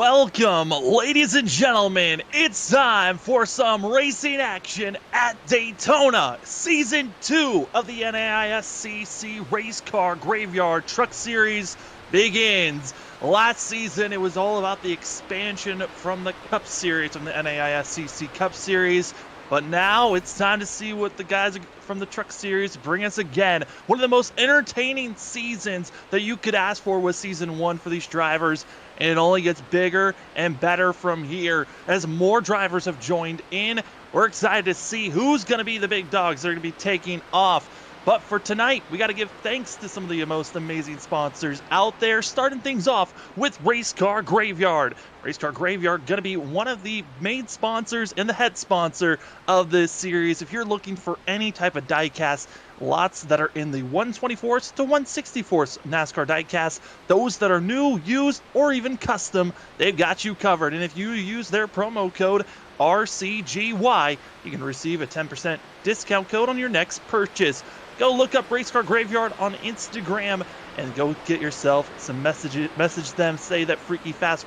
Welcome, ladies and gentlemen. It's time for some racing action at Daytona. Season 2 of the NAISCC Race Car Graveyard Truck Series begins. Last season, it was all about the expansion from the Cup Series, from the NAISCC Cup Series. But now it's time to see what the guys from the Truck Series bring us again. One of the most entertaining seasons that you could ask for was Season 1 for these drivers. And it only gets bigger and better from here as more drivers have joined in. We're excited to see who's going to be the big dogs that are going to be taking off. But for tonight, we got to give thanks to some of the most amazing sponsors out there, starting things off with Race Car Graveyard. Race Car Graveyard going to be one of the main sponsors and the head sponsor of this series. If you're looking for any type of diecast, lots that are in the 124th to 164th NASCAR diecast, those that are new, used, or even custom, they've got you covered. And if you use their promo code RCGY, you can receive a 10% discount code on your next purchase. Go look up Race Car Graveyard on Instagram and go get yourself some messages. Message them, say that Freaky Fast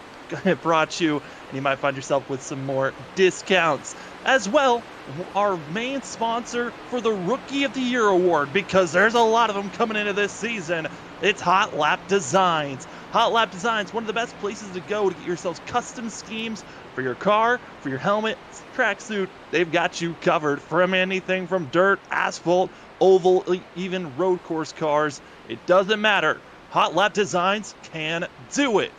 brought you, and you might find yourself with some more discounts. As well, our main sponsor for the Rookie of the Year award, because there's a lot of them coming into this season, it's Hot Lap Designs. Hot Lap Designs, one of the best places to go to get yourselves custom schemes for your car, for your helmet, tracksuit. They've got you covered from anything from dirt, asphalt, oval, even road course cars. It doesn't matter. Hot Lap Designs can do it.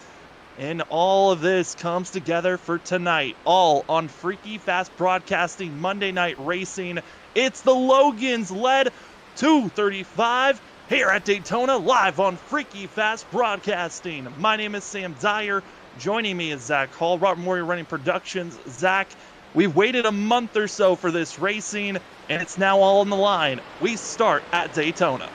And all of this comes together for tonight, all on Freaky Fast Broadcasting Monday Night Racing. It's the Logans led 235 here at Daytona, live on Freaky Fast Broadcasting. My name is Sam Dyer. Joining me is Zach Hall, Robert Moyer running productions. Zach, we've waited a month or so for this racing, and it's now all on the line. We start at Daytona.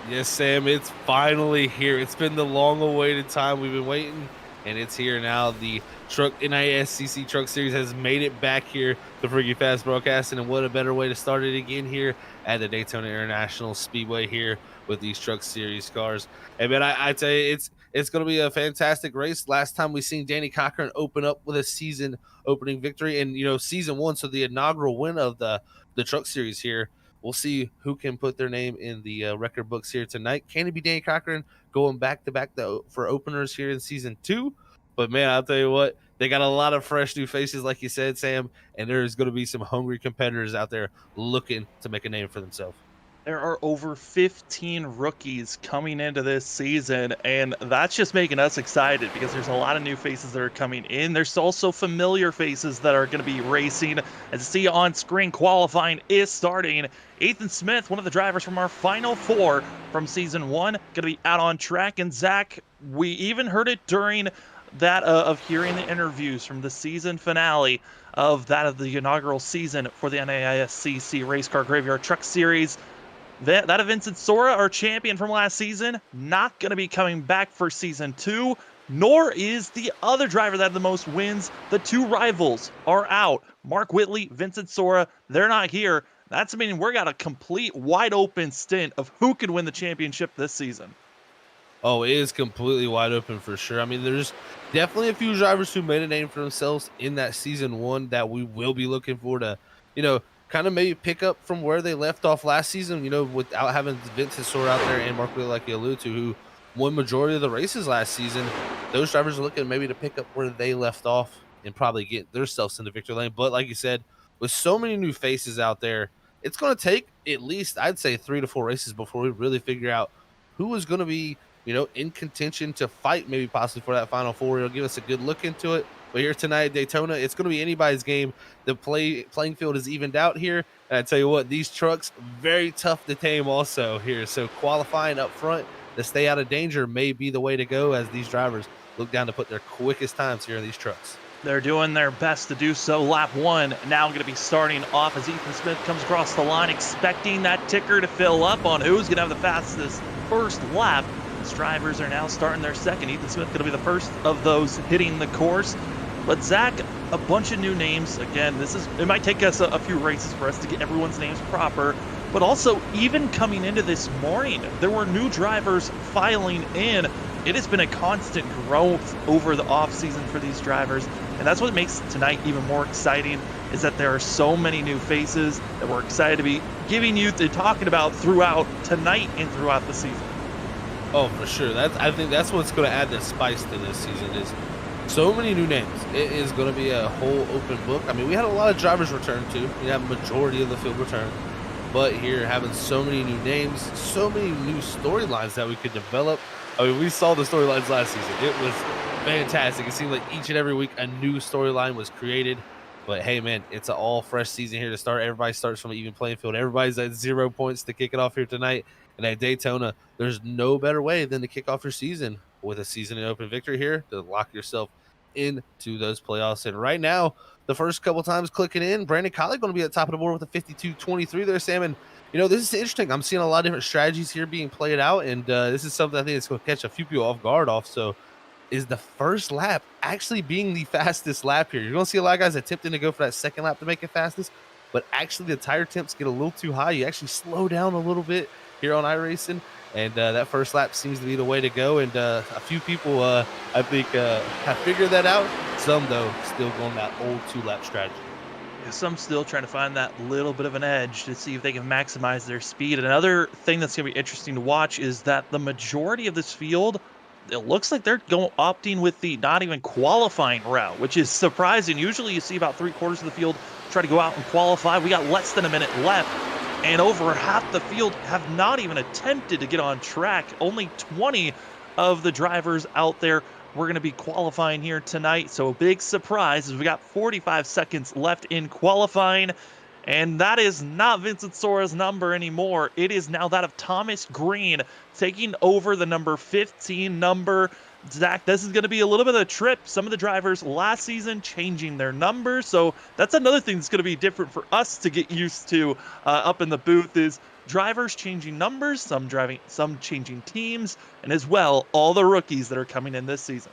Yes, Sam, it's finally here. It's been the long-awaited time we've been waiting, and it's here now. The NAISCC Truck Series has made it back here to Freaky Fast Broadcasting, and what a better way to start it again here at the Daytona International Speedway here with these Truck Series cars. Hey, man, I tell you, it's going to be a fantastic race. Last time we seen Danny Cochran open up with a season opening victory, and season 1, so the inaugural win of the Truck Series here. We'll see who can put their name in the record books here tonight. Can it be Danny Cochran going back-to-back for openers here in Season 2? But, man, I'll tell you what, they got a lot of fresh new faces, like you said, Sam, and there's going to be some hungry competitors out there looking to make a name for themselves. There are over 15 rookies coming into this season, and that's just making us excited because there's a lot of new faces that are coming in. There's also familiar faces that are going to be racing. As you see on screen, qualifying is starting. Ethan Smith, one of the drivers from our Final Four from Season 1, going to be out on track. And Zach, we even heard it during that of hearing the interviews from the season finale of the inaugural season for the NAISCC Race Car Graveyard Truck Series. That Vincent Sora, our champion from last season, not going to be coming back for Season 2, nor is the other driver that had the most wins. The two rivals are out. Mark Whitley, Vincent Sora, they're not here. That's meaning we're got a complete wide open stint of who could win the championship this season. Oh, it is completely wide open for sure. I mean, there's definitely a few drivers who made a name for themselves in that Season 1 that we will be looking for to, kind of maybe pick up from where they left off last season, without having Vincent Sora out there and Mark Whitley, like you alluded to, who won majority of the races last season. Those drivers are looking maybe to pick up where they left off and probably get themselves in the victory lane. But like you said, with so many new faces out there, it's going to take at least, I'd say, 3 to 4 races before we really figure out who is going to be, in contention to fight maybe possibly for that Final Four. It'll give us a good look into it. But here tonight at Daytona, it's going to be anybody's game. The playing field is evened out here. And I tell you what, these trucks, very tough to tame also here. So qualifying up front to stay out of danger may be the way to go as these drivers look down to put their quickest times here in these trucks. They're doing their best to do so. Lap 1 now going to be starting off as Ethan Smith comes across the line, expecting that ticker to fill up on who's going to have the fastest first lap. These drivers are now starting their second. Ethan Smith going to be the first of those hitting the course. But Zach, a bunch of new names. Again, it might take us a few races for us to get everyone's names proper. But also, even coming into this morning, there were new drivers filing in. It has been a constant growth over the offseason for these drivers, and that's what makes tonight even more exciting, is that there are so many new faces that we're excited to be giving you and talking about throughout tonight and throughout the season. Oh, for sure. I think that's what's going to add the spice to this season is so many new names. It is going to be a whole open book. I mean, we had a lot of drivers return too. We have a majority of the field return. But here, having so many new names, so many new storylines that we could develop. I mean, we saw the storylines last season. It was fantastic. It seemed like each and every week a new storyline was created. But hey, man, it's an all fresh season here to start. Everybody starts from an even playing field. Everybody's at 0 points to kick it off here tonight. And at Daytona, there's no better way than to kick off your season with a season in open victory here to lock yourself into those playoffs. And right now, the first couple times clicking in, Brandon Colley going to be at the top of the board with a 52-23 there, Sam. And, you know, this is interesting. I'm seeing a lot of different strategies here being played out. And this is something I think is going to catch a few people off guard off. So, is the first lap actually being the fastest lap here? You're going to see a lot of guys attempting to go for that second lap to make it fastest, but actually the tire temps get a little too high. You actually slow down a little bit here on iRacing, and that first lap seems to be the way to go. And a few people, I think, have figured that out. Some, though, still going that old 2-lap strategy. Some still trying to find that little bit of an edge to see if they can maximize their speed. Another thing that's going to be interesting to watch is that the majority of this field, it looks like they're opting with the not even qualifying route, which is surprising. Usually you see about 3/4 of the field try to go out and qualify. We got less than a minute left, and over half the field have not even attempted to get on track. Only 20 of the drivers out there we're going to be qualifying here tonight. So a big surprise is we got 45 seconds left in qualifying. And that is not Vincent Sora's number anymore. It is now that of Thomas Green taking over the number 15 number. Zach, this is going to be a little bit of a trip. Some of the drivers last season changing their numbers. So that's another thing that's going to be different for us to get used to up in the booth is drivers changing numbers, some changing teams, and as well, all the rookies that are coming in this season.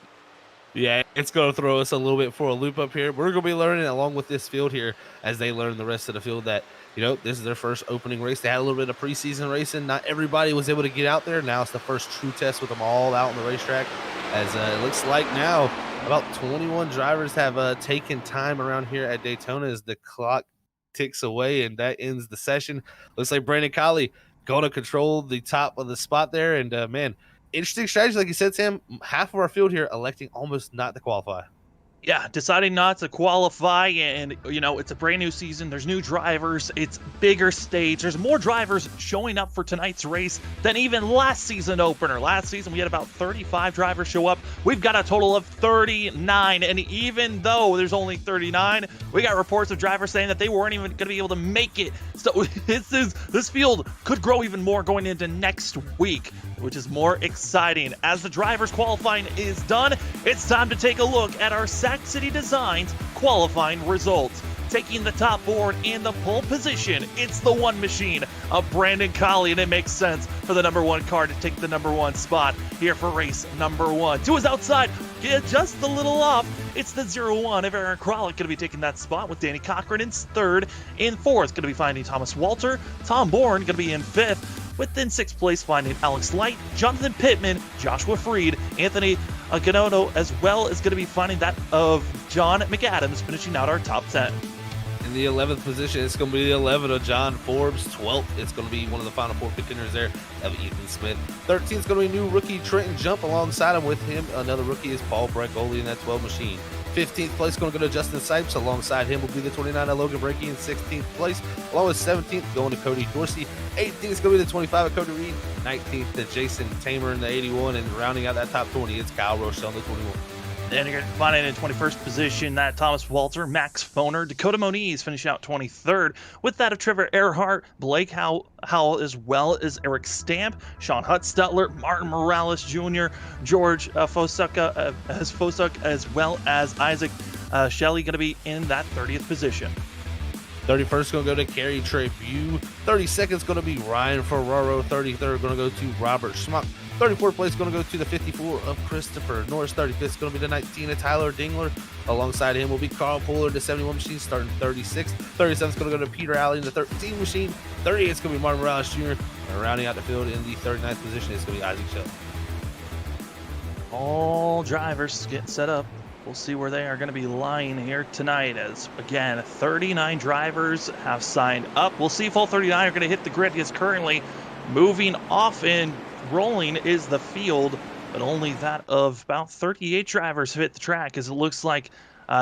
Yeah, it's going to throw us a little bit for a loop up here. We're going to be learning along with this field here as they learn the rest of the field that, you know, this is their first opening race. They had a little bit of preseason racing. Not everybody was able to get out there. Now it's the first true test with them all out on the racetrack. As it looks like now about 21 drivers have taken time around here at Daytona as the clock ticks away, and that ends the session. Looks like Brandon Colley going to control the top of the spot there. And, man, interesting strategy, like you said, Sam. Half of our field here electing almost not to qualify. Yeah, deciding not to qualify, and you know, it's a brand new season. There's new drivers. It's bigger stage. There's more drivers showing up for tonight's race than even last season opener. Last season, we had about 35 drivers show up. We've got a total of 39, and even though there's only 39, we got reports of drivers saying that they weren't even going to be able to make it. So this field could grow even more going into next week, which is more exciting. As the drivers qualifying is done, it's time to take a look at our Sac City Designs qualifying results. Taking the top board in the pole position, it's the one machine of Brandon Colley, and it makes sense for the number 1 car to take the number 1 spot here for race number 1. To his outside, get just a little off. It's the 0-1 of Aaron Kralik going to be taking that spot with Danny Cochran in 3rd. In 4th, going to be finding Thomas Walter. Tom Bourne going to be in 5th. Within 6th place, finding Alex Light, Jonathan Pittman, Joshua Freed, Anthony Ganono, as well as going to be finding that of John McAdams, finishing out our top 10. In the 11th position, it's going to be the 11 of John Forbes. 12th, it's going to be one of the final 4 contenders there of Ethan Smith. 13th is going to be new rookie Trenton Jump. Alongside him with him, another rookie is Paul Bregoli in that 12 machine. 15th place going to go to Justin Sipes. Alongside him will be the 29 of Logan Breaky in 16th place. Along with 17th going to Cody Dorsey. 18th is going to be the 25 of Cody Reed. 19th to Jason Tamer in the 81. And rounding out that top 20, it's Kyle Rochelle in the 21. Then you're going to find it in 21st position, that Thomas Walter, Max Foner, Dakota Moniz finishing out 23rd. With that of Trevor Earhart, Blake Howell, as well as Eric Stamp, Sean Huttstutler, Martin Morales Jr., George Fosuk, as well as Isaac Shelley going to be in that 30th position. 31st going to go to Kerry Tribune. 32nd is going to be Ryan Ferraro. 33rd going to go to Robert Schmuck. 34th place going to go to the 54 of Christopher Norris. 35th is going to be the 19 of Tyler Dingler. Alongside him will be Carl Puller, the 71 machine, starting 36th. 37th is going to go to Peter Alley in the 13 machine. 38th is going to be Martin Morales Jr. And rounding out the field in the 39th position is going to be Isaac Shell. All drivers get set up. We'll see where they are going to be lying here tonight as, again, 39 drivers have signed up. We'll see if all 39 are going to hit the grid because currently moving off and rolling is the field, but only that of about 38 drivers have hit the track as it looks like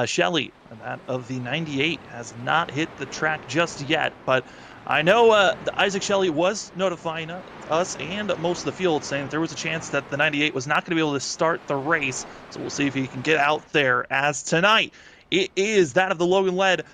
Shelly, that of the 98, has not hit the track just yet, but I know Isaac Shelley was notifying us and most of the field saying that there was a chance that the 98 was not going to be able to start the race. So we'll see if he can get out there as tonight. It is that of the Logan led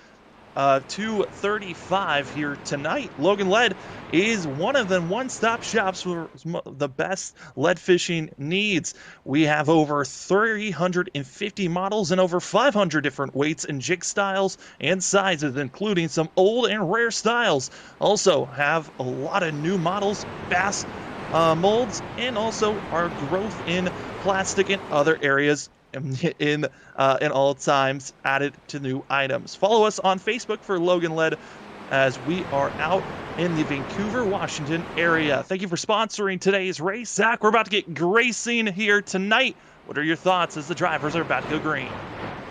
235 here tonight. Logan Lead is one of the one-stop shops for the best lead fishing needs. We have over 350 models and over 500 different weights and jig styles and sizes, including some old and rare styles. Also have a lot of new models, bass molds, and also our growth in plastic and other areas in all times added to new items. Follow us on Facebook for Logan Led as we are out in the Vancouver, Washington area. Thank you for sponsoring today's race. Zach, we're about to get racing here tonight. What are your thoughts as the drivers are about to go green?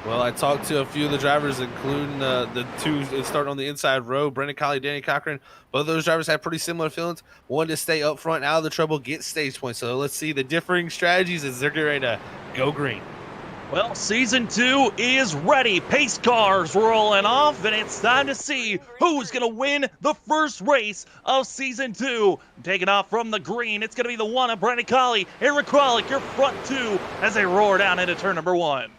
Well, I talked to a few of the drivers, including the two starting on the inside row, Brendan Colley, Danny Cochran. Both of those drivers had pretty similar feelings. One to stay up front, out of the trouble, get stage points. So let's see the differing strategies as they're getting ready to go green. Well, Season 2 is ready. Pace cars rolling off, and it's time to see who's going to win the first race of Season 2. Taking off from the green, it's going to be the one of Brendan Colley and Rick Kralik, your front two, as they roar down into turn number 1.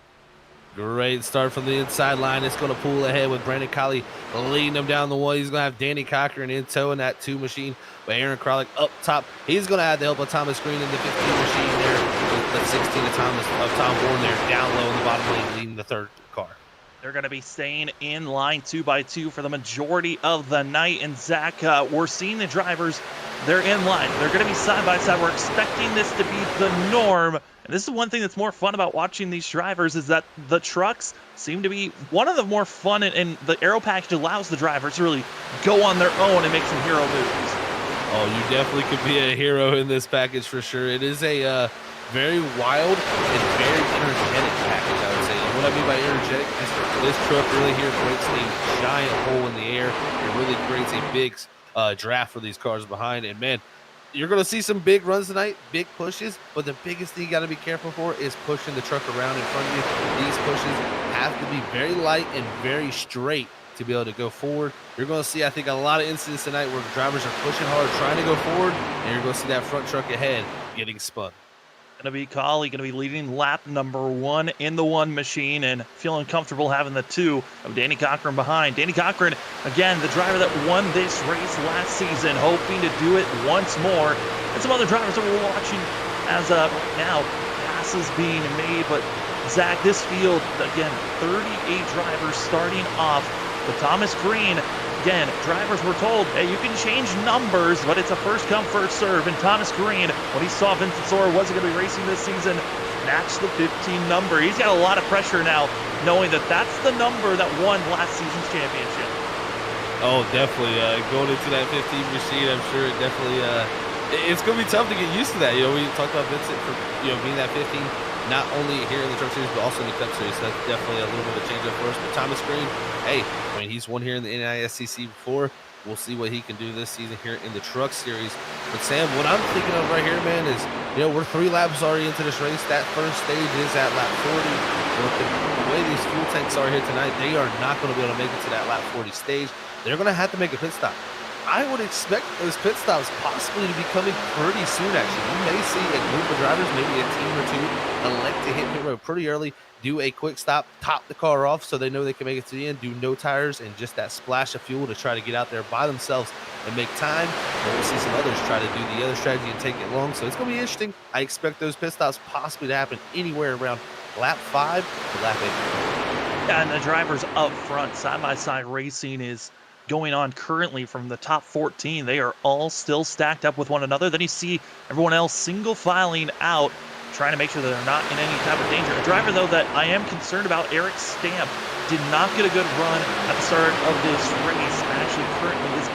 Great start from the inside line. It's going to pull ahead with Brandon Colley leading them down the one. He's going to have Danny Cochran in tow in that 2 machine. But Aaron Kralik up top. He's going to have the help of Thomas Green in the 15 machine there. The 16 of Tom Warren there down low in the bottom lane leading the third car. They're going to be staying in line 2x2 for the majority of the night. And Zach, we're seeing the drivers. They're in line. They're going to be side by side. We're expecting this to be the norm. And this is one thing that's more fun about watching these drivers is that the trucks seem to be one of the more fun, and the aero package allows the drivers to really go on their own and make some hero moves. Oh, you definitely could be a hero in this package for sure. It is a very wild and very energetic package, I would say. And what I mean by energetic is this truck really here breaks a giant hole in the air. It really creates a big draft for these cars behind. And man, you're going to see some big runs tonight, big pushes, but the biggest thing you got to be careful for is pushing the truck around in front of you. These pushes have to be very light and very straight to be able to go forward. You're going to see, I think, a lot of incidents tonight where drivers are pushing hard, trying to go forward, and you're going to see that front truck ahead getting spun. Going to be Colley, going to be leading lap number 1 in the 1 machine and feeling comfortable having the 2 of Danny Cochran behind. Danny Cochran, again, the driver that won this race last season, hoping to do it once more. And some other drivers that we're watching as of now, passes being made. But Zach, this field, again, 38 drivers starting off. With Thomas Green, again, drivers were told, hey, you can change numbers, but it's a first come, first serve. And Thomas Green, when he saw Vincent Sora wasn't going to be racing this season, matched the 15 number. He's got a lot of pressure now, knowing that that's the number that won last season's championship. Oh, definitely. Going into that 15 machine, I'm sure it definitely, it's going to be tough to get used to that. You know, we talked about Vincent for, being that 15, not only here in the Truck Series, but also in the Cup Series. So that's definitely a little bit of a change up for us. But Thomas Green, hey, I mean, he's won here in the NAISCC before. We'll see what he can do this season here in the Truck Series. But Sam, what I'm thinking of right here, man, is, we're 3 laps already into this race. That first stage is at lap 40. With the way these fuel tanks are here tonight, they are not going to be able to make it to that lap 40 stage. They're going to have to make a pit stop. I would expect those pit stops possibly to be coming pretty soon, actually. You may see a group of drivers, maybe a team or two, elect to hit pit road pretty early, do a quick stop, top the car off so they know they can make it to the end, do no tires, and just that splash of fuel to try to get out there by themselves and make time. And we'll see some others try to do the other strategy and take it long. So it's going to be interesting. I expect those pit stops possibly to happen anywhere around lap 5 to lap 8. Yeah, and the drivers up front, side-by-side racing is going on currently from the top 14. They are all still stacked up with one another. Then you see everyone else single filing out, trying to make sure that they're not in any type of danger. A driver, though, that I am concerned about, Eric Stamp, did not get a good run at the start of this race. Actually, currently is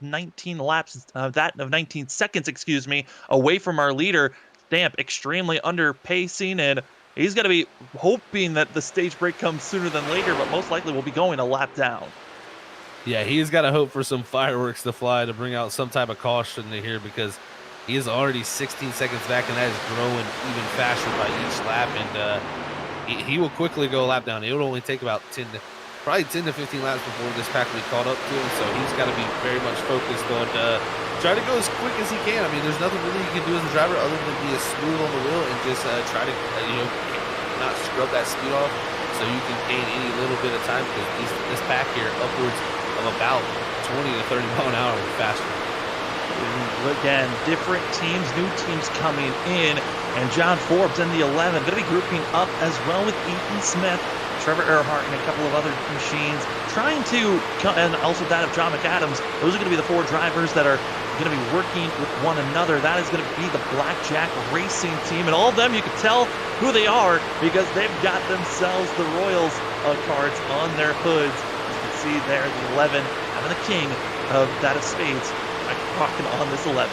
in 19 laps, 19 seconds, away from our leader. stamp, extremely under pacing, and he's going to be hoping that the stage break comes sooner than later, but most likely will be going a lap down. Yeah, he's got to hope for some fireworks to fly to bring out some type of caution here because he is already 16 seconds back, and that is growing even faster by each lap. And he will quickly go a lap down. It will only take about probably 10 to 15 laps before this pack will be caught up to him. So he's got to be very much focused on trying to go as quick as he can. I mean, there's nothing really you can do as a driver other than be as smooth on the wheel and just try to not scrub that speed off so you can gain any little bit of time because this pack here upwards of about 20 to 30 mile an hour faster. Again, different teams, new teams coming in, and John Forbes in the 11 going to be grouping up as well with Ethan Smith, Trevor Earhart, and a couple of other machines, trying to, and also that of John McAdams. Those are going to be the 4 drivers that are going to be working with one another. That is going to be the Blackjack Racing team, and all of them, you can tell who they are because they've got themselves the Royals cards on their hoods. As you can see there, the 11 having the king of that of spades rocking on this 11.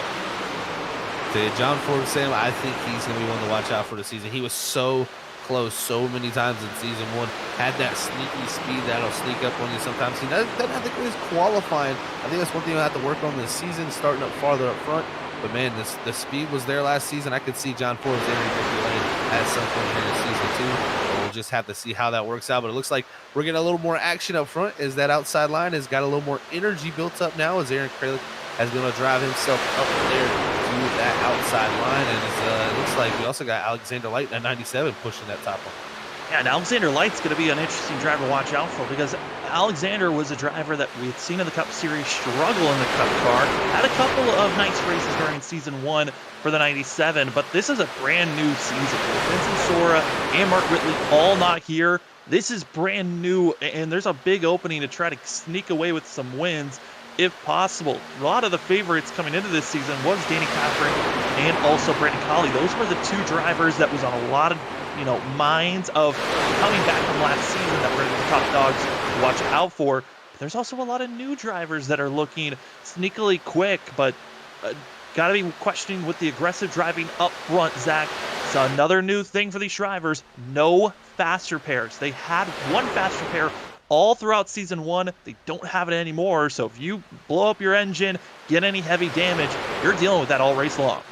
To John Forbes, Sam, I think he's going to be one to watch out for the season. He was so close so many times in season 1, had that sneaky speed that'll sneak up on you sometimes. He doesn't have the greatest qualifying. I think that's one thing he'll have to work on this season, starting up farther up front. But man, the speed was there last season. I could see John Forbes entering victory lane at some point here in season 2. We'll just have to see how that works out. But it looks like we're getting a little more action up front as that outside line has got a little more energy built up now as Aaron Kralik has been able to drive himself up there to that outside line. And it looks like we also got Alexander Light at 97 pushing that top one. Yeah, and Alexander Light's going to be an interesting driver to watch out for because Alexander was a driver that we had seen in the Cup Series struggle in the Cup car. Had a couple of nice races during Season 1 for the 97, but this is a brand new season. Vincent Sora and Mark Whitley all not here. This is brand new, and there's a big opening to try to sneak away with some wins if possible. A lot of the favorites coming into this season was Danny Cochran and also Brandon Colley. Those were the 2 drivers that was on a lot of minds of coming back from last season that were the top dogs to watch out for. But there's also a lot of new drivers that are looking sneakily quick, but got to be questioning with the aggressive driving up front, Zach. So another new thing for these drivers, no faster pairs. They had one faster pair all throughout Season 1. They don't have it anymore, so if you blow up your engine, get any heavy damage, you're dealing with that all race long.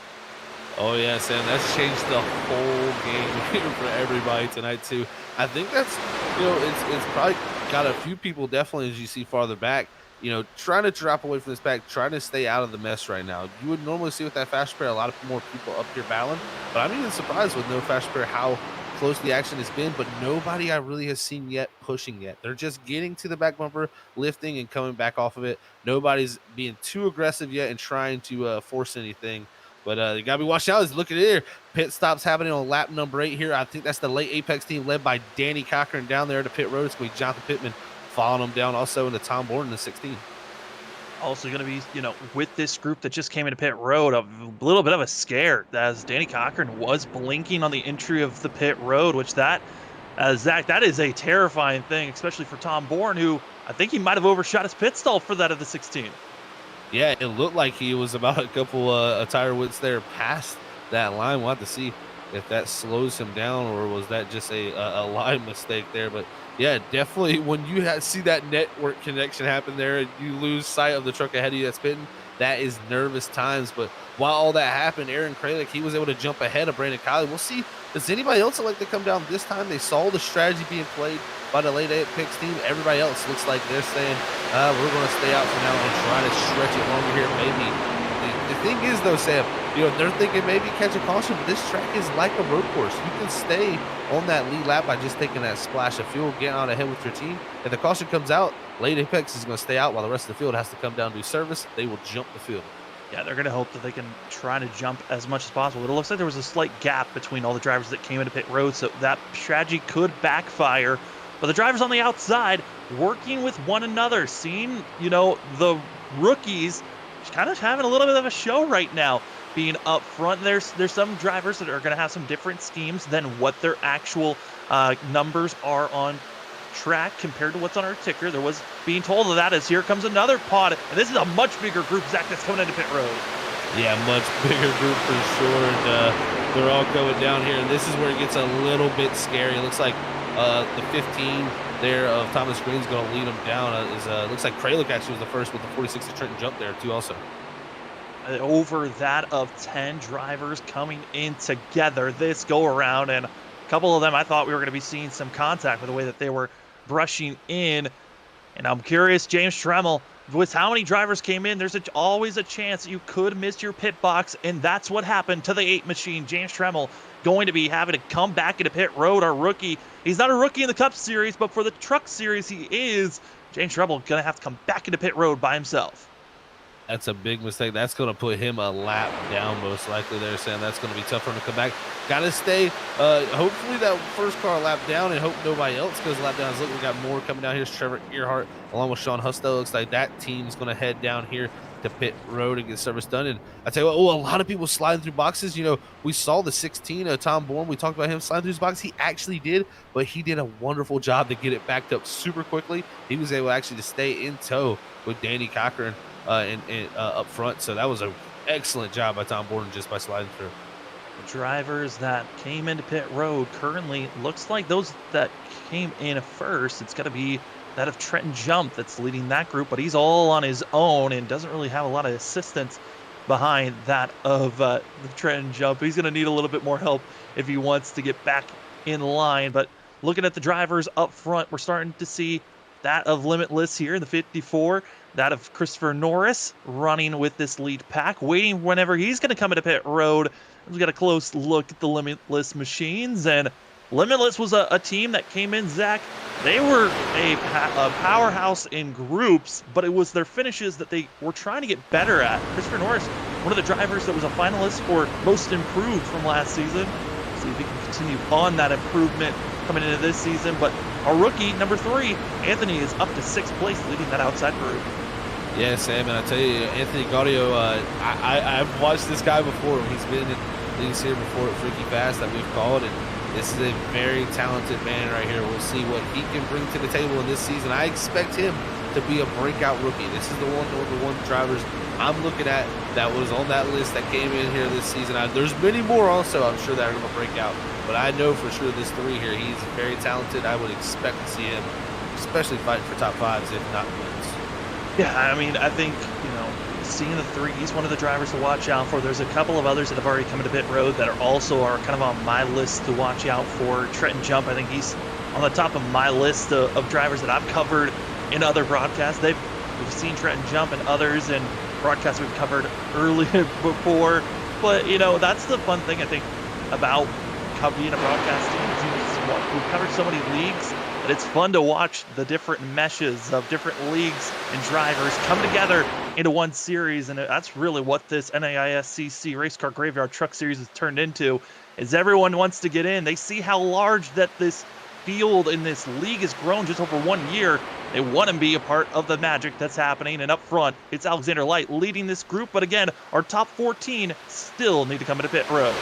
Oh yeah, Sam, that's changed the whole game for everybody tonight too. I think that's, it's probably got a few people definitely, as you see farther back, trying to drop away from this pack, trying to stay out of the mess right now. You would normally see with that fast pair a lot of more people up here battling, but I'm even surprised with no fast pair how close the action has been, but nobody I really have seen yet pushing yet. They're just getting to the back bumper, lifting and coming back off of it. Nobody's being too aggressive yet and trying to force anything. But you got to be watching out. Look at it here. Pit stops happening on lap number 8 here. I think that's the late Apex team led by Danny Cochran down there to pit road. It's going to be Jonathan Pittman following him down also into Tom Borden in the 16. Also going to be, with this group that just came into pit road, a little bit of a scare as Danny Cochran was blinking on the entry of the pit road, which Zach, that is a terrifying thing, especially for Tom Bourne, who I think he might have overshot his pit stall for that of the 16. Yeah, it looked like he was about a couple tire widths there past that line. We'll have to see if that slows him down or was that just a line mistake there. But yeah, definitely when you see that network connection happen there and you lose sight of the truck ahead of you that's pitting, that is nervous times. But while all that happened, Aaron Kralik, he was able to jump ahead of Brandon Colley. We'll see. Does anybody else like to come down this time? They saw the strategy being played by the late Apex team. Everybody else looks like they're saying, we're going to stay out for now and try to stretch it longer here. Maybe. The thing is, though, Sam, they're thinking maybe catch a caution, but this track is like a road course. You can stay on that lead lap by just taking that splash of fuel, getting on ahead with your team. If the caution comes out, late Apex is going to stay out while the rest of the field has to come down and do service. They will jump the field. Yeah, they're going to hope that they can try to jump as much as possible. It looks like there was a slight gap between all the drivers that came into pit road, so that strategy could backfire. But the drivers on the outside working with one another, seeing, the rookies kind of having a little bit of a show right now, being up front. There's some drivers that are going to have some different schemes than what their actual numbers are on track compared to what's on our ticker. There was being told of that as here comes another pod, and this is a much bigger group, Zach, that's coming into pit road. Yeah, much bigger group for sure. And They're all going down here, and this is where it gets a little bit scary. It looks like the 15 there of Thomas Green's going to lead them down. Looks like Kralik actually was the first with the 46 of Trenton jump there too also. Over that of 10 drivers coming in together this go around, and a couple of them I thought we were going to be seeing some contact with the way that they were brushing in. And I'm curious, James Tremmel, with how many drivers came in, there's always a chance you could miss your pit box, and that's what happened to the 8 machine. James Tremmel going to be having to come back into pit road, our rookie. He's not a rookie in the Cup Series, but for the Truck Series he is. James Tremmel going to have to come back into pit road by himself. That's a big mistake. That's going to put him a lap down most likely there, Sam. That's going to be tough for him to come back. Got to stay, hopefully that first car lap down and hope nobody else goes lap down. Look, we got more coming down. Here's Trevor Earhart along with Sean Husto. Looks like that team's going to head down here to pit road and get service done. And I tell you what, a lot of people sliding through boxes. You know, we saw the 16 Tom Bourne. We talked about him sliding through his box. He actually did, but he did a wonderful job to get it backed up super quickly. He was able actually to stay in tow with Danny Cochran up front. So that was an excellent job by Tom Borden just by sliding through. The drivers that came into pit road currently looks like those that came in first. It's got to be that of Trenton Jump that's leading that group, but he's all on his own and doesn't really have a lot of assistance behind that of the Trenton Jump. He's going to need a little bit more help if he wants to get back in line. But looking at the drivers up front, we're starting to see that of Limitless here in the 54, that of Christopher Norris running with this lead pack, waiting whenever he's going to come into pit road. We've got a close look at the Limitless machines, and Limitless was a team that came in, Zach. They were a powerhouse in groups, but it was their finishes that they were trying to get better at. Christopher Norris, one of the drivers that was a finalist for Most Improved from last season. See if he can continue on that improvement coming into this season. But our rookie, number 3, Anthony, is up to 6th place, leading that outside group. Yeah, Sam, and I tell you, Anthony Gaudio, I've watched this guy before. He's been in leagues here before at Freaky Fast that we've called, and this is a very talented man right here. We'll see what he can bring to the table in this season. I expect him to be a breakout rookie. This is the one drivers I'm looking at that was on that list that came in here this season. There's many more also, I'm sure, that are going to break out. But I know for sure this 3 here, he's very talented. I would expect to see him, especially fighting for top 5s, if not wins. Yeah, I mean, I think, seeing the 3, he's one of the drivers to watch out for. There's a couple of others that have already come into pit road that are kind of on my list to watch out for. Trenton Jump, I think he's on the top of my list of drivers that I've covered in other broadcasts. We've seen Trenton Jump and others in broadcasts we've covered earlier before. But, that's the fun thing, I think, about being a broadcast team. We've covered so many leagues that it's fun to watch the different meshes of different leagues and drivers come together into one series, and that's really what this NAISCC Race Car Graveyard Truck Series has turned into, is everyone wants to get in. They see how large that this field in this league has grown just over 1 year. They want to be a part of the magic that's happening, and up front, it's Alexander Light leading this group, but again, our top 14 still need to come into pit road.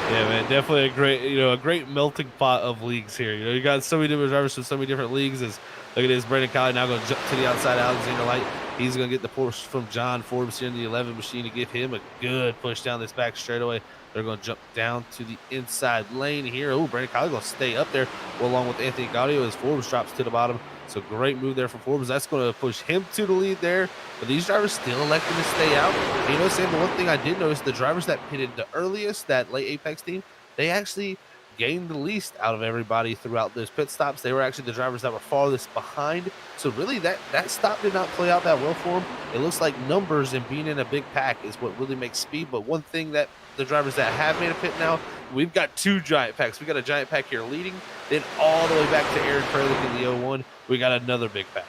Yeah, man, definitely a great melting pot of leagues here. You got so many different drivers from so many different leagues. Look at this, Brandon Colley now going to jump to the outside. Alexander Light, he's going to get the push from John Forbes here in the 11 machine to give him a good push down this back straightaway. They're going to jump down to the inside lane here. Oh, Brandon Colley going to stay up there along with Anthony Gaudio as Forbes drops to the bottom. So great move there from Forbes. That's going to push him to the lead there. But these drivers still electing to stay out. And Sam, the one thing I did notice, the drivers that pitted the earliest, that late Apex team, they actually gained the least out of everybody throughout those pit stops. They were actually the drivers that were farthest behind. So really that stop did not play out that well for them. It looks like numbers and being in a big pack is what really makes speed. But one thing that the drivers that have made a pit now, we've got 2 giant packs. We got a giant pack here leading, then all the way back to Aaron Kralik in the 01. We got another big pack.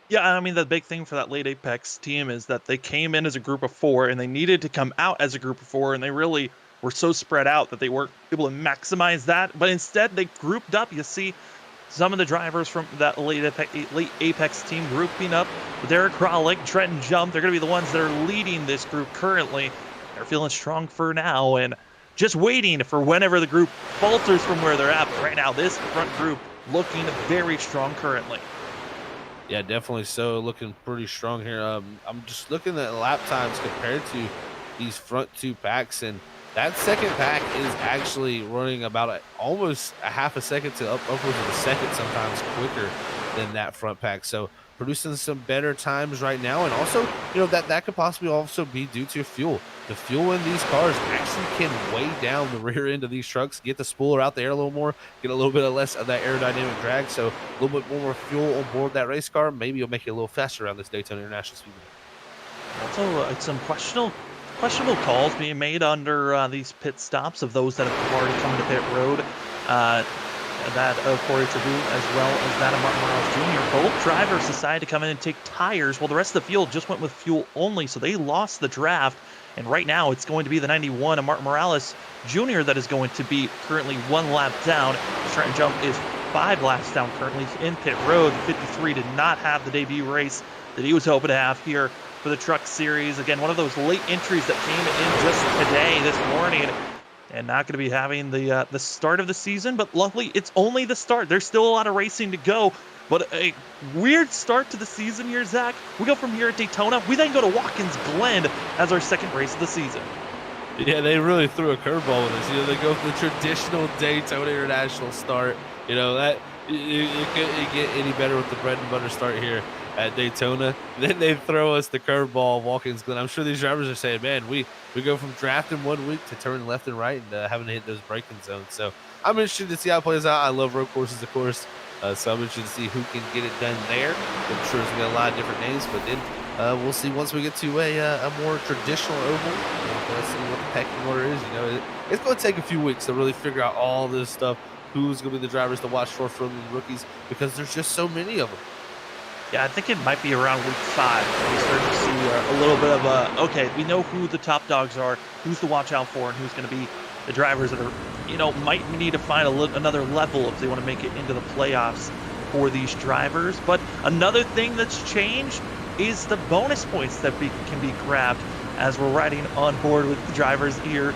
Yeah, I mean, the big thing for that late Apex team is that they came in as a group of 4, and they needed to come out as a group of 4, and they really were so spread out that they weren't able to maximize that. But instead, they grouped up. You see some of the drivers from that late Apex team grouping up. Derek Kralik, Trenton Jump, they're going to be the ones that are leading this group currently. They're feeling strong for now, and just waiting for whenever the group falters from where they're at. But right now, this front group looking very strong currently. Yeah, definitely so. Looking pretty strong here. I'm just looking at lap times compared to these front 2 packs, and That second pack is actually running about almost a half a second to upwards of a second, sometimes quicker than that front pack. So producing some better times right now, and also that could possibly also be due to fuel. The fuel in these cars actually can weigh down the rear end of these trucks, get the spooler out there a little more, get a little bit of less of that aerodynamic drag. So a little bit more fuel on board that race car, maybe it'll make you a little faster around this Daytona International Speedway. Also, some questionable calls being made under these pit stops of those that have already come to pit road. Uh, that of Corey Tribute as well as that of Martin Morales Jr. Both drivers decided to come in and take tires, while the rest of the field just went with fuel only, so they lost the draft. And right now, it's going to be the 91 of Martin Morales Jr. that is going to be currently 1 lap down. Trenton Jump is 5 laps down currently in pit road. 53 did not have the debut race that he was hoping to have here for the Truck Series. Again, one of those late entries that came in just today, this morning, and not going to be having the start of the season. But luckily, it's only the start. There's still a lot of racing to go. But a weird start to the season here, Zach. We go from here at Daytona. We then go to Watkins Glen as our second race of the season. Yeah, they really threw a curveball with this. They go for the traditional Daytona International start. That it couldn't get any better with the bread and butter start here at Daytona. Then they throw us the curveball, Watkins Glen. I'm sure these drivers are saying, man, we go from drafting 1 week to turning left and right and having to hit those braking zones. So I'm interested to see how it plays out. I love road courses, of course. So I'm interested to see who can get it done there. I'm sure there's going to be a lot of different names, but then we'll see once we get to a more traditional oval. Let's see what the pecking order is. It's going to take a few weeks to really figure out all this stuff. Who's going to be the drivers to watch for from the rookies, because there's just so many of them. Yeah, I think it might be around week 5 when we start to see a little bit of okay, we know who the top dogs are, who's to watch out for, and who's going to be the drivers that are, might need to find another level if they want to make it into the playoffs for these drivers. But another thing that's changed is the bonus points that can be grabbed as we're riding on board with the drivers here.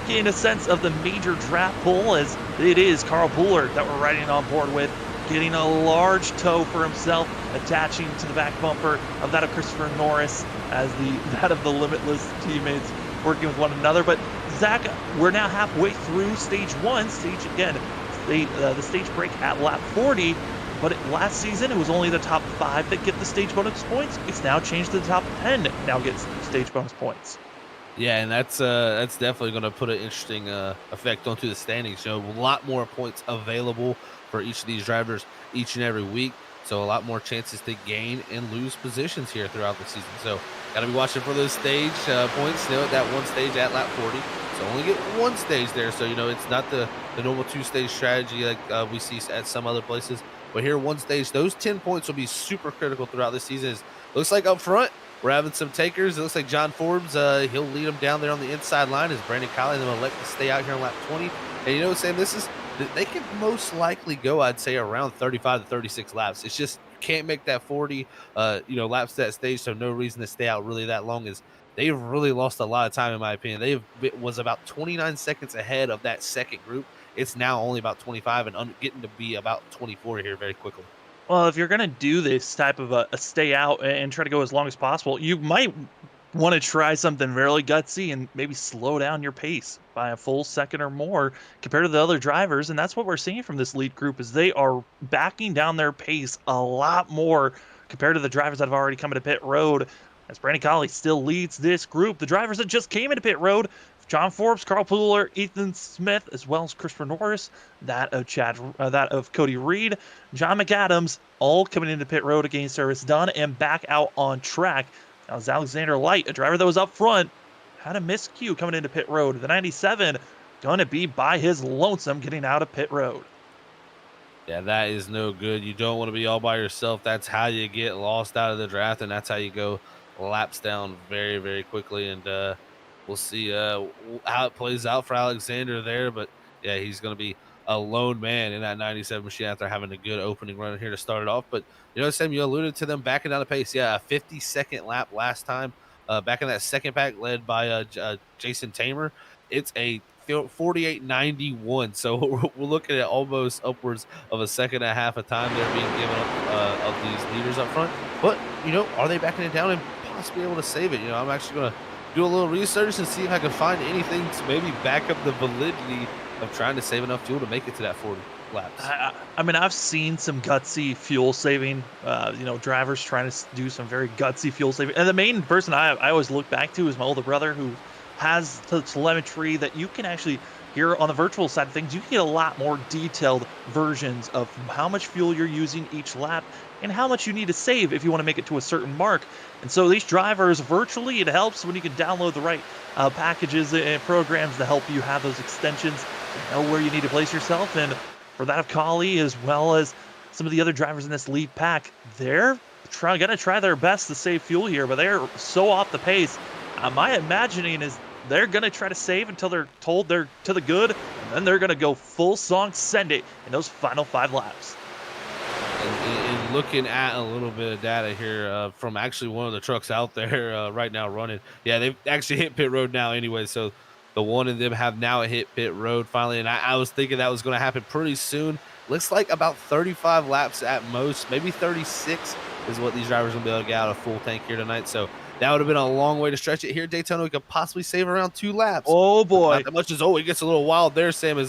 Getting a sense of the major draft pool, as it is Carl Buehler that we're riding on board with, getting a large toe for himself, attaching to the back bumper of that of Christopher Norris as that of the Limitless teammates working with one another. But Zach, we're now halfway through stage 1. The stage break at lap 40. But last season, it was only the top 5 that get the stage bonus points. It's now changed to the top 10 now gets stage bonus points. Yeah, and that's definitely going to put an interesting effect onto the standings. A lot more points available for each of these drivers each and every week. So a lot more chances to gain and lose positions here throughout the season. So got to be watching for those stage points. That one stage at lap 40. So only get one stage there. So, it's not the normal 2-stage strategy like we see at some other places. But here, one stage, those 10 points will be super critical throughout the season. Looks like up front, we're having some takers. It looks like John Forbes, he'll lead them down there on the inside line as Brandon Colley and them elect to stay out here on lap 20. And Sam, they can most likely go, I'd say, around 35 to 36 laps. It's just you can't make that 40, laps to that stage, so no reason to stay out really that long. As they've really lost a lot of time, in my opinion. Was about 29 seconds ahead of that second group. It's now only about 25 and getting to be about 24 here very quickly. Well, if you're going to do this type of a stay out and try to go as long as possible, you might want to try something really gutsy and maybe slow down your pace by a full second or more compared to the other drivers. And that's what we're seeing from this lead group, is they are backing down their pace a lot more compared to the drivers that have already come into pit road, as Brandon Colley still leads this group. The drivers that just came into pit road, John Forbes, Carl Buehler, Ethan Smith, as well as Christopher Norris, that of Cody Reed, John McAdams, all coming into pit road, again service done and back out on track. Now, as Alexander Light, a driver that was up front, had a miscue coming into pit road. The 97 going to be by his lonesome getting out of pit road. Yeah, that is no good. You don't want to be all by yourself. That's how you get lost out of the draft, and that's how you go laps down very, very quickly. And we'll see how it plays out for Alexander there. But, yeah, he's going to be a lone man in that 97 machine after having a good opening run here to start it off. But, Sam, you alluded to them backing down the pace. Yeah, a 50-second lap last time. Back in that second pack led by Jason Tamer. It's a 48.91. So we're looking at almost upwards of a second and a half of time there being given up of these leaders up front. But, are they backing it down and possibly able to save it? I'm actually going to do a little research and see if I can find anything to maybe back up the validity of trying to save enough fuel to make it to that 40 laps. I mean, I've seen some gutsy fuel saving, drivers trying to do some very gutsy fuel saving. And the main person I always look back to is my older brother, who has the telemetry that you can actually hear on the virtual side of things. You can get a lot more detailed versions of how much fuel you're using each lap and how much you need to save if you want to make it to a certain mark. And so these drivers virtually, it helps when you can download the right packages and programs to help you have those extensions, know where you need to place yourself. And for that of Kali, as well as some of the other drivers in this lead pack, they're gonna try their best to save fuel here, but they're so off the pace. My imagining is they're gonna try to save until they're told they're to the good, and then they're gonna go full song send it in those final 5 laps. And looking at a little bit of data here from actually one of the trucks out there right now running. Yeah, they've actually hit pit road now anyway. So the one of them have now hit pit road finally. And I was thinking that was going to happen pretty soon. Looks like about 35 laps at most, maybe 36 is what these drivers will be able to get out of full tank here tonight. So that would have been a long way to stretch it here. Daytona, we could possibly save around 2 laps. Oh boy. Not that much as, it gets a little wild there, Sam, is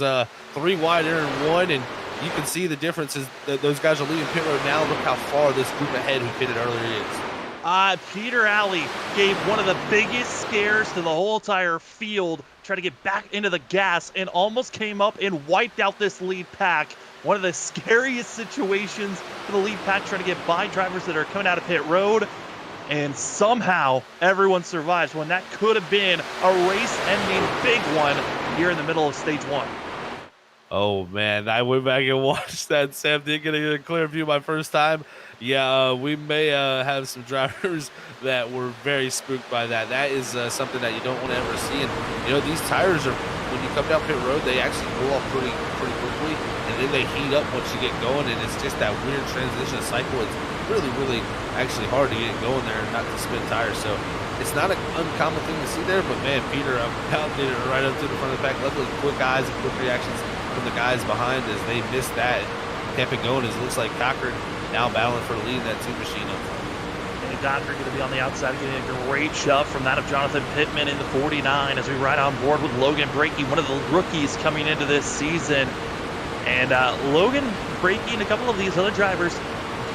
3 wide there and 1. And you can see the differences that those guys are leaving pit road now. Look how far this group ahead who pitted earlier is. Peter Alley gave one of the biggest scares to the whole entire field, tried to get back into the gas and almost came up and wiped out this lead pack. One of the scariest situations for the lead pack, trying to get by drivers that are coming out of pit road. And somehow everyone survives when that could have been a race-ending big one here in the middle of stage 1. Oh, man, I went back and watched that. Sam did get a clear view my first time. Yeah, we may have some drivers that were very spooked by that. That is something that you don't want to ever see. And, these tires are, when you come down pit road, they actually cool off pretty quickly, and then they heat up once you get going, and it's just that weird transition cycle. It's really, really actually hard to get going there and not to spin tires. So it's not an uncommon thing to see there, but, man, Peter did it right up to the front of the pack. Luckily, quick eyes and quick reactions from the guys behind as they missed that. Kept it going as it looks like Cochran now battling for the lead in that 2 machine up front. And Cochran going to be on the outside, getting a great shove from that of Jonathan Pittman in the 49 as we ride on board with Logan Breaky, one of the rookies coming into this season. And Logan Breaky and a couple of these other drivers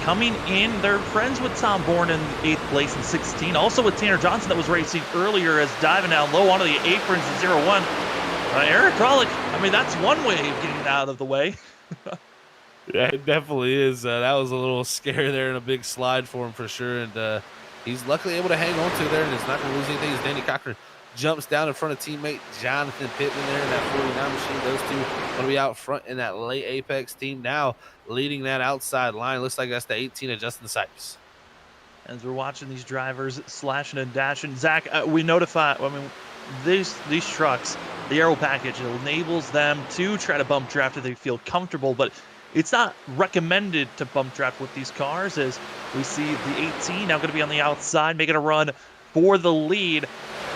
coming in. They're friends with Tom Bourne in 8th place in 16. Also with Tanner Johnson that was racing earlier as diving down low onto the aprons in 0-1. Eric Kralik, I mean, that's one way of getting it out of the way. Yeah, it definitely is. That was a little scary there and a big slide for him for sure. And he's luckily able to hang on to there and it's not going to lose anything as Danny Cochran jumps down in front of teammate Jonathan Pittman there in that 49 machine. Those two going to be out front in that late Apex team now leading that outside line. Looks like that's the 18 of Justin Sipes. As we're watching these drivers slashing and dashing, Zach, we notify, these trucks, the aero package, it enables them to try to bump draft if they feel comfortable, but it's not recommended to bump draft with these cars, as we see the 18 now going to be on the outside, making a run for the lead.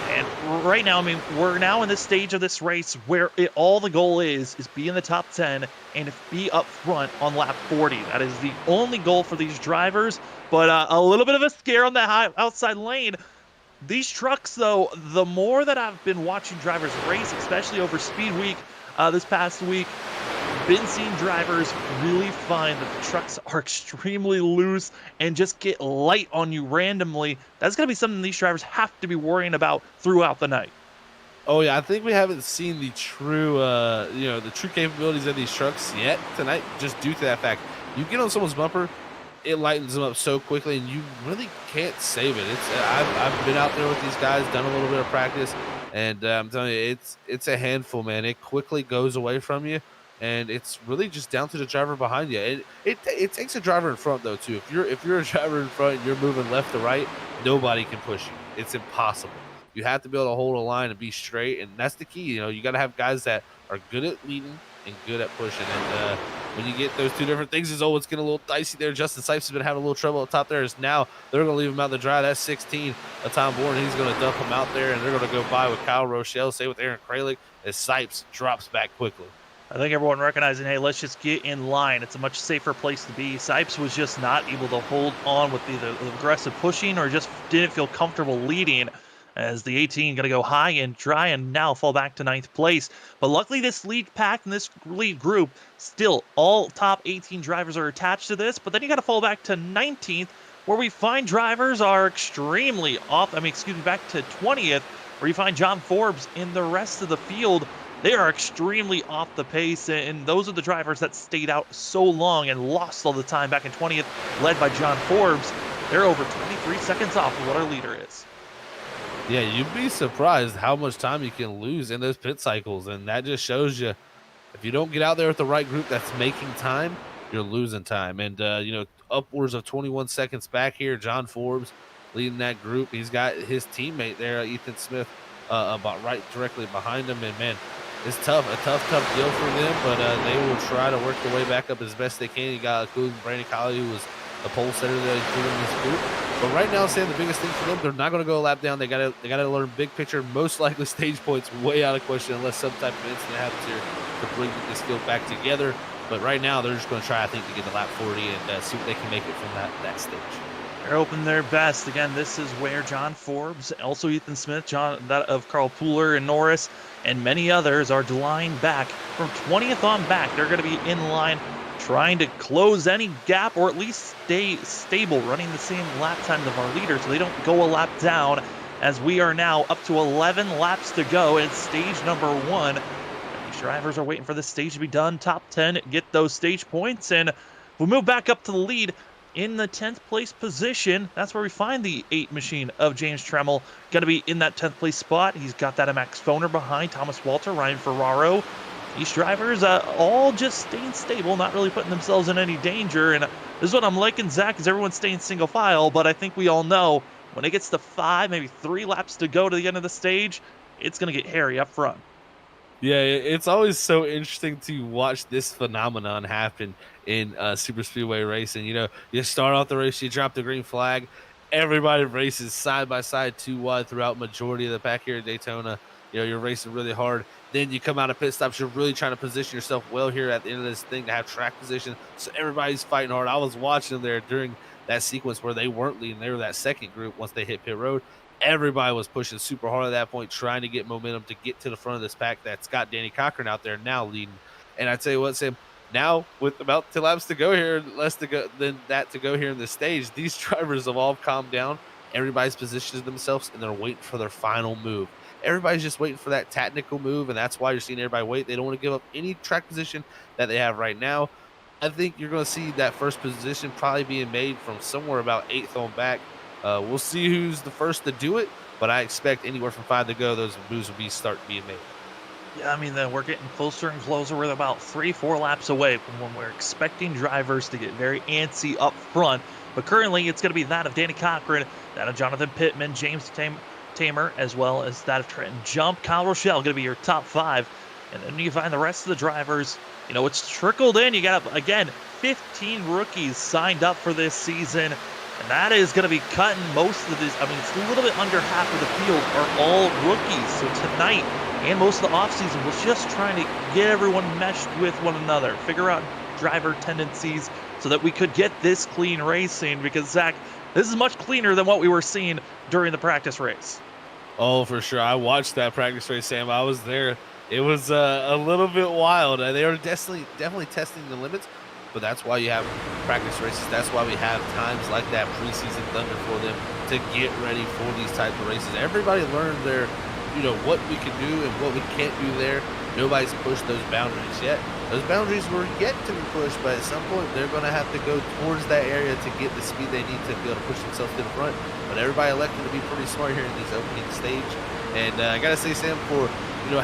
And right now, we're now in this stage of this race where all the goal is be in the top 10 and be up front on lap 40. That is the only goal for these drivers, but a little bit of a scare on that outside lane. These trucks, though, the more that I've been watching drivers race, especially over Speed Week this past week, been seeing drivers really find that the trucks are extremely loose and just get light on you randomly. That's going to be something these drivers have to be worrying about throughout the night. Oh, yeah, I think we haven't seen the true, the true capabilities of these trucks yet tonight, just due to that fact. You get on someone's bumper, it lightens them up so quickly, and you really can't save it. I've been out there with these guys, done a little bit of practice, and I'm telling you, it's a handful, man. It quickly goes away from you, and it's really just down to the driver behind you. It takes a driver in front though too. If you're a driver in front and you're moving left to right, nobody can push you. It's impossible. You have to be able to hold a line and be straight, and that's the key. You got to have guys that are good at leading and good at pushing. And when you get those two different things, it's getting a little dicey there. Justin Sipes has been having a little trouble up top there. Is now they're going to leave him out to dry. That's 16 of Tom Bourne. He's going to dump him out there, and they're going to go by with Kyle Rochelle. Same with Aaron Kralik as Sipes drops back quickly. I think everyone recognizing, hey, let's just get in line. It's a much safer place to be. Sipes was just not able to hold on with either the aggressive pushing or just didn't feel comfortable leading. as the 18 going to go high and try and now fall back to 9th place. But luckily this lead pack and this lead group, still all top 18 drivers are attached to this, but then you got to fall back to 19th, where we find drivers are extremely off. Back to 20th, where you find John Forbes in the rest of the field. They are extremely off the pace, and those are the drivers that stayed out so long and lost all the time back in 20th, led by John Forbes. They're over 23 seconds off of what our leader is. Yeah, you'd be surprised how much time you can lose in those pit cycles, and that just shows you if you don't get out there with the right group that's making time, you're losing time. And, upwards of 21 seconds back here, John Forbes leading that group. He's got his teammate there, Ethan Smith, about right directly behind him. And, man, it's tough, a tough deal for them, but they will try to work their way back up as best they can. You got including Brandon Colley, who was the pole setter that included in this group. But right now, Sam, the biggest thing for them, they're not going to go a lap down. They got to learn big picture. Most likely stage points way out of question unless some type of incident happens here to bring this field back together. But right now, they're just going to try, I think, to get to lap 40 and see what they can make it from that stage. They're hoping their best. Again, this is where John Forbes, also Ethan Smith, that of Carl Pooler and Norris, and many others are lined back from 20th on back. They're going to be in line trying to close any gap or at least stay stable, running the same lap times of our leader so they don't go a lap down, as we are now up to 11 laps to go in stage number 1. These drivers are waiting for this stage to be done. Top 10 get those stage points, and we move back up to the lead. In the 10th place position, that's where we find the 8 machine of James Tremmel. Going to be in that 10th place spot. He's got that Max Foner behind, Thomas Walter, Ryan Ferraro. These drivers all just staying stable, not really putting themselves in any danger. And this is what I'm liking, Zach, is everyone's staying single file. But I think we all know when it gets to 5, maybe 3 laps to go to the end of the stage, it's going to get hairy up front. Yeah, it's always so interesting to watch this phenomenon happen in super speedway racing. You start off the race, you drop the green flag, everybody races side by side 2 wide throughout majority of the pack here at Daytona. You're racing really hard. Then you come out of pit stops, you're really trying to position yourself well here at the end of this thing to have track position. So everybody's fighting hard. I was watching there during that sequence where they weren't leading. They were that second group once they hit pit road. Everybody was pushing super hard at that point, trying to get momentum to get to the front of this pack that's got Danny Cochran out there now leading. And I tell you what, Sam, now with about 2 laps to go here, less to go than that to go here in the stage, these drivers have all calmed down. Everybody's positioned themselves, and they're waiting for their final move. Everybody's just waiting for that technical move, and that's why you're seeing everybody wait. They don't want to give up any track position that they have right now. I think you're going to see that first position probably being made from somewhere about 8th on back. We'll see who's the first to do it, but I expect anywhere from 5 to go, those moves will start being made. Yeah, we're getting closer and closer. We're about 3-4 laps away from when we're expecting drivers to get very antsy up front. But currently, it's going to be that of Danny Cochran, that of Jonathan Pittman, James Tamer, as well as that of Trenton Jump. Kyle Rochelle going to be your top 5. And then you find the rest of the drivers. It's trickled in. You got, again, 15 rookies signed up for this season. And that is going to be cutting most of this. It's a little bit under half of the field are all rookies. So tonight and most of the offseason was just trying to get everyone meshed with one another, figure out driver tendencies so that we could get this clean racing. Because, Zach, this is much cleaner than what we were seeing during the practice race. Oh, for sure. I watched that practice race, Sam. I was there. It was a little bit wild. They were definitely testing the limits. But that's why you have practice races. That's why we have times like that preseason thunder for them to get ready for these type of races. Everybody learned what we can do and what we can't do there. Nobody's pushed those boundaries yet. Those boundaries were yet to be pushed, but at some point they're going to have to go towards that area to get the speed they need to be able to push themselves to the front. But everybody elected to be pretty smart here in these opening stage. And I got to say, Sam, for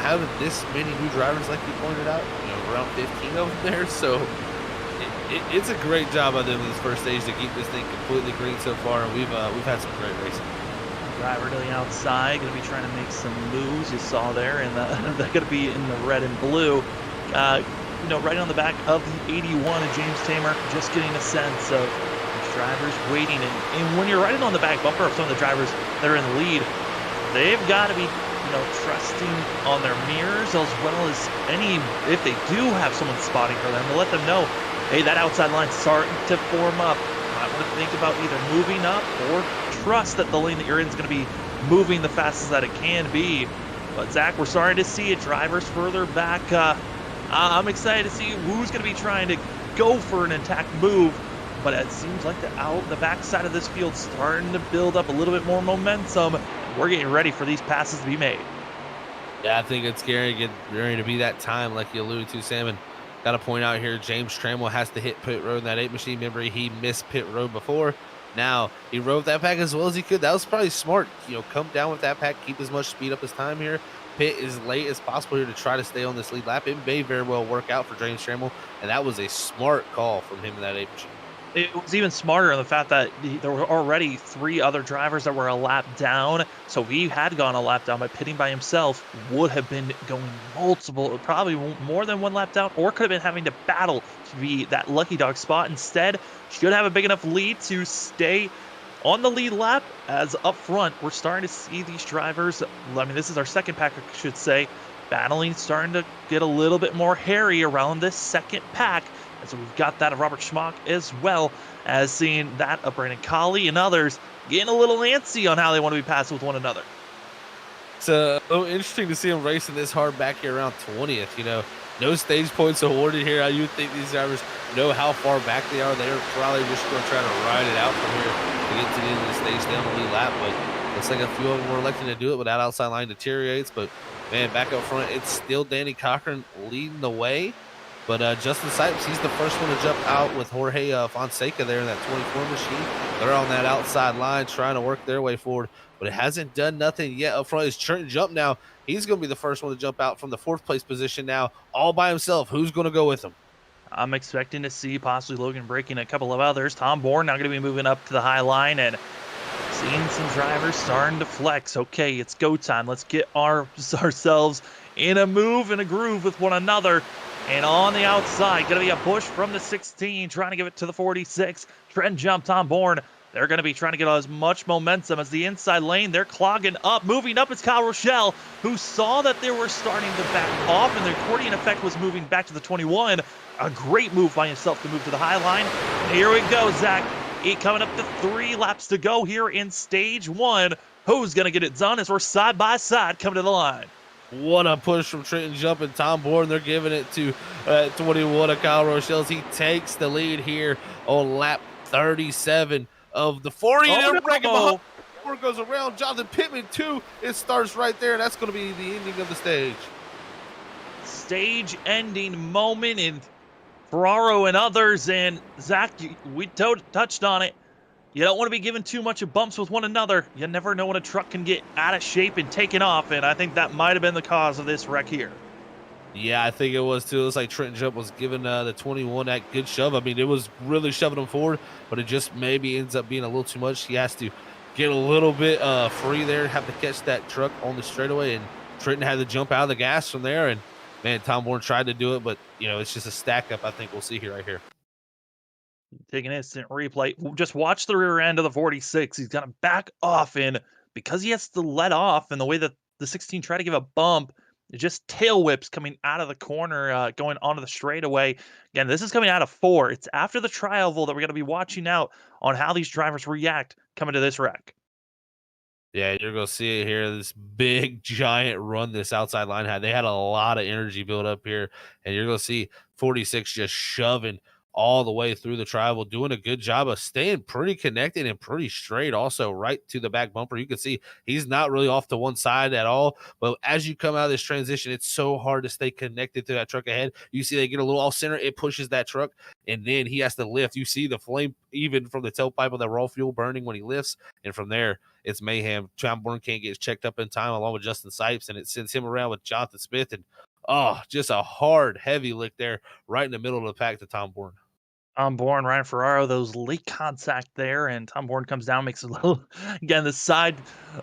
having this many new drivers like you pointed out, around 15 of them there, so it's a great job by them in this first stage to keep this thing completely green so far, and we've had some great racing. Driver to the outside, going to be trying to make some moves. You saw there, and they're going to be in the red and blue. Right on the back of the 81 of James Tamer, just getting a sense of these drivers waiting. And when you're riding on the back bumper of some of the drivers that are in the lead, they've got to be trusting on their mirrors, as well as if they do have someone spotting for them, to let them know, hey, that outside line's starting to form up. I want to think about either moving up or trust that the lane that you're in is going to be moving the fastest that it can be. But Zach, we're starting to see it. Drivers further back. I'm excited to see who's going to be trying to go for an attack move. But it seems like the back side of this field starting to build up a little bit more momentum. We're getting ready for these passes to be made. Yeah, I think it's getting ready to be that time, like you alluded to, Sam. And got to point out here, James Trammell has to hit pit road in that 8 machine. Remember, he missed pit road before. Now, he rode that pack as well as he could. That was probably smart. Come down with that pack, keep as much speed up as time here. Pit as late as possible here to try to stay on this lead lap. It may very well work out for James Trammell, and that was a smart call from him in that 8 machine. It was even smarter in the fact that there were already 3 other drivers that were a lap down. So if he had gone a lap down by pitting by himself, would have been going multiple, probably more than 1 lap down, or could have been having to battle to be that lucky dog spot. Instead, should have a big enough lead to stay on the lead lap. As up front, we're starting to see these drivers. I mean, this is our second pack, I should say, battling, starting to get a little bit more hairy around this second pack. And so we've got that of Robert Schmock, as well as seeing that of Brandon Colley and others getting a little antsy on how they want to be passed with one another. It's interesting to see them racing this hard back here around 20th. No stage points awarded here. You would think these drivers know how far back they are. They're probably just going to try to ride it out from here to get to the end of the stage, stay on the lead lap. But looks like a few of them were electing to do it, but that outside line deteriorates. But, man, back up front, it's still Danny Cochran leading the way. But Justin Sipes, he's the first one to jump out with Jorge Fonseca there in that 24 machine. They're on that outside line trying to work their way forward, but it hasn't done nothing yet up front. It's Trenton Jump now. He's going to be the first one to jump out from the 4th place position now, all by himself. Who's going to go with him? I'm expecting to see possibly Logan breaking a couple of others. Tom Bourne now going to be moving up to the high line and seeing some drivers starting to flex. Okay, it's go time. Let's get ourselves in a move and a groove with one another. And on the outside, going to be a push from the 16, trying to give it to the 46. Trent Jump, Tom Bourne. They're going to be trying to get as much momentum as the inside lane. They're clogging up. Moving up is Kyle Rochelle, who saw that they were starting to back off, and the accordion effect was moving back to the 21. A great move by himself to move to the high line. Here we go, Zach. Coming up to 3 laps to go here in stage 1. Who's going to get it done as we're side by side coming to the line? What a push from Trenton Jump and Tom Bourne. They're giving it to 21 of Kyle Rochelle. He takes the lead here on lap 37 of the 40. Oh, no. Goes around Jonathan Pittman, too. It starts right there. That's going to be the ending of the stage. Stage ending moment in Ferraro and others. And Zach, we touched on it. You don't want to be giving too much of bumps with one another. You never know when a truck can get out of shape and taken off, and I think that might have been the cause of this wreck here. Yeah, I think it was too. It was like Trenton Jump was giving the 21 that good shove. I mean, it was really shoving him forward, but it just maybe ends up being a little too much. He has to get a little bit free there, have to catch that truck on the straightaway, and Trenton had to jump out of the gas from there. And, man, Tom Bourne tried to do it, but, it's just a stack up I think we'll see here right here. Take an instant replay. Just watch the rear end of the 46. He's going to back off in because he has to let off, and the way that the 16 tried to give a bump, it just tail whips coming out of the corner, going onto the straightaway. Again, this is coming out of 4. It's after the trial that we're going to be watching out on how these drivers react coming to this wreck. Yeah, you're going to see it here. This big, giant run this outside line had. They had a lot of energy built up here, and you're going to see 46 just shoving all the way through the tribal, doing a good job of staying pretty connected and pretty straight also right to the back bumper. You can see he's not really off to one side at all, but as you come out of this transition, it's so hard to stay connected to that truck ahead. You see they get a little off center, it pushes that truck, and then he has to lift. You see the flame even from the tailpipe of that raw fuel burning when he lifts, and from there, it's mayhem. Tom Bourne can't get checked up in time along with Justin Sipes, and it sends him around with Jonathan Smith, and just a hard, heavy lick there right in the middle of the pack to Tom Bourne. Tom Bourne, Ryan Ferraro, those late contact there, and Tom Bourne comes down, makes a little, again, the side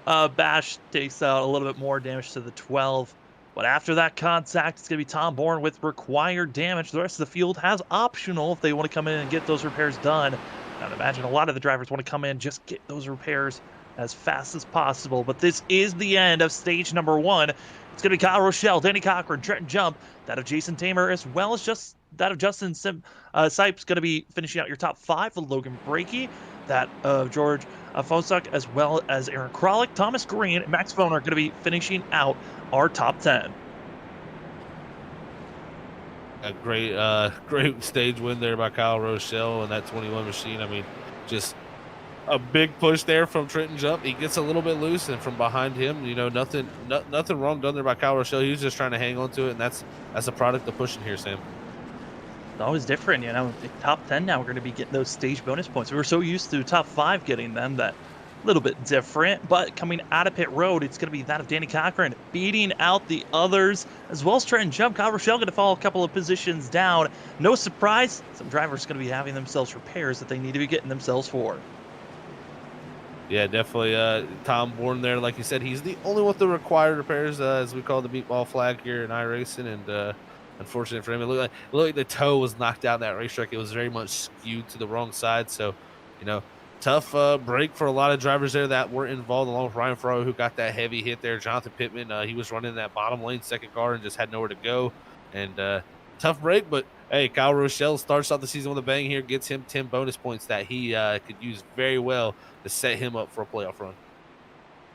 bash takes out a little bit more damage to the 12. But after that contact, it's going to be Tom Bourne with required damage. The rest of the field has optional if they want to come in and get those repairs done. I'd imagine a lot of the drivers want to come in, just get those repairs as fast as possible. But this is the end of stage number 1. It's going to be Kyle Rochelle, Danny Cochran, Trenton Jump, that of Jason Tamer, as well as just that of Justin Sipes going to be finishing out your top 5 with Logan Breakey. that of George Fosak, as well as Aaron Kralik, Thomas Green, and Max Foner are going to be finishing out our top 10. A great, great stage win there by Kyle Rochelle and that 21 machine. I mean, just a big push there from Trenton Jump. He gets a little bit loose, and from behind him, nothing wrong done there by Kyle Rochelle. He was just trying to hang on to it, and that's a product of pushing here, Sam. It's always different, top 10 now, we're going to be getting those stage bonus points. We were so used to top 5 getting them that a little bit different, but coming out of pit road, it's going to be that of Danny Cochran beating out the others, as well as Trenton Jump. Kyle Rochelle going to fall a couple of positions down. No surprise, some drivers going to be having themselves repairs that they need to be getting themselves for. Yeah, definitely. Tom Bourne there, like you said, he's the only one with the required repairs, as we call the meatball flag here in iRacing, and unfortunate for him, it looked like the toe was knocked out in that racetrack. It was very much skewed to the wrong side, so tough break for a lot of drivers there that were involved, along with Ryan Ferraro, who got that heavy hit there. Jonathan Pittman, he was running that bottom lane second car and just had nowhere to go, and tough break, but hey, Kyle Rochelle starts off the season with a bang here, gets him 10 bonus points that he could use very well to set him up for a playoff run.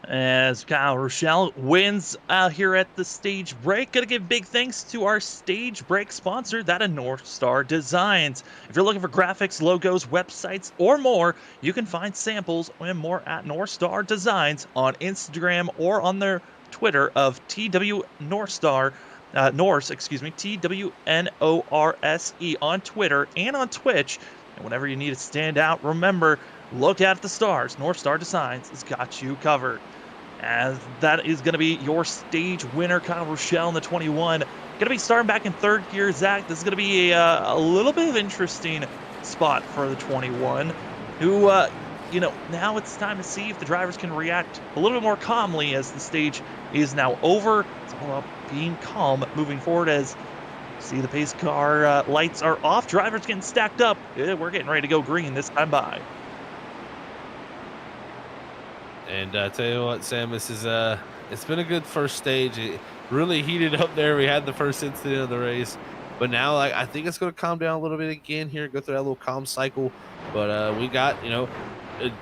As Kyle Rochelle wins here at the stage break, gotta give big thanks to our stage break sponsor, that of North Star Designs. If you're looking for graphics, logos, websites, or more, you can find samples and more at North Star Designs on Instagram or on their Twitter of TW Northstar. Norse, TWNORSE on Twitter and on Twitch. And whenever you need to stand out, remember, look at the stars. North Star Designs has got you covered. As that is going to be your stage winner, Kyle Rochelle in the 21. Going to be starting back in third gear, Zach. This is going to be a little bit of interesting spot for the 21, who, now it's time to see if the drivers can react a little bit more calmly as the stage is now over. It's all about being calm moving forward as see the pace car lights are off. Drivers getting stacked up. We're getting ready to go green this time by. And tell you what, Sam, this is it's been a good first stage. It really heated up there. We had the first incident of the race, but now I think it's going to calm down a little bit again here, go through that little calm cycle. But we got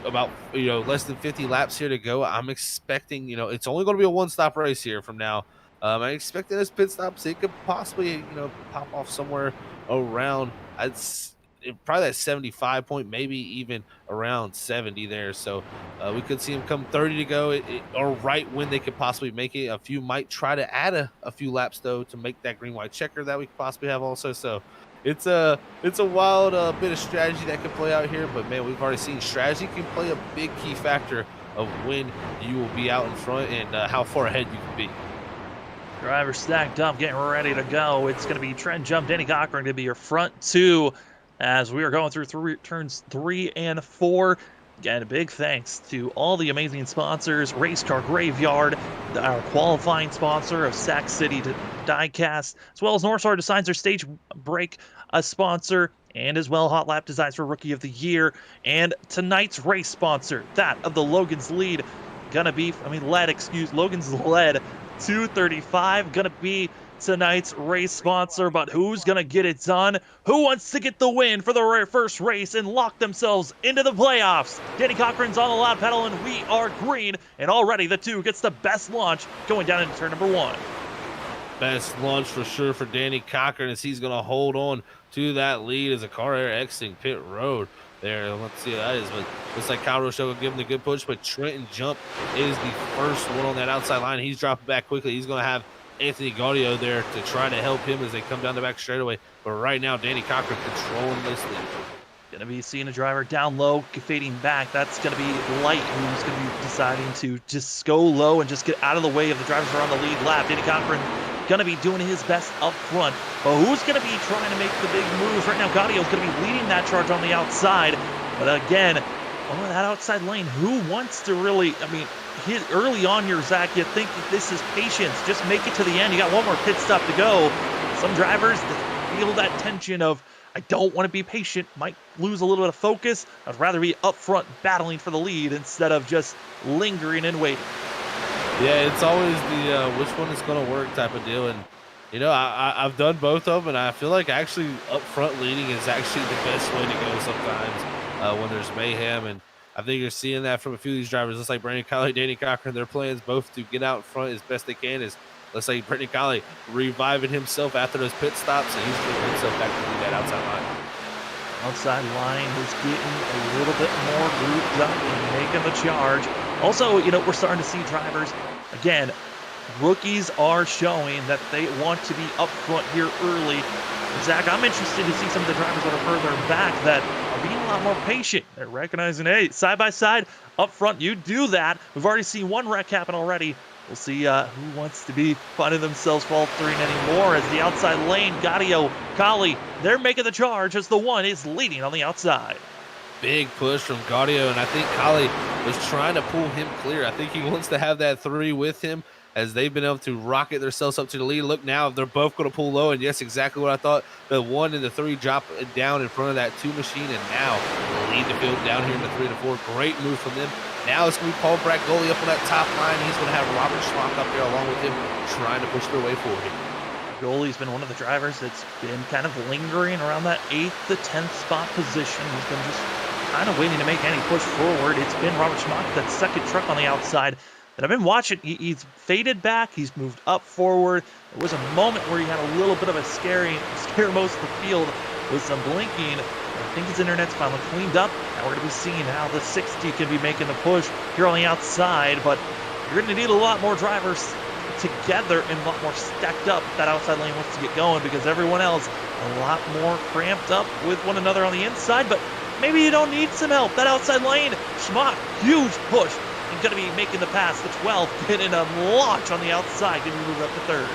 about less than 50 laps here to go. I'm expecting it's only going to be a one-stop race here from now. I'm expecting this pit stops. It could possibly pop off somewhere around probably that 75 point, maybe even around 70 there. So we could see him come 30 to go, or right when they could possibly make it. A few might try to add a few laps though to make that green white checker that we could possibly have also. So it's a wild bit of strategy that could play out here. But man, we've already seen strategy can play a big key factor of when you will be out in front and how far ahead you can be. Drivers stacked up, getting ready to go. It's going to be Trent Jump, Danny Cochran to be your front two as we are going through turns 3 and 4. Again, a big thanks to all the amazing sponsors, Race Car Graveyard, our qualifying sponsor of Sac City Diecast, as well as North Star Designs, our stage break sponsor, and as well Hot Lap Designs for Rookie of the Year, and tonight's race sponsor, that of the Logans lead, Logans led 235, gonna be tonight's race sponsor. But who's gonna get it done? Who wants to get the win for the first race and lock themselves into the playoffs? Danny Cochran's on the lap pedal and we are green, and already the 2 gets the best launch going down into turn number 1. Best launch for sure for Danny Cochran as he's gonna hold on to that lead as a car air exiting pit road there. Let's see what that is, but looks like Kyle Rochelle will give him the good push, but Trenton Jump is the first one on that outside line. He's dropping back quickly. He's going to have Anthony Gaudio there to try to help him as they come down the back straightaway. But right now, Danny Cochran controlling this lead. Going to be seeing a driver down low, fading back. That's going to be Light, who's going to be deciding to just go low and just get out of the way of the drivers who are on the lead lap. Danny Cochran going to be doing his best up front. But who's going to be trying to make the big moves? Right now, Gaudio's going to be leading that charge on the outside. But again, that outside lane, who wants to really, hit early on here, Zach, you think that this is patience. Just make it to the end. You got one more pit stop to go. Some drivers feel that tension of, I don't want to be patient, might lose a little bit of focus. I'd rather be up front battling for the lead instead of just lingering and waiting. Yeah, it's always the which one is going to work type of deal. And, I've done both of them, and I feel like actually up front leading is actually the best way to go sometimes. when there's mayhem. And I think you're seeing that from a few of these drivers. Looks like Brandon Colley, Danny Cochran, their plans both to get out in front as best they can. Is let's say Brandon Colley reviving himself after those pit stops, and he's getting himself back to that outside line. Outside line is getting a little bit more grouped up and making the charge. Also, we're starting to see drivers, again, rookies are showing that they want to be up front here early. Zach, I'm interested to see some of the drivers that are further back that are being a lot more patient. They're recognizing, hey, side by side, up front, you do that. We've already seen one wreck happen already. We'll see who wants to be finding themselves faltering anymore as the outside lane, Gaudio, Colley, they're making the charge as the one is leading on the outside. Big push from Gaudio, and I think Colley was trying to pull him clear. I think he wants to have that 3 with him as they've been able to rocket themselves up to the lead. Look now, they're both going to pull low, and yes, exactly what I thought. The 1 and the 3 drop down in front of that 2 machine, and now lead the field down here in the 3 to 4. Great move from them. Now it's going to be Paul Bragoli up on that top line. He's going to have Robert Schlock up there along with him, trying to push their way forward here. Goalie's been one of the drivers that's been kind of lingering around that 8th to 10th spot position. He's been just kind of waiting to make any push forward. It's been Robert Schmock, that second truck on the outside, that I've been watching. He's faded back. He's moved up forward. There was a moment where he had a little bit of a scare most of the field with some blinking. I think his internet's finally cleaned up. Now we're going to be seeing how the 60 can be making the push here on the outside, but you're going to need a lot more drivers together and a lot more stacked up if that outside lane wants to get going, because everyone else a lot more cramped up with one another on the inside. But maybe you don't need some help. That outside lane, Schmock, huge push. He's going to be making the pass. The 12 getting a launch on the outside, getting moved up to 3rd.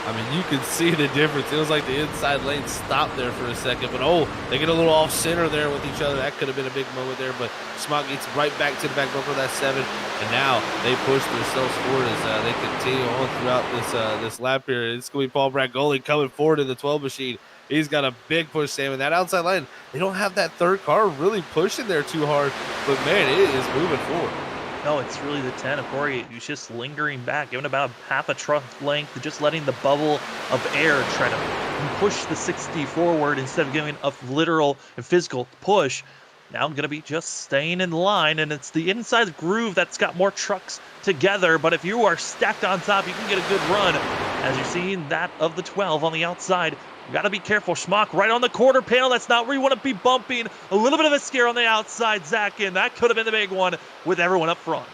I mean, you can see the difference. It was like the inside lane stopped there for a second, but they get a little off center there with each other. That could have been a big moment there, but Schmock gets right back to the back bumper of that 7, and now they push themselves forward as they continue on throughout this lap here. It's going to be Paul Bragoli coming forward in the 12 machine. He's got a big push, Sam, and that outside line, they don't have that 3rd car really pushing there too hard, but man, it is moving forward. No, it's really the 10 of Corey. He's just lingering back, giving about half a truck length, just letting the bubble of air try to push the 60 forward instead of giving a literal and physical push. Now I'm going to be just staying in line, and it's the inside groove that's got more trucks together. But if you are stacked on top, you can get a good run. As you're seeing that of the 12 on the outside, you got to be careful. Schmock right on the quarter panel. That's not where you want to be bumping. A little bit of a scare on the outside, Zach, and that could have been the big one with everyone up front.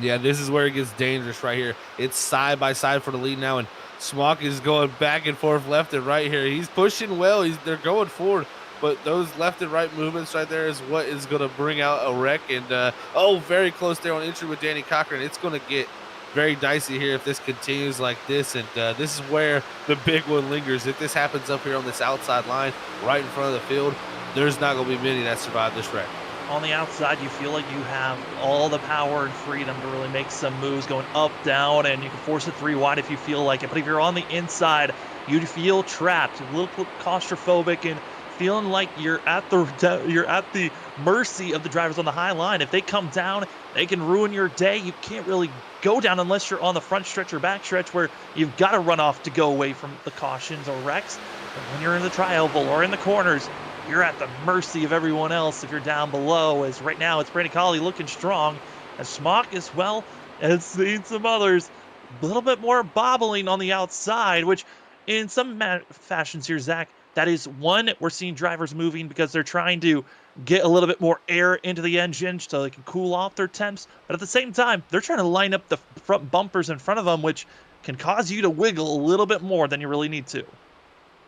Yeah, this is where it gets dangerous right here. It's side by side for the lead now, and Schmock is going back and forth left and right here. He's pushing well. They're going forward, but those left and right movements right there is what is going to bring out a wreck. And, very close there on entry with Danny Cochran. It's going to get very dicey here if this continues like this, and this is where the big one lingers. If this happens up here on this outside line right in front of the field, there's not going to be many that survive this wreck. On the outside, you feel like you have all the power and freedom to really make some moves going up, down, and you can force it 3 wide if you feel like it. But if you're on the inside, you feel trapped, a little claustrophobic, and feeling like you're at the mercy of the drivers on the high line. If they come down, they can ruin your day. You can't really go down unless you're on the front stretch or back stretch where you've got to run off to go away from the cautions or wrecks. But when you're in the tri-oval or in the corners, you're at the mercy of everyone else if you're down below. As right now, it's Brandon Colley looking strong. As Schmock as well as seen some others. A little bit more bobbling on the outside, which in some fashions here, Zach, that is one, we're seeing drivers moving because they're trying to get a little bit more air into the engine so they can cool off their temps. But at the same time, they're trying to line up the front bumpers in front of them, which can cause you to wiggle a little bit more than you really need to.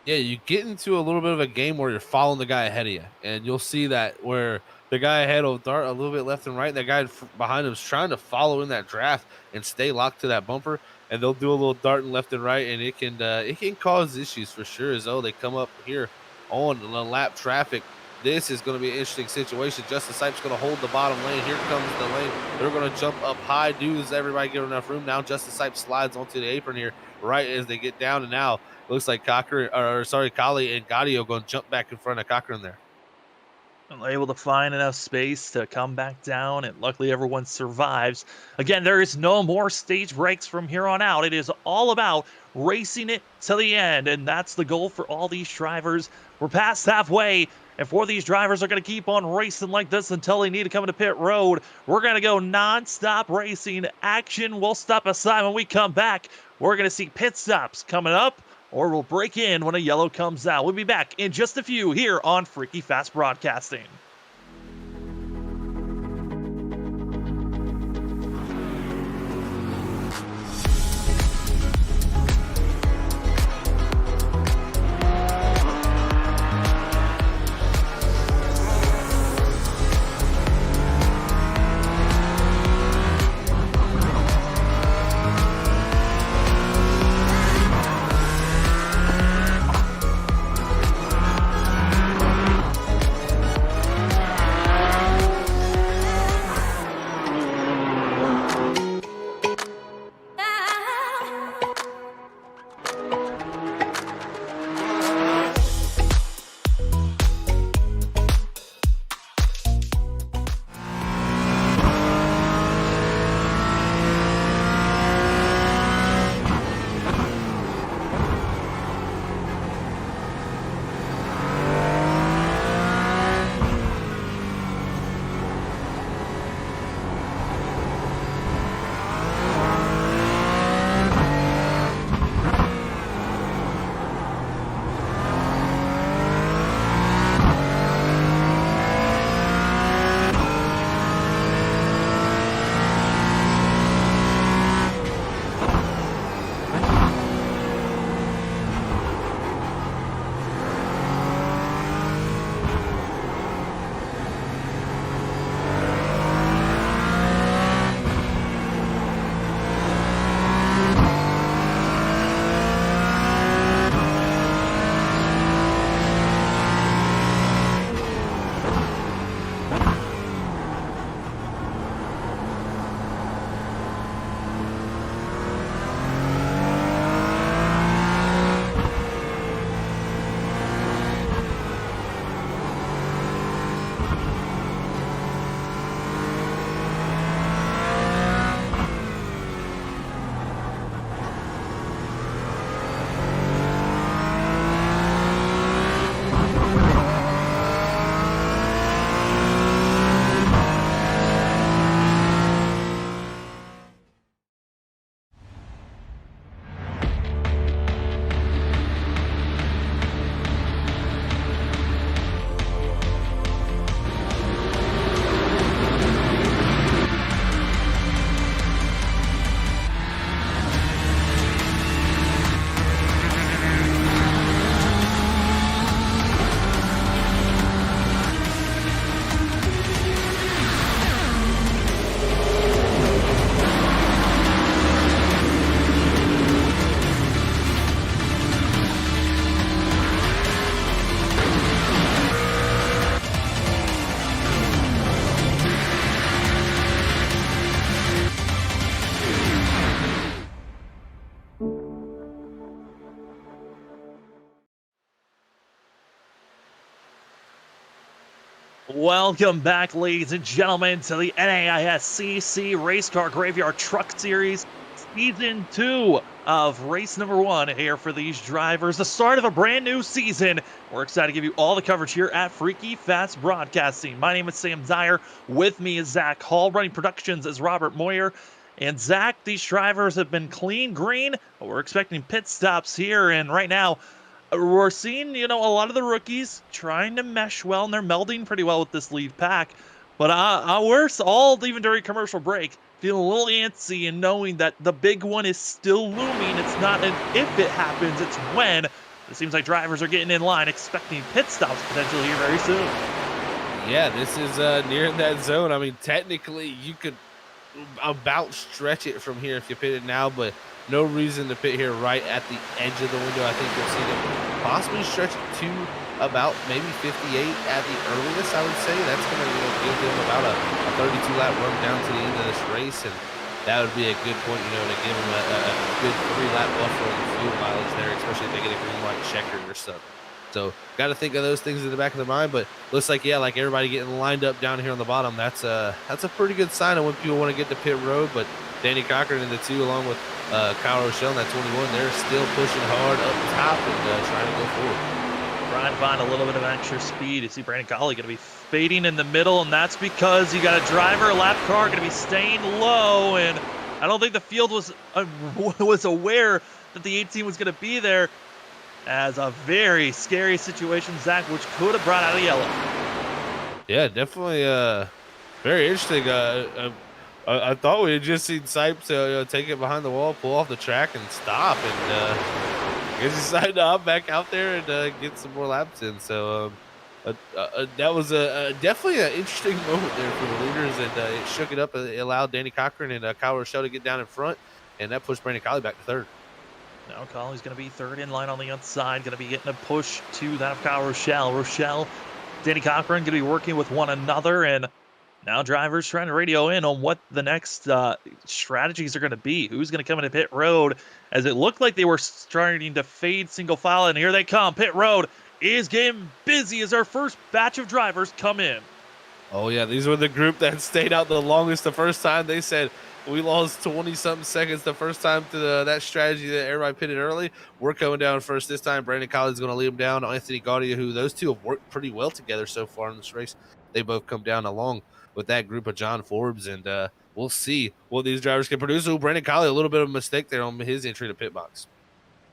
Yeah, you get into a little bit of a game where you're following the guy ahead of you, and you'll see that where the guy ahead will dart a little bit left and right. That guy behind him is trying to follow in that draft and stay locked to that bumper, and they'll do a little darting left and right, and it can cause issues for sure. As though they come up here on the lap traffic, this is going to be an interesting situation. Justin Sipes going to hold the bottom lane. Here comes the lane. They're going to jump up high. Does everybody get enough room? Now Justin Sipes slides onto the apron here right as they get down, and now looks like Colley and Gaudio going to jump back in front of Cochran there. Able to find enough space to come back down, and luckily everyone survives. Again, there is no more stage breaks from here on out. It is all about racing it to the end, and that's the goal for all these drivers. We're past halfway. And for these drivers are going to keep on racing like this until they need to come into pit road. We're going to go non-stop racing action. We'll stop aside when we come back. We're going to see pit stops coming up, or we'll break in when a yellow comes out. We'll be back in just a few here on Freaky Fast Broadcasting. Welcome back, ladies and gentlemen, to the NAISCC Race Car Graveyard Truck Series, Season 2 of race number 1 here for these drivers. The start of a brand new season. We're excited to give you all the coverage here at Freaky Fast Broadcasting. My name is Sam Dyer. With me is Zach Hall. Running productions is Robert Moyer. And Zach, these drivers have been clean green. We're expecting pit stops here, and right now, we're seeing, a lot of the rookies trying to mesh well, and they're melding pretty well with this lead pack. But we're all, even during commercial break, feeling a little antsy and knowing that the big one is still looming. It's not an if it happens, it's when. It seems like drivers are getting in line, expecting pit stops potentially here very soon. Yeah, this is nearing that zone. I mean, technically, you could about stretch it from here if you pit it now, but no reason to pit here right at the edge of the window. I think you'll see them possibly stretch it to about maybe 58 at the earliest, I would say. That's going to give them about a 32-lap run down to the end of this race, and that would be a good point, to give them a good 3-lap buffer on the fuel mileage there, especially if they get a green light checkered or something. So got to think of those things in the back of their mind, but looks like, yeah, like everybody getting lined up down here on the bottom, that's a pretty good sign of when people want to get to pit road. But Danny Cochran in the 2 along with Kyle Rochelle in that 21, they're still pushing hard up top and trying to go forward. trying to find a little bit of extra speed. You see Brandon Colley going to be fading in the middle, and that's because you got a driver, a lap car going to be staying low, and I don't think the field was aware that the 18 was going to be there, as a very scary situation, Zach, which could have brought out a yellow. Yeah, definitely very interesting. I thought we had just seen Sipes take it behind the wall, pull off the track, and stop, and I guess he decided to hop back out there and get some more laps in. So that was definitely an interesting moment there for the leaders, and it shook it up. It allowed Danny Cochran and Kyle Rochelle to get down in front, and that pushed Brandon Colley back to third. Now Colley's going to be third in line on the outside, going to be getting a push to that of Kyle Rochelle. Rochelle, Danny Cochran going to be working with one another, and now drivers trying to radio in on what the next strategies are going to be. Who's going to come into pit road, as it looked like they were starting to fade single file, and here they come. Pit road is getting busy as our first batch of drivers come in. Oh, yeah, these were the group that stayed out the longest the first time. They said, we lost 20-something seconds the first time to that strategy that everybody pitted early. We're coming down first this time. Brandon Colley's going to lead them down. Anthony Gaudia, who those two have worked pretty well together so far in this race. They both come down along with that group of John Forbes, and we'll see what these drivers can produce. Oh, Brandon Colley, a little bit of a mistake there on his entry to pit box.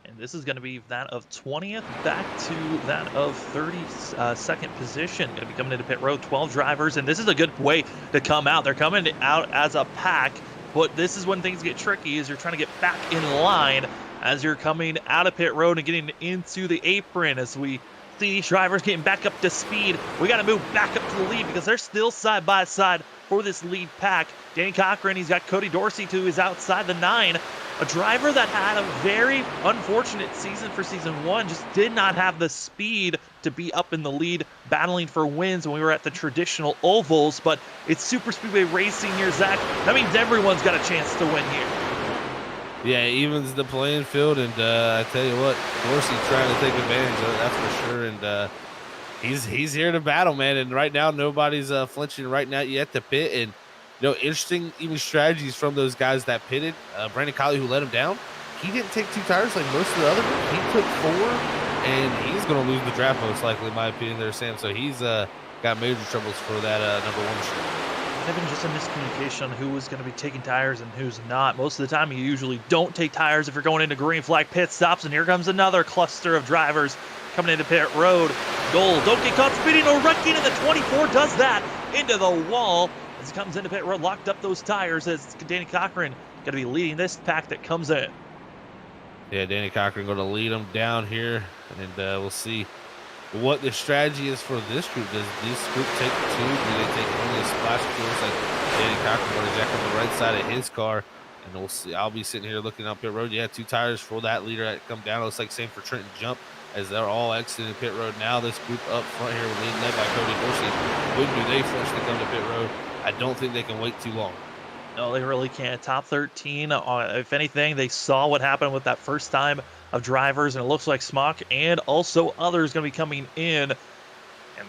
And this is going to be that of 20th back to that of 32nd position. Going to be coming into pit road, 12 drivers, and this is a good way to come out. They're coming out as a pack, but this is when things get tricky, is you're trying to get back in line as you're coming out of pit road and getting into the apron. As we see drivers getting back up to speed, we got to move back up to the lead because they're still side by side for this lead pack. Danny Cochran, he's got Cody Dorsey to his outside the 9. A driver that had a very unfortunate season for season 1, just did not have the speed to be up in the lead, battling for wins when we were at the traditional ovals. But it's super speedway racing here, Zach. That means everyone's got a chance to win here. Yeah, it evens the playing field, and I tell you what, Dorsey trying to take advantage of it, that's for sure. And he's here to battle, man. And right now, nobody's flinching right now yet to pit. And interesting even strategies from those guys that pitted. Brandon Colley, who let him down, he didn't take 2 tires like most of the other group. He took 4, and he's going to lose the draft most likely, in my opinion there, Sam. So he's got major troubles for that number 1 machine. Might have been just a miscommunication on who was going to be taking tires and who's not. Most of the time, you usually don't take tires if you're going into green flag pit stops, and here comes another cluster of drivers coming into pit road. Goal, don't get caught speeding or wrecking, and the 24 does that into the wall. As he comes into pit road, locked up those tires, as Danny Cochran going to be leading this pack that comes in. Yeah, Danny Cochran going to lead them down here, and we'll see what the strategy is for this group. Does this group take 2? Do they take only a splash? It looks like Danny Cochran going to jack on the right side of his car, and we'll see. I'll be sitting here looking up pit road. Yeah, 2 tires for that leader that come down. It looks like same for Trenton Jump, as they're all exiting pit road. Now this group up front here, leading led by Cody Dorsey. When do they flinch to come to pit road? I don't think they can wait too long. No, they really can't. Top 13, if anything, they saw what happened with that first time of drivers, and it looks like Smock and also others going to be coming in, and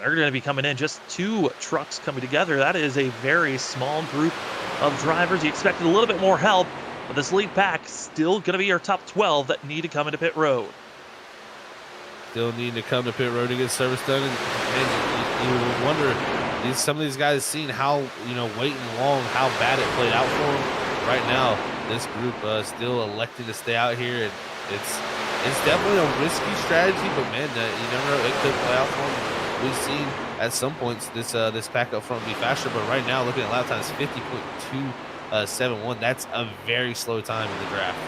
they're going to be coming in just 2 trucks coming together. That is a very small group of drivers. You expected a little bit more help, but this lead pack still going to be your top 12 that need to come into pit road. Still need to come to pit road to get service done, and you wonder, some of these guys seeing how, waiting long, how bad it played out for them. Right now, this group still elected to stay out here, and it's definitely a risky strategy, but man, you never know, it could play out for them. We've seen at some points this pack up front be faster, but right now, looking at lap times, 50.271. That's a very slow time in the draft.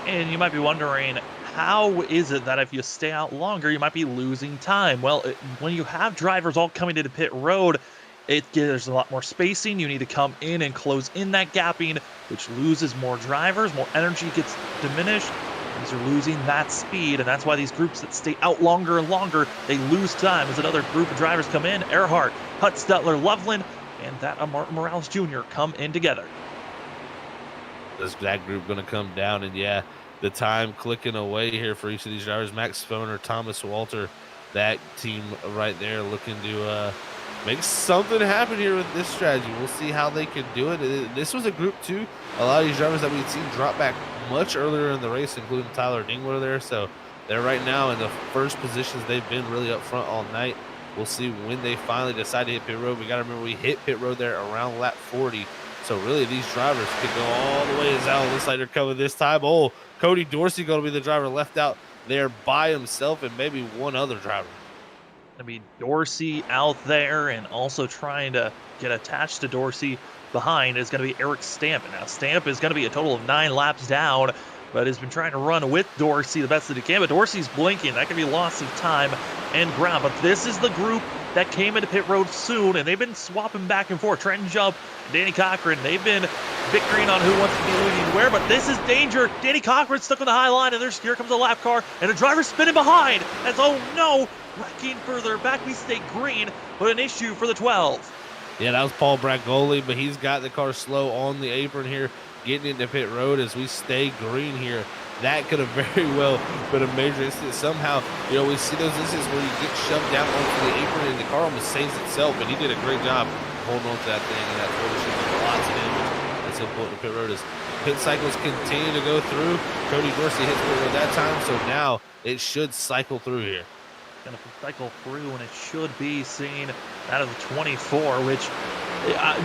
And you might be wondering, how is it that if you stay out longer, you might be losing time? Well, when you have drivers all coming into pit road, there's a lot more spacing. You need to come in and close in that gapping, which loses more drivers, more energy gets diminished, because you're losing that speed, and that's why these groups that stay out longer and longer, they lose time as another group of drivers come in. Earhart, Hutstetler, Loveland, and that Martin Morales Jr. come in together. That group going to come down, and yeah, the time clicking away here for each of these drivers. Max Foner, Thomas Walter, that team right there looking to make something happen here with this strategy. We'll see how they can do it. This was a group 2. A lot of these drivers that we'd seen drop back much earlier in the race, including Tyler Dingler there. So They're right now in the first positions they've been really up front all night. We'll see when they finally decide to hit pit road. We got to remember we hit pit road there around lap 40. So really these drivers could go all the way as out. Looks like they're coming this time. Oh, Cody Dorsey going to be the driver left out there by himself and maybe one other driver. Gonna be Dorsey out there, and also trying to get attached to Dorsey behind is going to be Eric Stamp. And now Stamp is going to be a total of 9 laps down, but has been trying to run with Dorsey the best that he can. But Dorsey's blinking. That could be loss of time and ground. But this is the group that came into pit road soon, and they've been swapping back and forth. Trenton Jump, Danny Cochran, they've been bickering on who wants to be leading where, but this is danger. Danny Cochran stuck on the high line, and here comes a lap car, and a driver spinning behind. That's, oh no, wrecking further back. We stay green, but an issue for the 12. Yeah, that was Paul Bragoli, but he's got the car slow on the apron here, getting into pit road as we stay green here. That could have very well been a major incident. Somehow, you know, we see those instances where you get shoved down onto the apron and the car almost saves itself, and he did a great job holding on to that thing, and that totally should have lots of damage. That's important to pit road as pit cycles continue to go through. Cody Dorsey hits pit road that time, so now it should cycle through here. Going to cycle through, and it should be seen out of the 24, which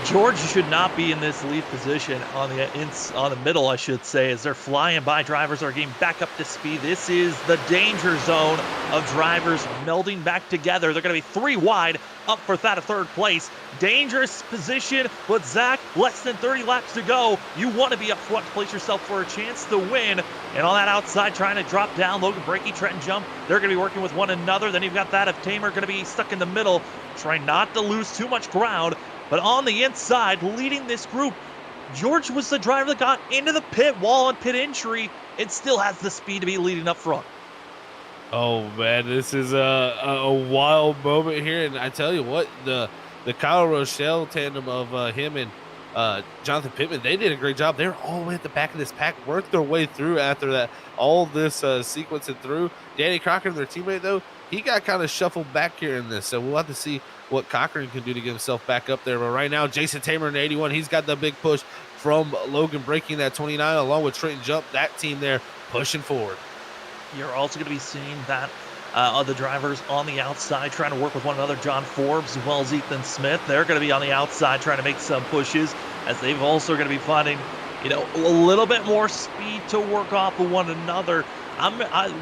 George should not be in this lead position on the middle, I should say, as they're flying by. Drivers are getting back up to speed. This is the danger zone of drivers melding back together. They're going to be 3 wide up for that of 3rd place. Dangerous position, but Zach, less than 30 laps to go. You want to be up front to place yourself for a chance to win. And on that outside, trying to drop down, Logan Breaky, Trenton Jump, they're going to be working with one another. Then you've got that of Tamer going to be stuck in the middle, trying not to lose too much ground. But on the inside, leading this group, George was the driver that got into the pit wall on pit entry and still has the speed to be leading up front. Oh, man, this is a wild moment here. And I tell you what, the Kyle Rochelle tandem of him and Jonathan Pittman, they did a great job. They're all the way at the back of this pack, worked their way through after that, all this sequencing through. Danny Cochran, their teammate, though, he got kind of shuffled back here in this. So we'll have to see what Cochran can do to get himself back up there. But right now, Jason Tamer in 81, he's got the big push from Logan breaking that 29, along with Trenton Jump, that team there pushing forward. You're also going to be seeing that the drivers on the outside trying to work with one another. John Forbes as well as Ethan Smith, they're going to be on the outside trying to make some pushes, as they've also going to be finding, you know, a little bit more speed to work off of one another.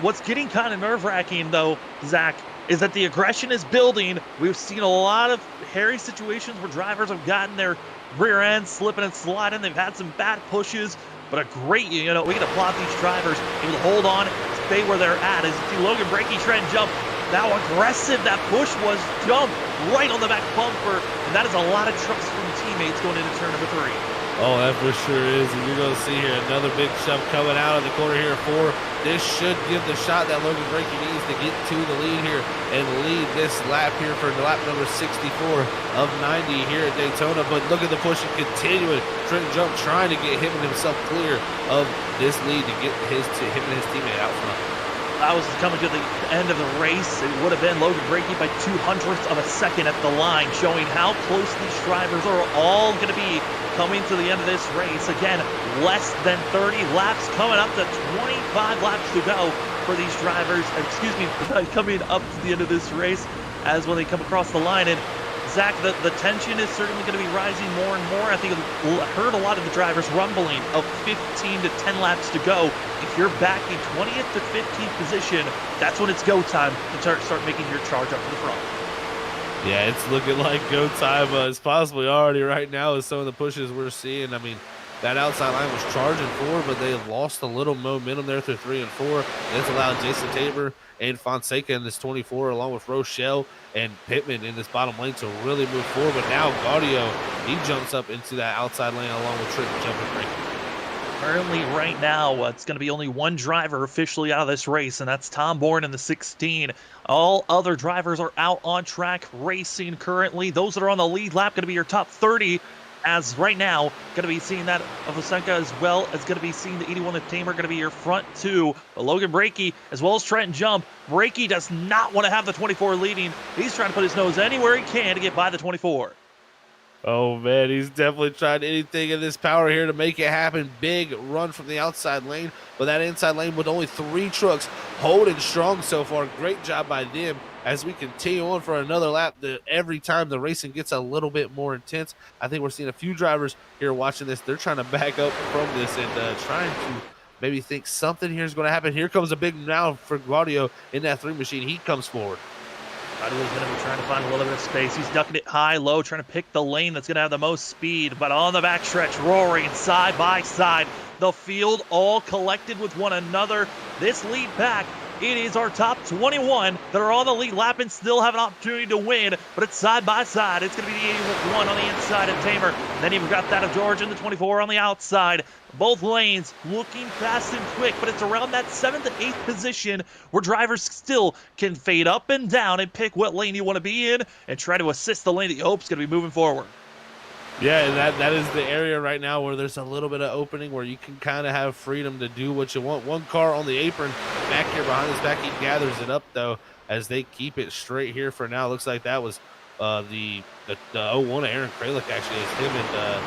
What's getting kind of nerve-wracking, though, Zach, is that the aggression is building. We've seen a lot of hairy situations where drivers have gotten their rear end slipping and sliding. They've had some bad pushes, but a great, you know, we can applaud these drivers able to hold on, stay where they're at. As you see Logan Breaky, Trent Jump, how aggressive that push was. Jump right on the back bumper, and that is a lot of trucks from teammates going into turn number 3. Oh, that for sure is. And you're going to see here another big shove coming out of the corner here. 4. This should give the shot that Logan Breaky needs to get to the lead here and lead this lap here for lap number 64 of 90 here at Daytona. But look at the pushing continuing. Trenton Jump trying to get him and himself clear of this lead to get him and his teammate out front. That was coming to the end of the race. It would have been Logan Breaky by 200ths of a second at the line, showing how close these drivers are all going to be coming to the end of this race. Again, less than 30 laps, coming up to 25 laps to go for these drivers. Coming up to the end of this race as when they come across the line. And Zach, the tension is certainly going to be rising more and more. I think I heard a lot of the drivers rumbling of 15 to 10 laps to go. If you're back in 20th to 15th position, that's when it's go time to start making your charge up to the front. Yeah, it's looking like go time. It's possibly already right now with some of the pushes we're seeing. I mean, that outside line was charging forward, but they have lost a little momentum there through 3 and 4. It's allowed Jason Tabor and Fonseca in this 24, along with Rochelle and Pittman in this bottom lane to really move forward. But now Gaudio, he jumps up into that outside lane along with Trenton jumping break. Currently, right now, it's going to be only one driver officially out of this race, and that's Tom Bourne in the 16. All other drivers are out on track racing currently. Those that are on the lead lap going to be your top 30. As right now, going to be seeing that of Osenka, as well as going to be seeing the 81 of Tamer, going to be your front 2. But Logan Breaky, as well as Trenton Jump. Breaky does not want to have the 24 leading. He's trying to put his nose anywhere he can to get by the 24. Oh, man, he's definitely tried anything in this power here to make it happen. Big run from the outside lane, but that inside lane with only 3 trucks holding strong so far. Great job by them as we continue on for another lap. Every time the racing gets a little bit more intense, I think we're seeing a few drivers here watching this. They're trying to back up from this and trying to maybe think something here is going to happen. Here comes a big now for Guardio in that 3 machine. He comes forward. Guardio's going to be trying to find a little bit of space. He's ducking it high, low, trying to pick the lane that's going to have the most speed. But on the backstretch, roaring side by side, the field all collected with one another. This lead back, it is our top 21 that are on the lead lap and still have an opportunity to win. But it's side by side. It's going to be the 81 on the inside of Tamer. Then you've got that of George and the 24 on the outside. Both lanes looking fast and quick, but it's around that 7th and 8th position where drivers still can fade up and down and pick what lane you want to be in and try to assist the lane that you hope is going to be moving forward. Yeah, and that is the area right now where there's a little bit of opening where you can kind of have freedom to do what you want. One car on the apron back here behind us. Back, he gathers it up, though, as they keep it straight here for now. Looks like that was the 01 of Aaron Kralik, actually. It's him and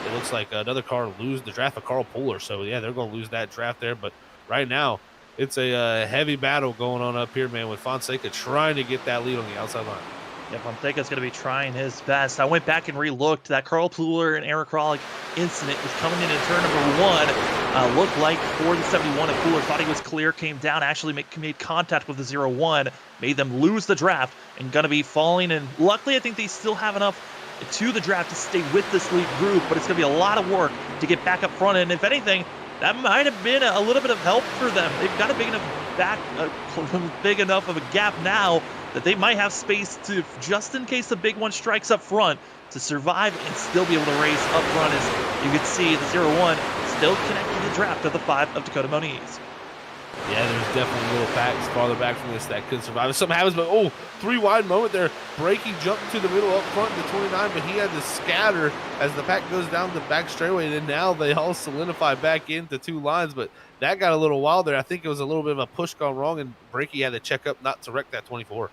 it looks like another car lose the draft of Carl Puller. So, yeah, they're going to lose that draft there. But right now, it's a heavy battle going on up here, man, with Fonseca trying to get that lead on the outside line. Yeah, Fonseca's going to be trying his best. I went back and re-looked. That Carl Puller and Aaron Kralik incident was coming in turn number 1. Looked like for the 71, and Puller thought he was clear, came down, actually made contact with the 01, made them lose the draft, and going to be falling. And luckily, I think they still have enough to the draft to stay with this lead group, but it's going to be a lot of work to get back up front. And if anything, that might have been a little bit of help for them. They've got a big enough of a gap now that they might have space to, just in case the big one strikes up front, to survive and still be able to race up front. As you can see, the 01 still connected to the draft of the 5 of Dakota Moniz. Yeah, there's definitely little packs farther back from this that could survive. If something happens, but 3 wide moment there. Breaky jumped to the middle up front to 29, but he had to scatter as the pack goes down the back straightaway, and now they all solidify back into 2 lines. But that got a little wild there. I think it was a little bit of a push gone wrong, and Breaky had to check up not to wreck that 24.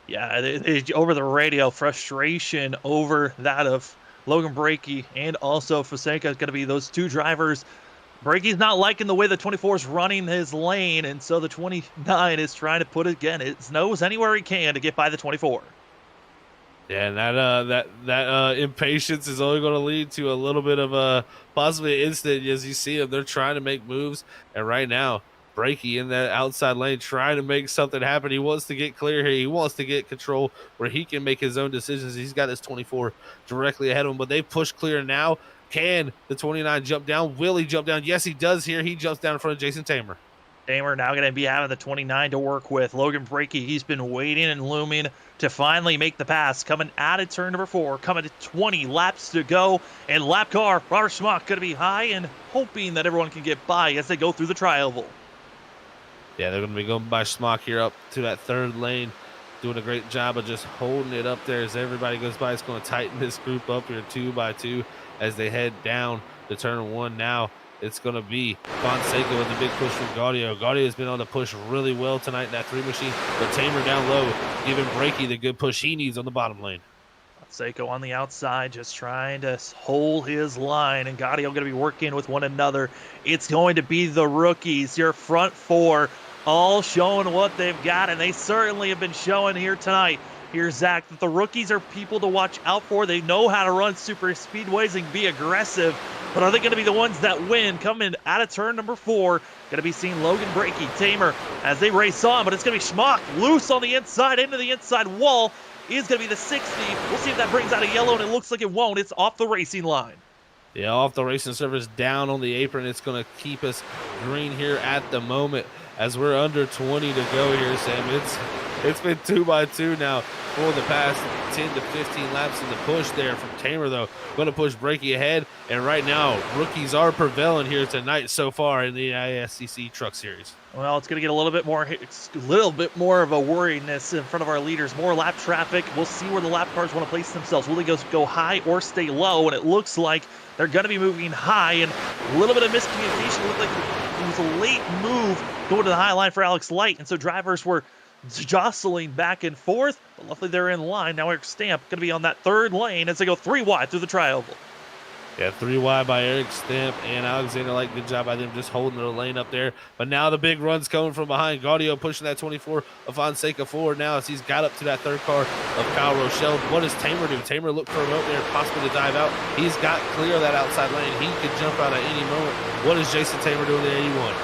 Yeah, over the radio, frustration over that of Logan Breaky and also Fonseca is going to be those 2 drivers. Breaky's not liking the way the 24 is running his lane, and so the 29 is trying to put, again, his nose anywhere he can to get by the 24. Yeah, and that impatience is only going to lead to a little bit of possibly an incident. As you see them, they're trying to make moves, and right now, Breaky in that outside lane trying to make something happen. He wants to get clear here. He wants to get control where he can make his own decisions. He's got his 24 directly ahead of him, but they push clear now. Can the 29 jump down? Will he jump down? Yes, he does here. He jumps down in front of Jason Tamer. Tamer now going to be having the 29 to work with. Logan Breaky, he's been waiting and looming to finally make the pass. Coming out of turn number 4, coming to 20 laps to go. And lap car, Robert Schmock, going to be high and hoping that everyone can get by as they go through the tri-oval. Yeah, they're going to be going by Schmock here up to that 3rd lane. Doing a great job of just holding it up there as everybody goes by. It's going to tighten this group up here 2 by 2 as they head down to turn 1 now. It's going to be Fonseca with a big push from Gaudio. Gaudio has been on the push really well tonight in that 3 machine, but Tamer down low, giving Breaky the good push he needs on the bottom lane. Fonseca on the outside, just trying to hold his line, and Gaudio going to be working with one another. It's going to be the rookies, your front 4, all showing what they've got, and they certainly have been showing here tonight. Here's Zach, that the rookies are people to watch out for. They know how to run super speedways and be aggressive, but are they going to be the ones that win? Coming out of turn number 4, going to be seeing Logan Breaky, Tamer as they race on, but it's going to be Schmock loose on the inside, into the inside wall. Is going to be the 60. We'll see if that brings out a yellow, and it looks like it won't. It's off the racing line. Yeah, off the racing surface, down on the apron. It's going to keep us green here at the moment as we're under 20 to go here, Sam. It's been 2 by 2 now for the past 10 to 15 laps in the push there from Tamer, though. Going to push Breaky ahead, and right now, rookies are prevailing here tonight so far in the NAISCC Truck Series. Well, it's going to get a little bit more of a worriness in front of our leaders. More lap traffic. We'll see where the lap cars want to place themselves. Will they go high or stay low? And it looks like they're going to be moving high, and a little bit of miscommunication. It looked like it was a late move going to the high line for Alex Light, and so drivers were jostling back and forth, but luckily they're in line. Now Eric Stamp going to be on that third lane as they go 3 wide through the tri-oval. Yeah, 3 wide by Eric Stamp and Alexander Light. Good job by them just holding their lane up there. But now the big run's coming from behind. Gaudio pushing that 24 of Fonseca forward now as he's got up to that third car of Kyle Rochelle. What does Tamer do? Tamer looked for a rope there, possibly to dive out. He's got clear of that outside lane. He could jump out at any moment. What is Jason Tamer doing at 81?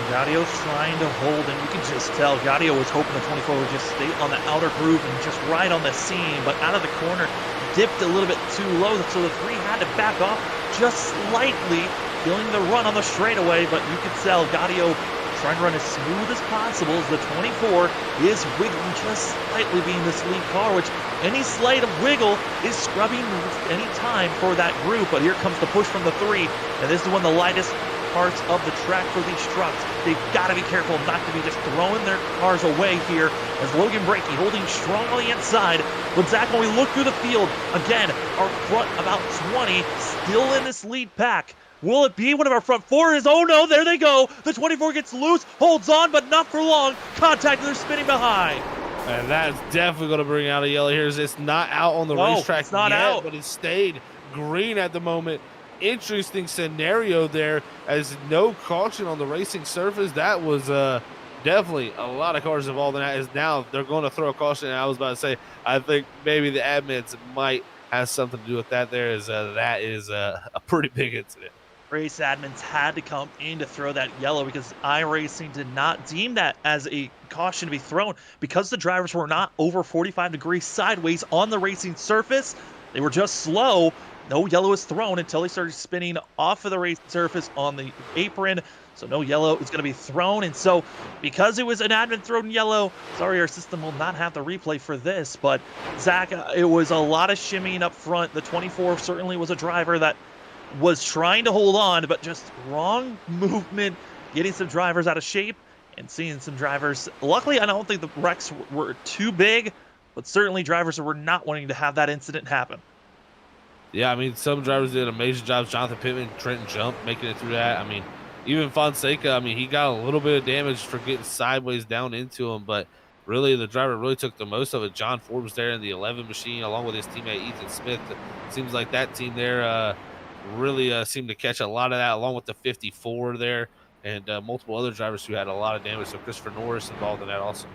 Gaudio's trying to hold, and you can just tell Gaudio was hoping the 24 would just stay on the outer groove and just right on the seam, but out of the corner, dipped a little bit too low, so the 3 had to back off just slightly, feeling the run on the straightaway, but you could tell Gaudio trying to run as smooth as possible as the 24 is wiggling just slightly, being this lead car, which any slight of wiggle is scrubbing any time for that group. But here comes the push from the 3, and this is one of the lightest parts of the track for these trucks. They've got to be careful not to be just throwing their cars away here as Logan Breaky holding strong on the inside. But Zach, when we look through the field, again, our front about 20 still in this lead pack. Will it be one of our front 4? Oh no, there they go. The 24 gets loose, holds on, but not for long. Contact, they're spinning behind. And that's definitely going to bring out a yellow here. It's not out on the racetrack it's not yet, out. but it stayed green at the moment. Interesting scenario there, as no caution on the racing surface. That was definitely a lot of cars involved in that. Is now they're going to throw a caution. And I was about to say, I think maybe the admins might have something to do with that. There is that is a pretty big incident. Race admins had to come in to throw that yellow because iRacing did not deem that as a caution to be thrown because the drivers were not over 45 degrees sideways on the racing surface. They were just slow. No yellow is thrown until they started spinning off of the race surface on the apron. So no yellow is going to be thrown. And so because it was an admin thrown yellow, sorry, our system will not have the replay for this. But Zach, it was a lot of shimmying up front. The 24 certainly was a driver that was trying to hold on, but just wrong movement, getting some drivers out of shape and seeing some drivers. Luckily, I don't think the wrecks were too big, but certainly drivers were not wanting to have that incident happen. Yeah, I mean, some drivers did amazing jobs. Jonathan Pittman, Trenton Jump, making it through that. I mean, even Fonseca, I mean, he got a little bit of damage for getting sideways down into him, but really the driver really took the most of it. John Forbes there in the 11 machine, along with his teammate Ethan Smith. It seems like that team there really seemed to catch a lot of that, along with the 54 there and multiple other drivers who had a lot of damage. So Christopher Norris involved in that also.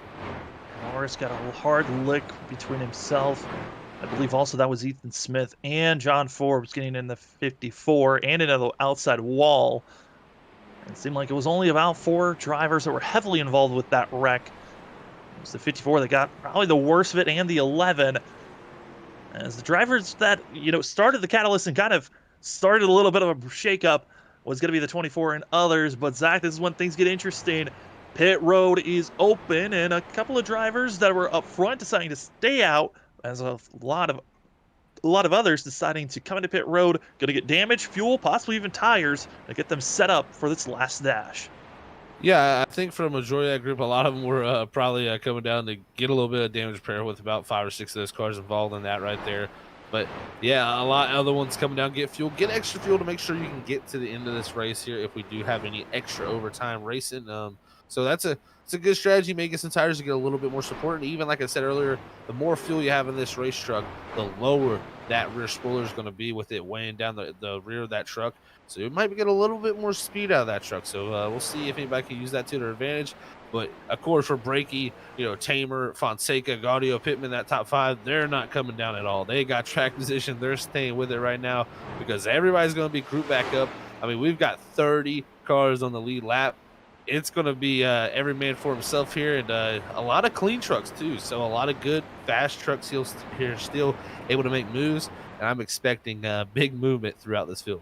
Norris got a hard lick between himself. I believe also that was Ethan Smith and John Forbes getting in the 54 and into the outside wall. It seemed like it was only about 4 drivers that were heavily involved with that wreck. It was the 54 that got probably the worst of it, and the 11. As the drivers that, started the catalyst and kind of started a little bit of a shakeup was going to be the 24 and others. But Zach, this is when things get interesting. Pit road is open, and a couple of drivers that were up front deciding to stay out, as a lot of others deciding to come into pit road, going to get damaged fuel, possibly even tires, to get them set up for this last dash. Yeah, I think for a majority of that group, a lot of them were probably coming down to get a little bit of damage repair, with about 5 or 6 of those cars involved in that right there. But yeah, a lot of other ones coming down, get fuel, get extra fuel to make sure you can get to the end of this race here if we do have any extra overtime racing. So it's a good strategy. Make some tires to get a little bit more support. And even like I said earlier, the more fuel you have in this race truck, the lower that rear spoiler is going to be with it weighing down the rear of that truck. So it might get a little bit more speed out of that truck. So we'll see if anybody can use that to their advantage. But of course, for Breaky, Tamer, Fonseca, Gaudio, Pittman, that top 5, they're not coming down at all. They got track position. They're staying with it right now because everybody's going to be grouped back up. I mean, we've got 30 cars on the lead lap. It's going to be every man for himself here, and a lot of clean trucks too. So a lot of good, fast trucks here still able to make moves, and I'm expecting big movement throughout this field.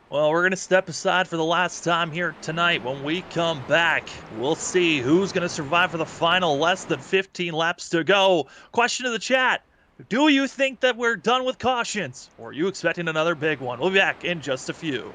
Well, we're going to step aside for the last time here tonight. When we come back, we'll see who's going to survive for the final less than 15 laps to go. Question to the chat: do you think that we're done with cautions, or are you expecting another big one? We'll be back in just a few.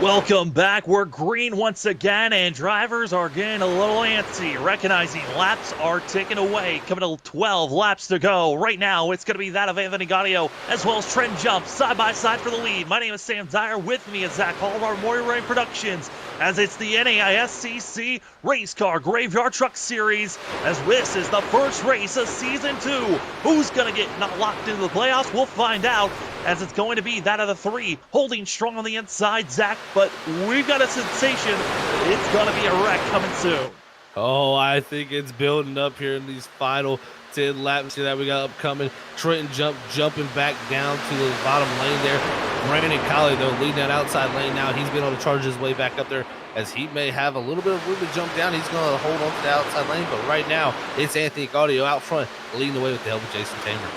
Welcome back. We're green once again, and drivers are getting a little antsy, recognizing laps are ticking away. Coming to 12 laps to go. Right now, it's going to be that of Anthony Gaudio, as well as Trent Jump, side by side for the lead. My name is Sam Dyer. With me is Zach Hall of our Memorial Rain Productions, as it's the NAISCC Race Car Graveyard Truck Series, as this is the first race of Season 2. Who's going to get not locked into the playoffs? We'll find out, as it's going to be that of the three, holding strong on the inside, Zach, but we've got a sensation. It's going to be a wreck coming soon. Oh, I think it's building up here in these final 10 laps here that we got upcoming. Trenton jumping back down to the bottom lane there. Brandon Colley, though, leading that outside lane now. He's been able to charge his way back up there, as he may have a little bit of room to jump down. He's going to hold on to the outside lane, but right now it's Anthony Gaudio out front, leading the way with the help of Jason Tamer.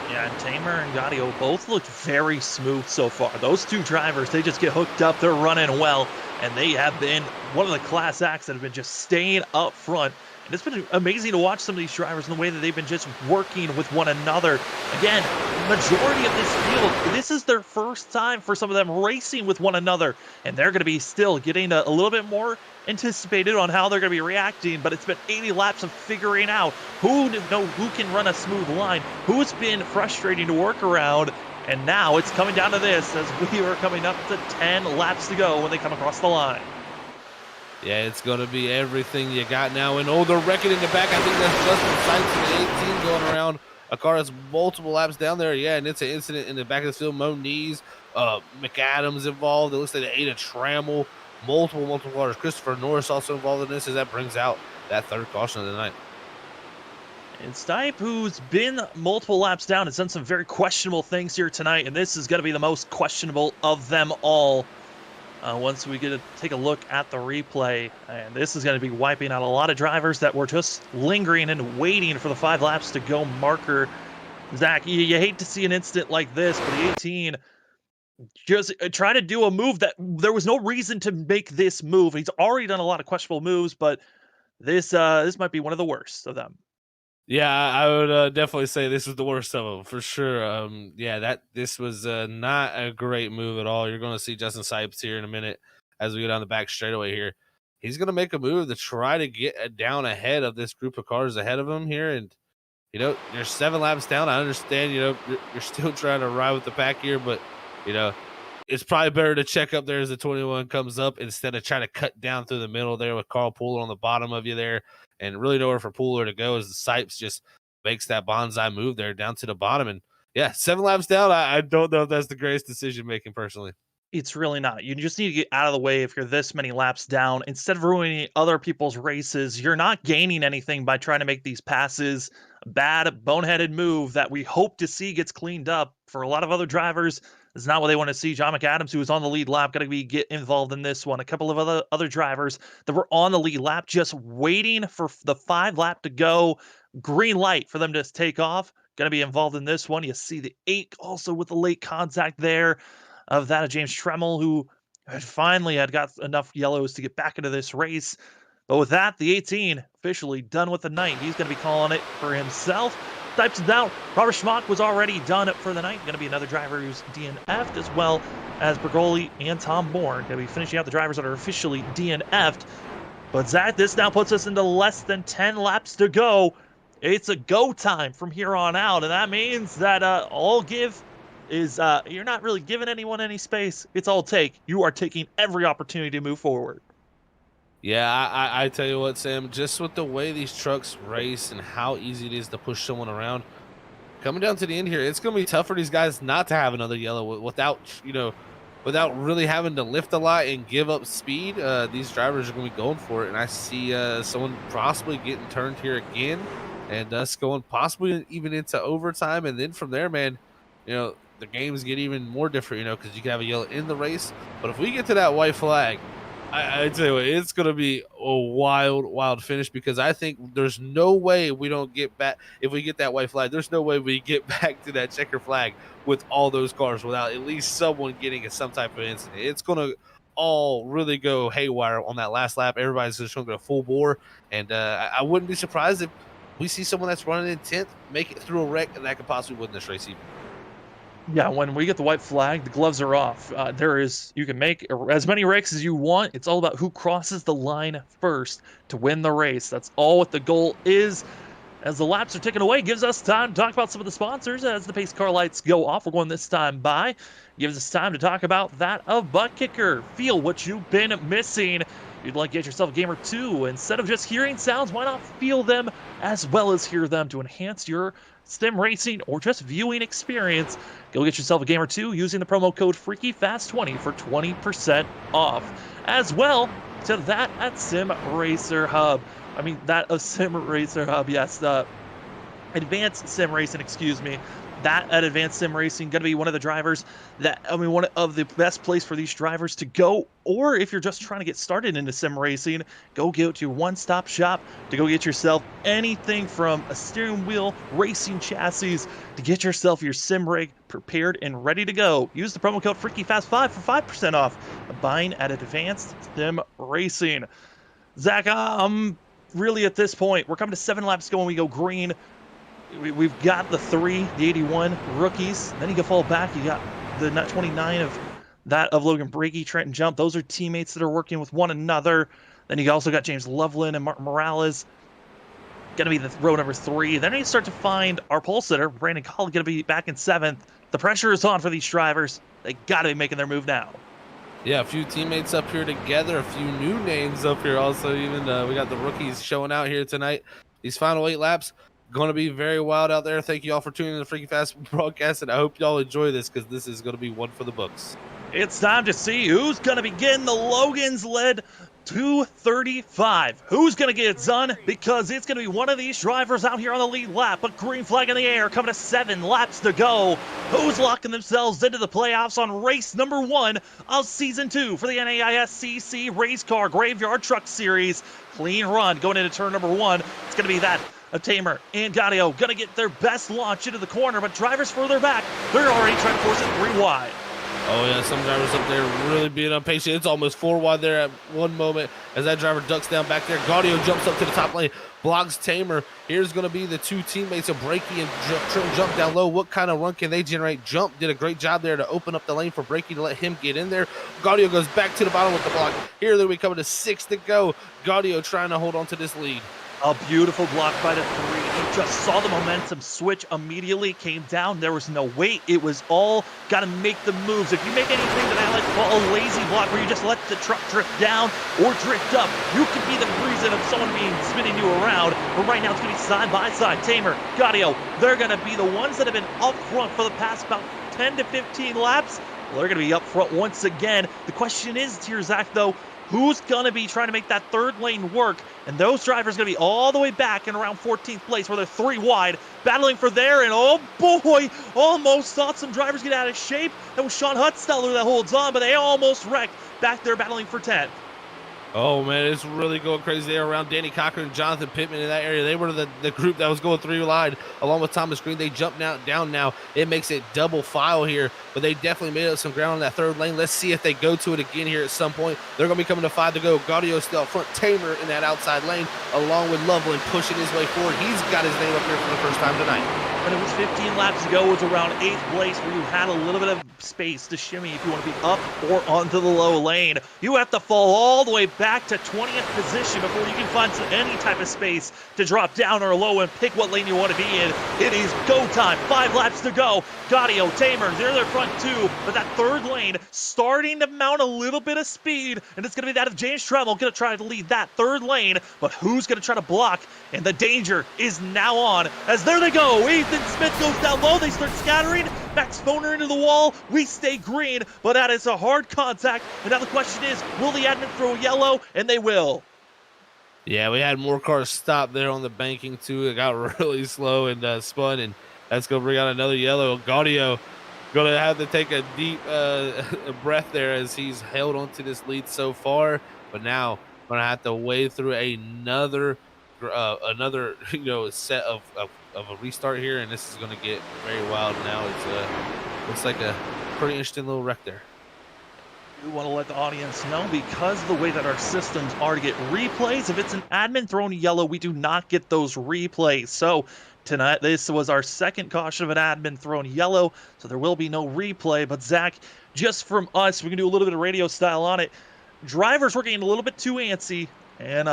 Yeah, and Tamer and Gaudio both look very smooth so far. Those two drivers, they just get hooked up. They're running well, and they have been one of the class acts that have been just staying up front. And it's been amazing to watch some of these drivers in the way that they've been just working with one another. Again, majority of this field, this is their first time for some of them racing with one another, and they're going to be still getting a little bit more anticipated on how they're going to be reacting. But it's been 80 laps of figuring out who can run a smooth line, who's been frustrating to work around, and now it's coming down to this as we are coming up to 10 laps to go when they come across the line. Yeah, it's going to be everything you got now. And oh, they're wrecking in the back. I think that's Justin Sykes in the 18 going around a car that's multiple laps down there. Yeah, and it's an incident in the back of the field. Moniz, McAdams involved. It looks like they ate a Trammell. Multiple cars. Christopher Norris also involved in this, as that brings out that third caution of the night. And Stipe, who's been multiple laps down, has done some very questionable things here tonight, and this is going to be the most questionable of them all. Once we get to take a look at the replay, and this is going to be wiping out a lot of drivers that were just lingering and waiting for the 5 laps to go marker. Zach, you hate to see an incident like this, but the 18 just try to do a move that there was no reason to make this move. He's already done a lot of questionable moves, but this might be one of the worst of them. Yeah, I would definitely say this was the worst of them for sure. This was not a great move at all. You're going to see Justin Sipes here in a minute as we go down the back straightaway here. He's going to make a move to try to get down ahead of this group of cars ahead of him here. And, you're 7 laps down. I understand, you're still trying to ride with the pack here, but, it's probably better to check up there as the 21 comes up instead of trying to cut down through the middle there with Carl Pooler on the bottom of you there. And really nowhere for Pooler to go, as the Sipes just makes that bonsai move there down to the bottom. And yeah, 7 laps down. I don't know if that's the greatest decision making personally. It's really not. You just need to get out of the way if you're this many laps down. Instead of ruining other people's races, you're not gaining anything by trying to make these passes. A bad, boneheaded move that we hope to see gets cleaned up. For a lot of other drivers, it's not what they want to see. John McAdams, who was on the lead lap, going to get involved in this one. A couple of other drivers that were on the lead lap just waiting for the 5 lap to go. Green light for them to take off. Going to be involved in this one. You see the 8 also with the late contact there of that of James Trammell, who finally had got enough yellows to get back into this race. But with that, the 18 officially done with the night. He's going to be calling it for himself. Types it down. Robert Schmock was already done for the night. Going to be another driver who's DNF'd, as well as Bergoli and Tom Bourne. Going to be finishing out the drivers that are officially DNF'd. But Zach, this now puts us into less than 10 laps to go. It's a go time from here on out, and that means that all give is you're not really giving anyone any space. It's all take. You are taking every opportunity to move forward. Yeah, I tell you what, Sam, just with the way these trucks race and how easy it is to push someone around, coming down to the end here, it's going to be tough for these guys not to have another yellow without really having to lift a lot and give up speed. These drivers are going to be going for it, and I see someone possibly getting turned here again, and us going possibly even into overtime. And then from there, man, the games get even more different, because you can have a yellow in the race. But if we get to that white flag, I tell you what, it's going to be a wild finish, because I think there's no way we don't get back. If we get that white flag, there's no way we get back to that checker flag with all those cars without at least someone getting some type of incident. It's going to all really go haywire on that last lap. Everybody's just going to go full bore, and I wouldn't be surprised if we see someone that's running in 10th make it through a wreck, and that could possibly win this race even. Yeah, when we get the white flag, the gloves are off. You can make as many rakes as you want. It's all about who crosses the line first to win the race. That's all what the goal is. As the laps are ticking away, gives us time to talk about some of the sponsors as the pace car lights go off. We're going this time by. Gives us time to talk about that of ButtKicker. Feel what you've been missing. You'd like to get yourself a game or two. Instead of just hearing sounds, why not feel them as well as hear them to enhance your sim racing or just viewing experience? Go get yourself a game or two using the promo code FreakyFast20 for 20% off. As well to that at Sim Racer Hub. That of Sim Racer Hub, yes. Advanced Sim Racing, excuse me. That at Advanced Sim Racing, going to be one of the drivers one of the best place for these drivers to go. Or if you're just trying to get started into sim racing, go to your one-stop shop to go get yourself anything from a steering wheel, racing chassis, to get yourself your sim rig prepared and ready to go. Use the promo code FreakyFast5 for 5% off buying at Advanced Sim Racing. Zach, really at this point, we're coming to 7 laps to go when we go green. We've got the 81 rookies. Then you can fall back. You got the 29 of Logan Breaky, Trenton Jump. Those are teammates that are working with one another. Then you also got James Loveland and Martin Morales. Going to be the row number 3. Then you start to find our pole sitter, Brandon Colley, going to be back in 7th. The pressure is on for these drivers. They got to be making their move now. Yeah, a few teammates up here together, a few new names up here also. Even we got the rookies showing out here tonight. These final 8 laps going to be very wild out there. Thank you all for tuning in to the Freaky Fast broadcast, and I hope y'all enjoy this because this is going to be one for the books. It's time to see who's going to begin the Logans led 235. Who's going to get it done? Because it's going to be one of these drivers out here on the lead lap. A green flag in the air, coming to 7 laps to go. Who's locking themselves into the playoffs on race number 1 of season 2 for the NAISCC Race Car Graveyard Truck Series? Clean run going into turn number 1. It's going to be that of Tamer and Gaudio going to get their best launch into the corner, but drivers further back, they're already trying to force it 3 wide. Oh, yeah, some drivers up there really being impatient. It's almost 4 wide there at one moment as that driver ducks down back there. Gaudio jumps up to the top lane, blocks Tamer. Here's going to be the 2 teammates of Breaky and Jump down low. What kind of run can they generate? Jump did a great job there to open up the lane for Breaky to let him get in there. Gaudio goes back to the bottom with the block. Here they'll be coming to 6 to go. Gaudio trying to hold on to this lead. A beautiful block by the 3. He just saw the momentum switch immediately, came down. There was no wait. It was all got to make the moves. If you make anything that I like to call a lazy block where you just let the truck drift down or drift up, you could be the reason of someone spinning you around. But right now it's going to be side by side. Tamer, Gaudio, they're going to be the ones that have been up front for the past about 10 to 15 laps. Well, they're going to be up front once again. The question is here, Zach, though, who's going to be trying to make that 3rd lane work? And those drivers going to be all the way back in around 14th place where they're 3 wide, battling for there. And oh boy, almost thought some drivers get out of shape. That was Sean Hutsteller that holds on, but they almost wrecked back there battling for 10th. Oh, man, it's really going crazy there around Danny Cocker and Jonathan Pittman in that area. They were the group that was going 3 wide along with Thomas Green. They jump down now. It makes it double file here, but they definitely made up some ground on that 3rd lane. Let's see if they go to it again here at some point. They're going to be coming to 5 to go. Gaudio still up front. Tamer in that outside lane along with Loveland pushing his way forward. He's got his name up here for the first time tonight. When it was 15 laps ago, it was around 8th place where you had a little bit of space to shimmy if you want to be up or onto the low lane. You have to fall all the way back to 20th position before you can find any type of space to drop down or low and pick what lane you want to be in. It is go time. 5 laps to go. Gaudio, Tamer, they're their front 2, but that 3rd lane starting to mount a little bit of speed, and it's going to be that of James Trammell going to try to lead that 3rd lane, but who's going to try to block? And the danger is now on as there they go. Ethan Smith goes down low. They start scattering. Max Foner into the wall. We stay green, but that is a hard contact. And now the question is, will the admin throw yellow? And they will. Yeah, we had more cars stop there on the banking too. It got really slow and spun, and that's going to bring out another yellow. Gaudio going to have to take a deep breath there as he's held onto this lead so far, but now going to have to wade through another set of a restart here, and this is going to get very wild now. It's looks like a pretty interesting little wreck there. We want to let the audience know, because of the way that our systems are to get replays, if it's an admin thrown yellow, we do not get those replays. So tonight, this was our second caution of an admin thrown yellow, so there will be no replay. But Zach, just from us, we can do a little bit of radio style on it. Drivers were getting a little bit too antsy, and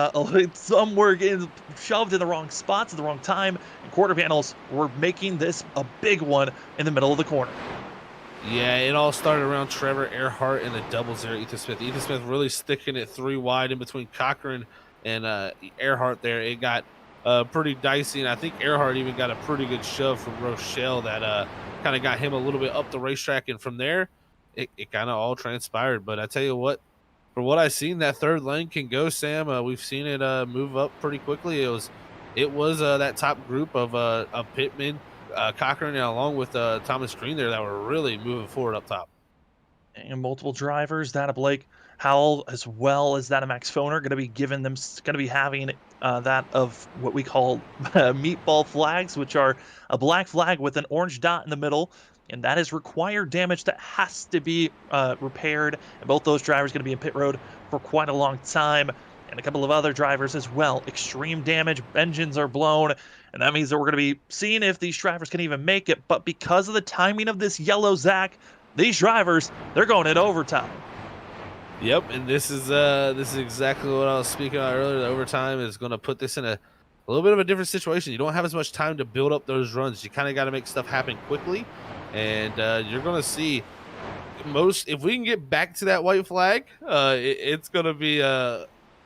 some were getting shoved in the wrong spots at the wrong time, and quarter panels were making this a big one in the middle of the corner. Yeah, it all started around Trevor Earhart and the doubles there, Ethan Smith. Ethan Smith really sticking it 3 wide in between Cochran and Earhart there. It got pretty dicey, and I think Earhart even got a pretty good shove from Rochelle that kind of got him a little bit up the racetrack, and from there, it kind of all transpired. But I tell you what, for what I've seen, that third lane can go, Sam. We've seen it move up pretty quickly. It was that top group of Pittman, Cochran, and along with Thomas Green there that were really moving forward up top. And multiple drivers, that of Blake Howell as well as that of Max Foner, going to be having that of what we call meatball flags, which are a black flag with an orange dot in the middle, and that is required damage that has to be repaired. And both those drivers going to be in pit road for quite a long time, and a couple of other drivers as well. Extreme damage, engines are blown, and that means that we're going to be seeing if these drivers can even make it. But because of the timing of this yellow, Zach, these drivers, they're going in overtime. Yep, and this is exactly what I was speaking about earlier. The overtime is going to put this in a little bit of a different situation. You don't have as much time to build up those runs. You kind of got to make stuff happen quickly, and you're going to see if we can get back to that white flag, it's going to be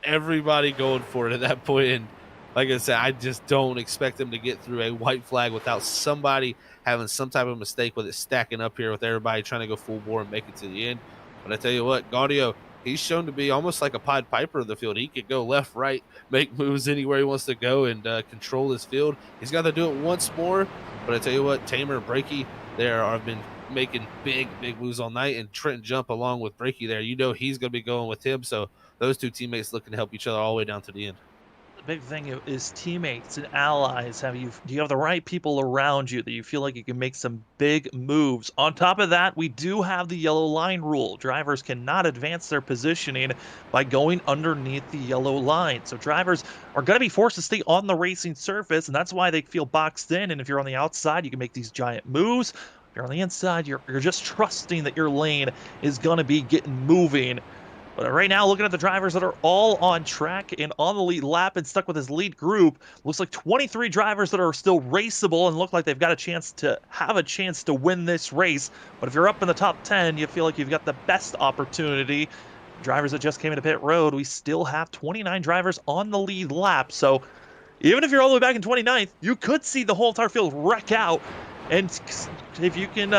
everybody going for it at that point. And like I said, I just don't expect them to get through a white flag without somebody having some type of mistake with it stacking up here with everybody trying to go full bore and make it to the end. But I tell you what, Gaudio, he's shown to be almost like a Pied Piper of the field. He could go left, right, make moves anywhere he wants to go, and control his field. He's got to do it once more. But I tell you what, Tamer and Breaky there have been making big moves all night, and Trent Jump along with Breaky there. You know he's going to be going with him. So those two teammates looking to help each other all the way down to the end. Big thing is teammates and allies. Do you have the right people around you that you feel like you can make some big moves? On top of that, we do have the yellow line rule. Drivers cannot advance their positioning by going underneath the yellow line. So drivers are going to be forced to stay on the racing surface, and that's why they feel boxed in. And if you're on the outside, you can make these giant moves. If you're on the inside, you're just trusting that your lane is going to be getting moving. But right now, looking at the drivers that are all on track and on the lead lap and stuck with his lead group, looks like 23 drivers that are still raceable and look like they've got a chance to win this race. But if you're up in the top 10, you feel like you've got the best opportunity. Drivers that just came into pit road, we still have 29 drivers on the lead lap. So even if you're all the way back in 29th, you could see the whole entire field wreck out. And if you can,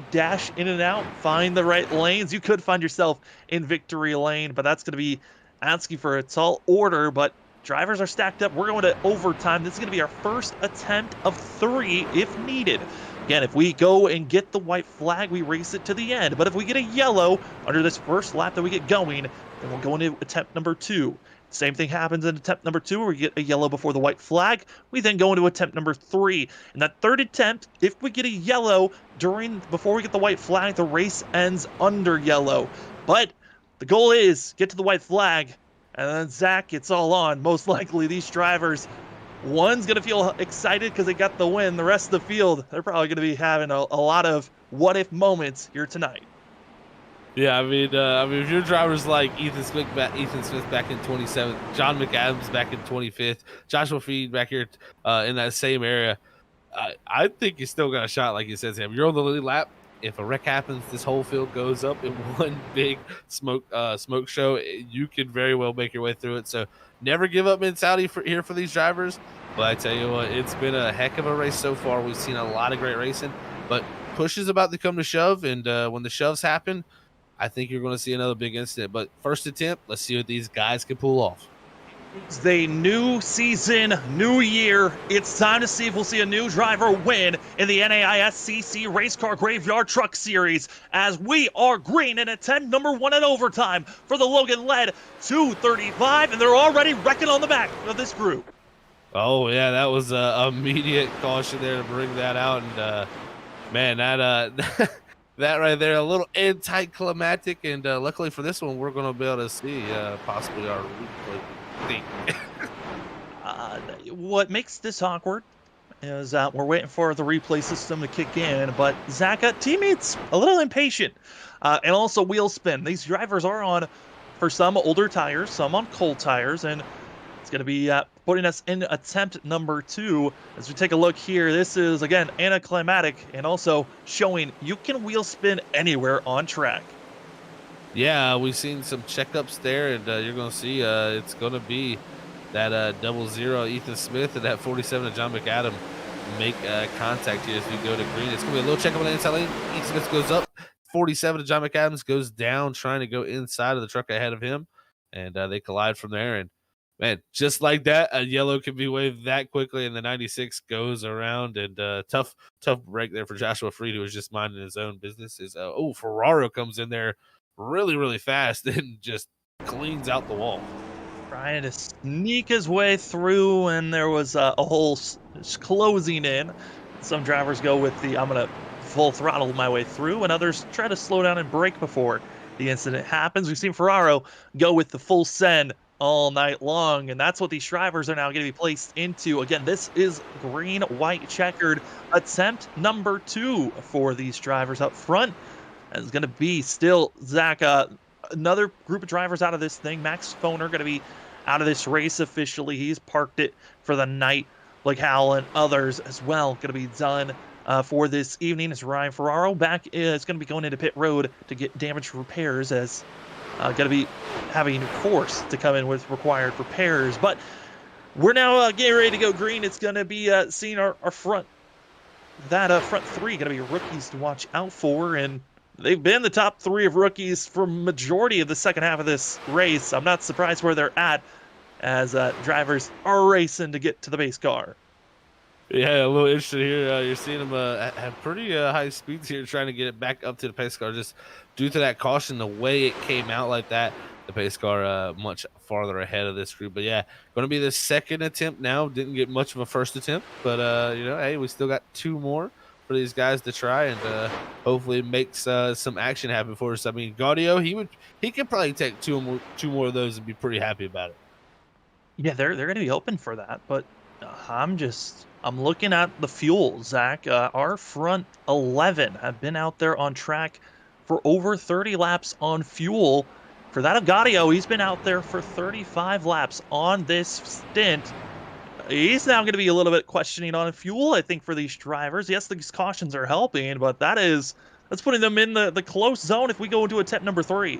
dash in and out, find the right lanes, you could find yourself in victory lane. But that's going to be asking for a tall order. But drivers are stacked up. We're going to overtime. This is going to be our first attempt of 3 if needed. Again, if we go and get the white flag, we race it to the end. But if we get a yellow under this first lap that we get going, then we'll go into attempt number 2. Same thing happens in attempt number 2 where we get a yellow before the white flag. We then go into attempt number 3. In that third attempt, if we get a yellow before we get the white flag, the race ends under yellow. But the goal is get to the white flag, and then Zach, it's all on. Most likely these drivers, one's going to feel excited because they got the win. The rest of the field, they're probably going to be having a lot of what-if moments here tonight. Yeah, I mean, if your drivers like Ethan Smith back in 27th, John McAdams back in 25th, Joshua Feed back here in that same area, I think you still got a shot, like you said, Sam. You're on the lead lap. If a wreck happens, this whole field goes up in one big smoke show. You could very well make your way through it. So never give up mentality here for these drivers. But I tell you what, it's been a heck of a race so far. We've seen a lot of great racing, but push is about to come to shove, and when the shoves happen, I think you're going to see another big incident. But first attempt, let's see what these guys can pull off. It's a new season, new year. It's time to see if we'll see a new driver win in the NAISCC Race Car Graveyard Truck Series, as we are green in attempt number 1 at overtime for the Logan-led 235, and they're already wrecking on the back of this group. Oh, yeah, that was an immediate caution there to bring that out. And, man, that that right there, a little anticlimactic, and luckily for this one, we're gonna be able to see possibly our replay. We think. Uh, what makes this awkward is that we're waiting for the replay system to kick in, but Zach, teammates a little impatient, and also wheel spin. These drivers are on, for some, older tires, some on cold tires, and it's going to be putting us in attempt number 2. As we take a look here, this is, again, anticlimactic and also showing you can wheel spin anywhere on track. Yeah, we've seen some checkups there, and you're going to see it's going to be that 00 Ethan Smith and that 47 of John McAdam make contact here as we go to green. It's going to be a little checkup on the inside lane. Ethan Smith goes up. 47 of John McAdams goes down, trying to go inside of the truck ahead of him, and they collide from there. And man, just like that, a yellow can be waved that quickly, and the 96 goes around. And tough break there for Joshua Freed, who was just minding his own business. Ferraro comes in there really fast and just cleans out the wall. Trying to sneak his way through, and there was a hole closing in. Some drivers go with the, I'm going to full throttle my way through, and others try to slow down and brake before the incident happens. We've seen Ferraro go with the full send all night long, and that's what these drivers are now going to be placed into. Again, this is green, white, checkered attempt number 2 for these drivers up front. And it's going to be still, Zach, another group of drivers out of this thing. Max Foner going to be out of this race officially. He's parked it for the night, like Hal and others as well. Going to be done for this evening. As Ryan Ferraro back is going to be going into pit road to get damage repairs, as going to be having force to come in with required repairs. But we're now getting ready to go green. It's going to be seeing our front, that front 3 going to be rookies to watch out for, and they've been the top 3 of rookies for majority of the second half of this race. I'm not surprised where they're at, as drivers are racing to get to the base car. Yeah, a little interesting here. You're seeing them have pretty high speeds here, trying to get it back up to the pace car. Just due to that caution, the way it came out like that, the pace car much farther ahead of this group. But yeah, going to be the second attempt now. Didn't get much of a first attempt, but hey, we still got 2 more for these guys to try, and hopefully it makes some action happen for us. I mean, Gaudio, he could probably take two more of those and be pretty happy about it. Yeah, they're going to be open for that, but I'm looking at the fuel, Zach. Our front 11 have been out there on track for over 30 laps on fuel. For that of Gaudio, he's been out there for 35 laps on this stint. He's now going to be a little bit questioning on fuel, I think, for these drivers. Yes, these cautions are helping, but that's putting them in the close zone if we go into attempt number 3.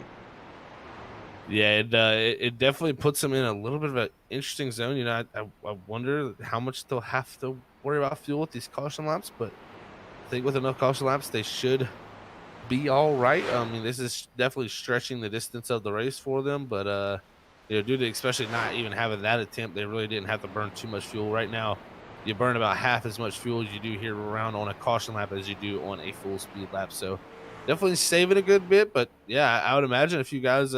Yeah, it definitely puts them in a little bit of an interesting zone. You know, I wonder how much they'll have to worry about fuel with these caution laps, but I think with enough caution laps, they should be all right. I mean, this is definitely stretching the distance of the race for them, but due to especially not even having that attempt, they really didn't have to burn too much fuel. Right now, you burn about half as much fuel as you do here around on a caution lap as you do on a full speed lap. So definitely saving a good bit, but yeah, I would imagine if you guys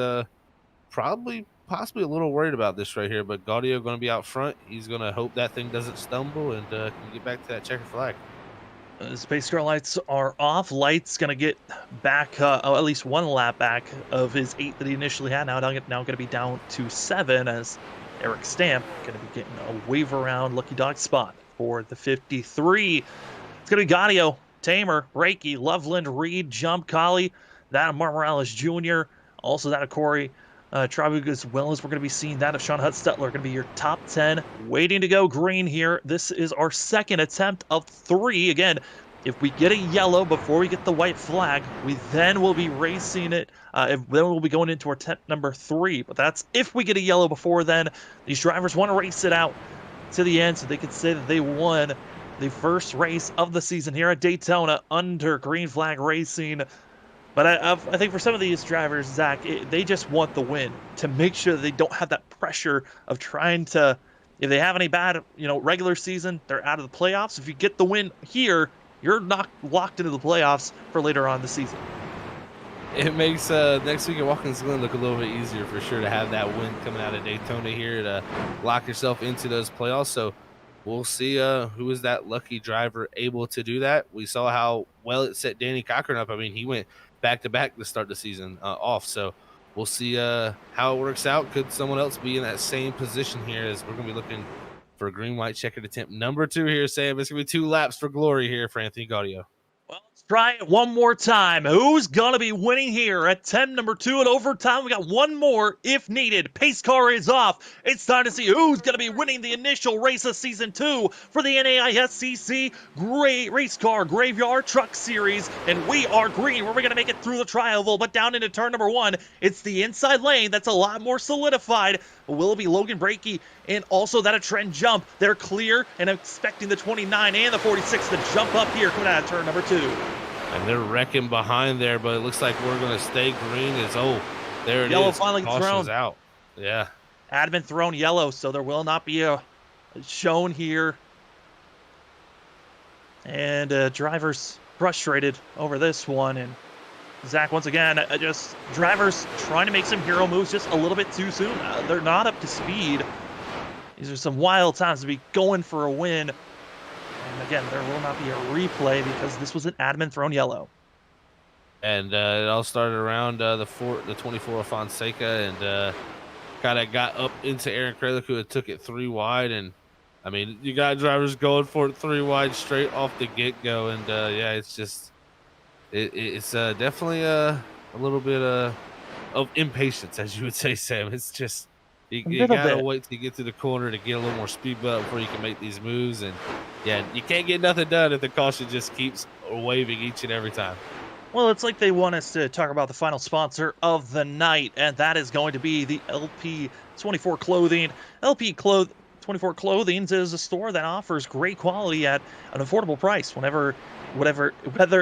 possibly a little worried about this right here, but Gaudio going to be out front. He's going to hope that thing doesn't stumble and can get back to that checker flag. Space car lights are off. Light's going to get back, at least 1 lap back of his 8 that he initially had. Now going to be down to 7, as Eric Stamp going to be getting a wave around lucky dog spot for the 53. It's going to be Gaudio, Tamer, Reiki, Loveland, Reed, Jump, Collie, that of Mark Morales Jr., also that of Corey Trabug, as well as we're going to be seeing that of Sean Hutstetler, going to be your top 10 waiting to go green here. This is our second attempt of 3. Again, if we get a yellow before we get the white flag, we then will be racing it. Then we'll be going into our attempt number 3. But that's if we get a yellow before then. These drivers want to race it out to the end so they can say that they won the first race of the season here at Daytona under green flag racing. But I think for some of these drivers, Zach, they just want the win to make sure that they don't have that pressure of trying to, if they have any bad, regular season, they're out of the playoffs. If you get the win here, you're not locked into the playoffs for later on in the season. It makes next week at Watkins Glen look a little bit easier for sure to have that win coming out of Daytona here to lock yourself into those playoffs. So we'll see who is that lucky driver able to do that. We saw how well it set Danny Cochran up. I mean, he went back-to-back to start the season off. So we'll see how it works out. Could someone else be in that same position here, as we're going to be looking for a green-white checkered attempt number 2 here, Sam. It's going to be 2 laps for glory here for Anthony Gaudio. Well, let's try it one more time. Who's going to be winning here at 10 number 2 at overtime? We got one more if needed. Pace car is off. It's time to see who's going to be winning the initial race of Season 2 for the NAISCC Race Car Graveyard Truck Series. And we are green. We're going to make it through the tri-oval, but down into turn number 1, it's the inside lane that's a lot more solidified. Will it be Logan Breaky and also that a trend jump? They're clear and expecting the 29 and the 46 to jump up here coming out of turn number 2. And they're wrecking behind there, but it looks like we're going to stay green. There it Yellow is. finally Caution's thrown. out. Yeah. Had been thrown yellow, so there will not be a shown here. And drivers frustrated over this one. And Zach, once again, just drivers trying to make some hero moves just a little bit too soon. They're not up to speed. These are some wild times to be going for a win. And again, there will not be a replay because this was an admin thrown yellow. And it all started around the 24 of Fonseca, and kind of got up into Aaron Kralik, who had took it 3 wide. And I mean, you got drivers going for it 3 wide straight off the get-go. And yeah, it's just it's definitely a little bit of impatience, as you would say, Sam. It's just you gotta wait till you get to the corner to get a little more speed built before you can make these moves. And yeah, you can't get nothing done if the caution just keeps waving each and every time. Well, it's like they want us to talk about the final sponsor of the night, and that is going to be the LP24 Clothing. LP24 Clothing is a store that offers great quality at an affordable price. Whether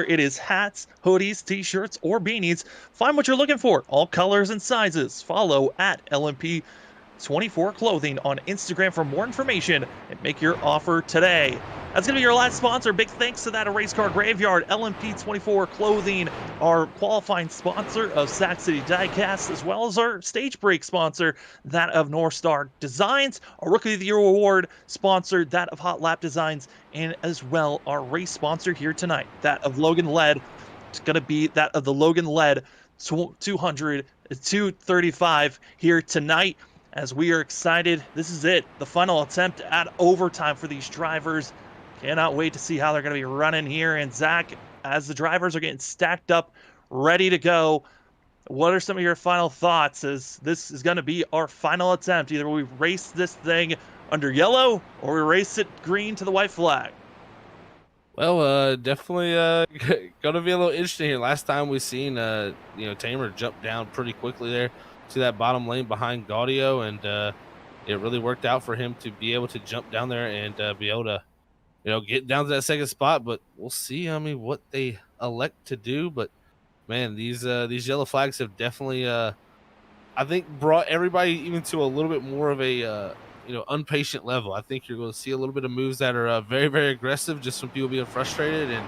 it is hats, hoodies, t-shirts, or beanies, find what you're looking for. All colors and sizes. Follow at LMP24 Clothing on Instagram for more information and make your offer today. That's going to be your last sponsor. Big thanks to that Race Car Graveyard. LMP24 Clothing, our qualifying sponsor of Sac City Diecast, as well as our stage break sponsor, that of North Star Designs, our Rookie of the Year award sponsor, that of Hot Lap Designs, and as well our race sponsor here tonight, that of Logan Lead. It's going to be that of the Logan Lead 235 here tonight. As we are excited, this is it, the final attempt at overtime for these drivers. Cannot wait to see how they're going to be running here. And Zach, as the drivers are getting stacked up, ready to go, what are some of your final thoughts, as this is going to be our final attempt? Either we race this thing under yellow or we race it green to the white flag. Well, definitely going to be a little interesting here. Last time we seen, Tamer jump down pretty quickly there to that bottom lane behind Gaudio, and it really worked out for him to be able to jump down there and be able to, get down to that second spot. But we'll see, what they elect to do. But man, these yellow flags have definitely, I think, brought everybody even to a little bit more of a, impatient level. I think you're going to see a little bit of moves that are very, very aggressive, just from people being frustrated, and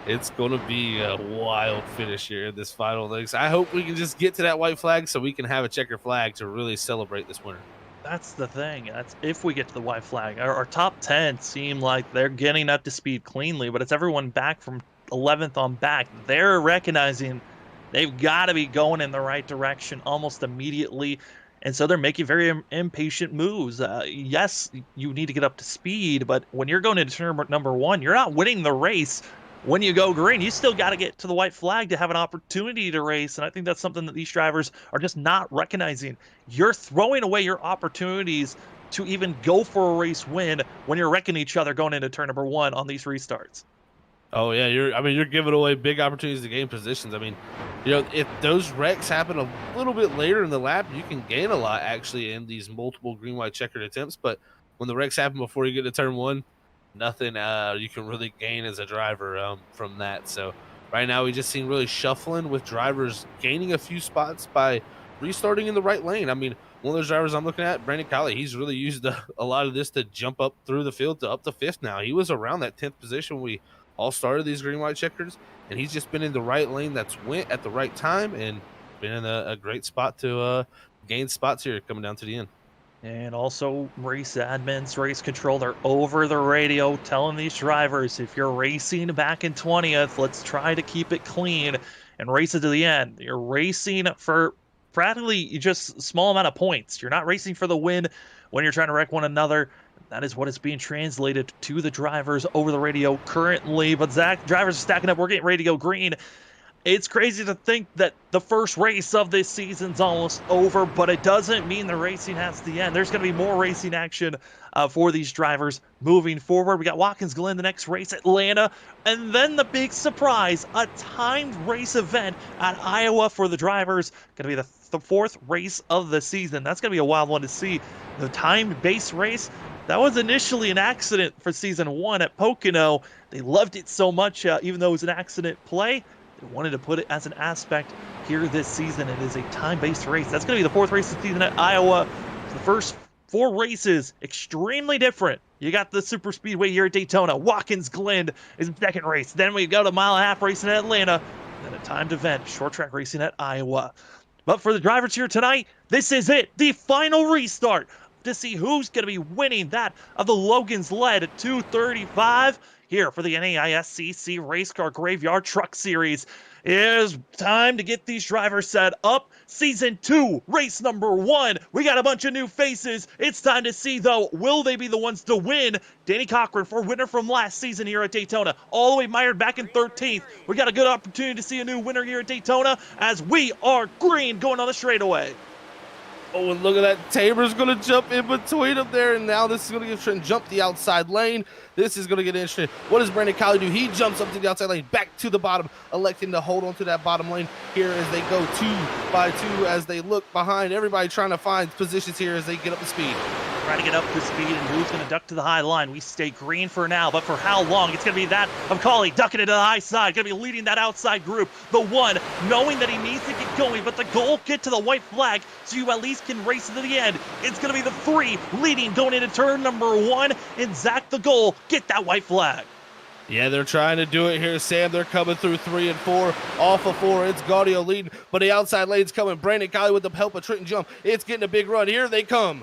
it's going to be a wild finish here in this final legs. I hope we can just get to that white flag so we can have a checker flag to really celebrate this winner. That's the thing. That's if we get to the white flag. Our top 10 seem like they're getting up to speed cleanly, but it's everyone back from 11th on back. They're recognizing they've got to be going in the right direction almost immediately, and so they're making very impatient moves. Yes, you need to get up to speed, but when you're going into turn number 1, you're not winning the race. When you go green, you still got to get to the white flag to have an opportunity to race. And I think that's something that these drivers are just not recognizing. You're throwing away your opportunities to even go for a race win when you're wrecking each other going into turn number 1 on these restarts. Oh yeah, you're giving away big opportunities to gain positions. I mean, if those wrecks happen a little bit later in the lap, you can gain a lot actually in these multiple green white checkered attempts. But when the wrecks happen before you get to turn 1, nothing you can really gain as a driver from that. So right now we just seen really shuffling with drivers gaining a few spots by restarting in the right lane. I mean, one of those drivers I'm looking at, Brandon Colley, he's really used a lot of this to jump up through the field to up to 5th now. He was around that 10th position when we all started these green white checkers, and he's just been in the right lane that's went at the right time and been in a great spot to gain spots here coming down to the end. And also race admins, race control, they're over the radio telling these drivers, if you're racing back in 20th, let's try to keep it clean and race it to the end. You're racing for practically just a small amount of points. You're not racing for the win when you're trying to wreck one another. That is what is being translated to the drivers over the radio currently. But Zach, drivers are stacking up. We're getting ready to go green. It's crazy to think that the first race of this season's almost over, but it doesn't mean the racing has to end. There's going to be more racing action for these drivers moving forward. We got Watkins Glen, the next race, Atlanta, and then the big surprise, a timed race event at Iowa for the drivers. Going to be the fourth race of the season. That's going to be a wild one to see. The timed base race, that was initially an accident for season 1 at Pocono. They loved it so much, even though it was an accident play. They wanted to put it as an aspect here this season. It is a time-based race. That's going to be the fourth race of the season at Iowa. The first 4 races, extremely different. You got the super speedway here at Daytona. Watkins Glen is the second race. Then we go to mile-and-a-half racing at Atlanta. Then a timed event, short track racing at Iowa. But for the drivers here tonight, this is it. The final restart to see who's going to be winning that of the Logans led at 235. Here for the NAISCC Race Car Graveyard Truck Series. It is time to get these drivers set up. Season 2, race number 1. We got a bunch of new faces. It's time to see, though, will they be the ones to win? Danny Cochran for winner from last season here at Daytona. All the way mired back in 13th. We got a good opportunity to see a new winner here at Daytona as we are green going on the straightaway. Oh, and look at that. Tabor's going to jump in between them there, and now this is going to get Trent jump the outside lane. This is going to get interesting. What does Brandon Colley do? He jumps up to the outside lane, back to the bottom, electing to hold on to that bottom lane here as they go 2 by 2 as they look behind. Everybody trying to find positions here as they get up to speed. Trying to get up to speed, and who's going to duck to the high line? We stay green for now, but for how long? It's going to be that of Colley ducking it to the high side, going to be leading that outside group. The 1, knowing that he needs to get going, but the goal, get to the white flag so you at least can race to the end. It's going to be the 3 leading going into turn number 1, and Zach the goal, get that white flag. Yeah, they're trying to do it here, Sam. They're coming through 3 and 4. Off of 4, it's Gaudio leading, but the outside lane's coming. Brandon Colley with the help of Trenton Jump. It's getting a big run. Here they come.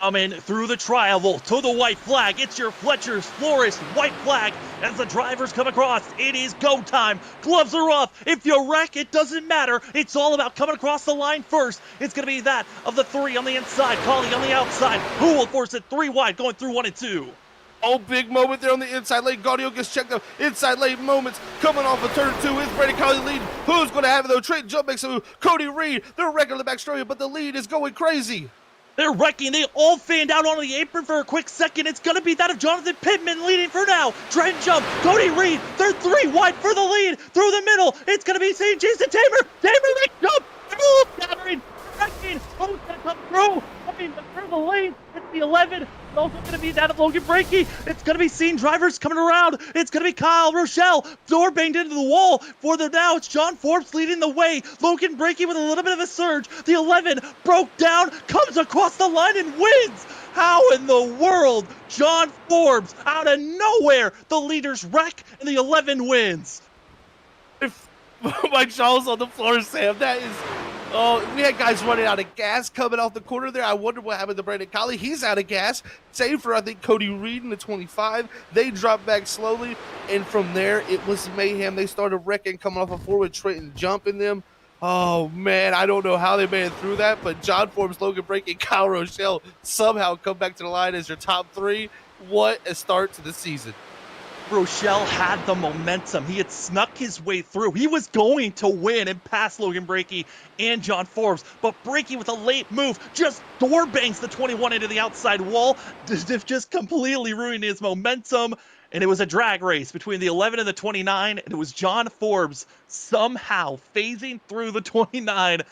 Coming through the tri-oval to the white flag. It's your Fletcher's Florist white flag as the drivers come across. It is go time. Gloves are off. If you wreck, it doesn't matter. It's all about coming across the line first. It's going to be that of the 3 on the inside, Colley on the outside. Who will force it 3 wide going through 1 and 2? Oh, big moment there on the inside lane. Gaudio gets checked up. Inside lane moments coming off of turn 2. It's Brandon Colley leading. Who's going to have it though? Trent Jump makes a move. Cody Reed, they're wrecking on the back straight, but the lead is going crazy. They're wrecking. They all fanned out onto the apron for a quick second. It's going to be that of Jonathan Pittman leading for now. Trent Jump, Cody Reed. They're 3 wide for the lead. Through the middle. It's going to be St. Jason Tabor. Tabor, they jump. Gathering. Wrecking. Who's going to come through? Coming through the lane. It's the 11. It's also going to be that of Logan Breaky. It's going to be seen drivers coming around. It's going to be Kyle Rochelle. Door banged into the wall. For the now, it's John Forbes leading the way. Logan Breaky with a little bit of a surge. The 11 broke down, comes across the line and wins. How in the world? John Forbes out of nowhere. The leaders wreck and the 11 wins. Mike Shaw's on the floor, Sam. That is... Oh, we had guys running out of gas coming off the corner there. I wonder what happened to Brandon Colley. He's out of gas. Same for, I think, Cody Reed in the 25. They dropped back slowly, and from there, it was mayhem. They started wrecking, coming off a 4 with Trenton jumping them. Oh, man, I don't know how they made it through that, but John Forbes, Logan Breaky, Kyle Rochelle somehow come back to the line as your top 3. What a start to the season. Rochelle had the momentum. He had snuck his way through. He was going to win and pass Logan Breaky and John Forbes, but Breaky with a late move just door bangs the 21 into the outside wall, just completely ruining his momentum. And it was a drag race between the 11 and the 29, and it was John Forbes somehow phasing through the 29,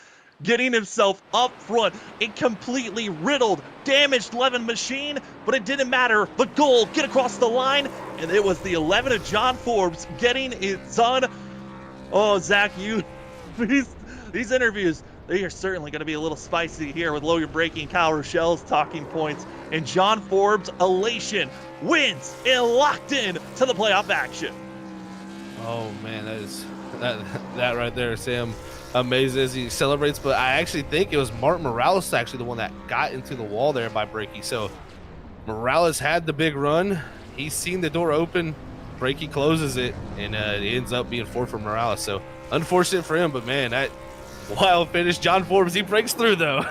getting himself up front. It completely riddled, damaged 11 machine, but it didn't matter. The goal, get across the line, and it was the 11 of John Forbes getting it done. Oh, Zach, these interviews, they are certainly going to be a little spicy here with Logan Breaky and Kyle Rochelle's talking points. And John Forbes' elation wins and locked in to the playoff action. Oh, man, that right there, Sam. amazed as he celebrates. But I actually think it was Martin Morales actually the one that got into the wall there by Breaky. So Morales had the big run. He's seen the door open. Breaky closes it, and it ends up being 4 for Morales. So unfortunate for him, but man, that wild finish. John Forbes, he breaks through though.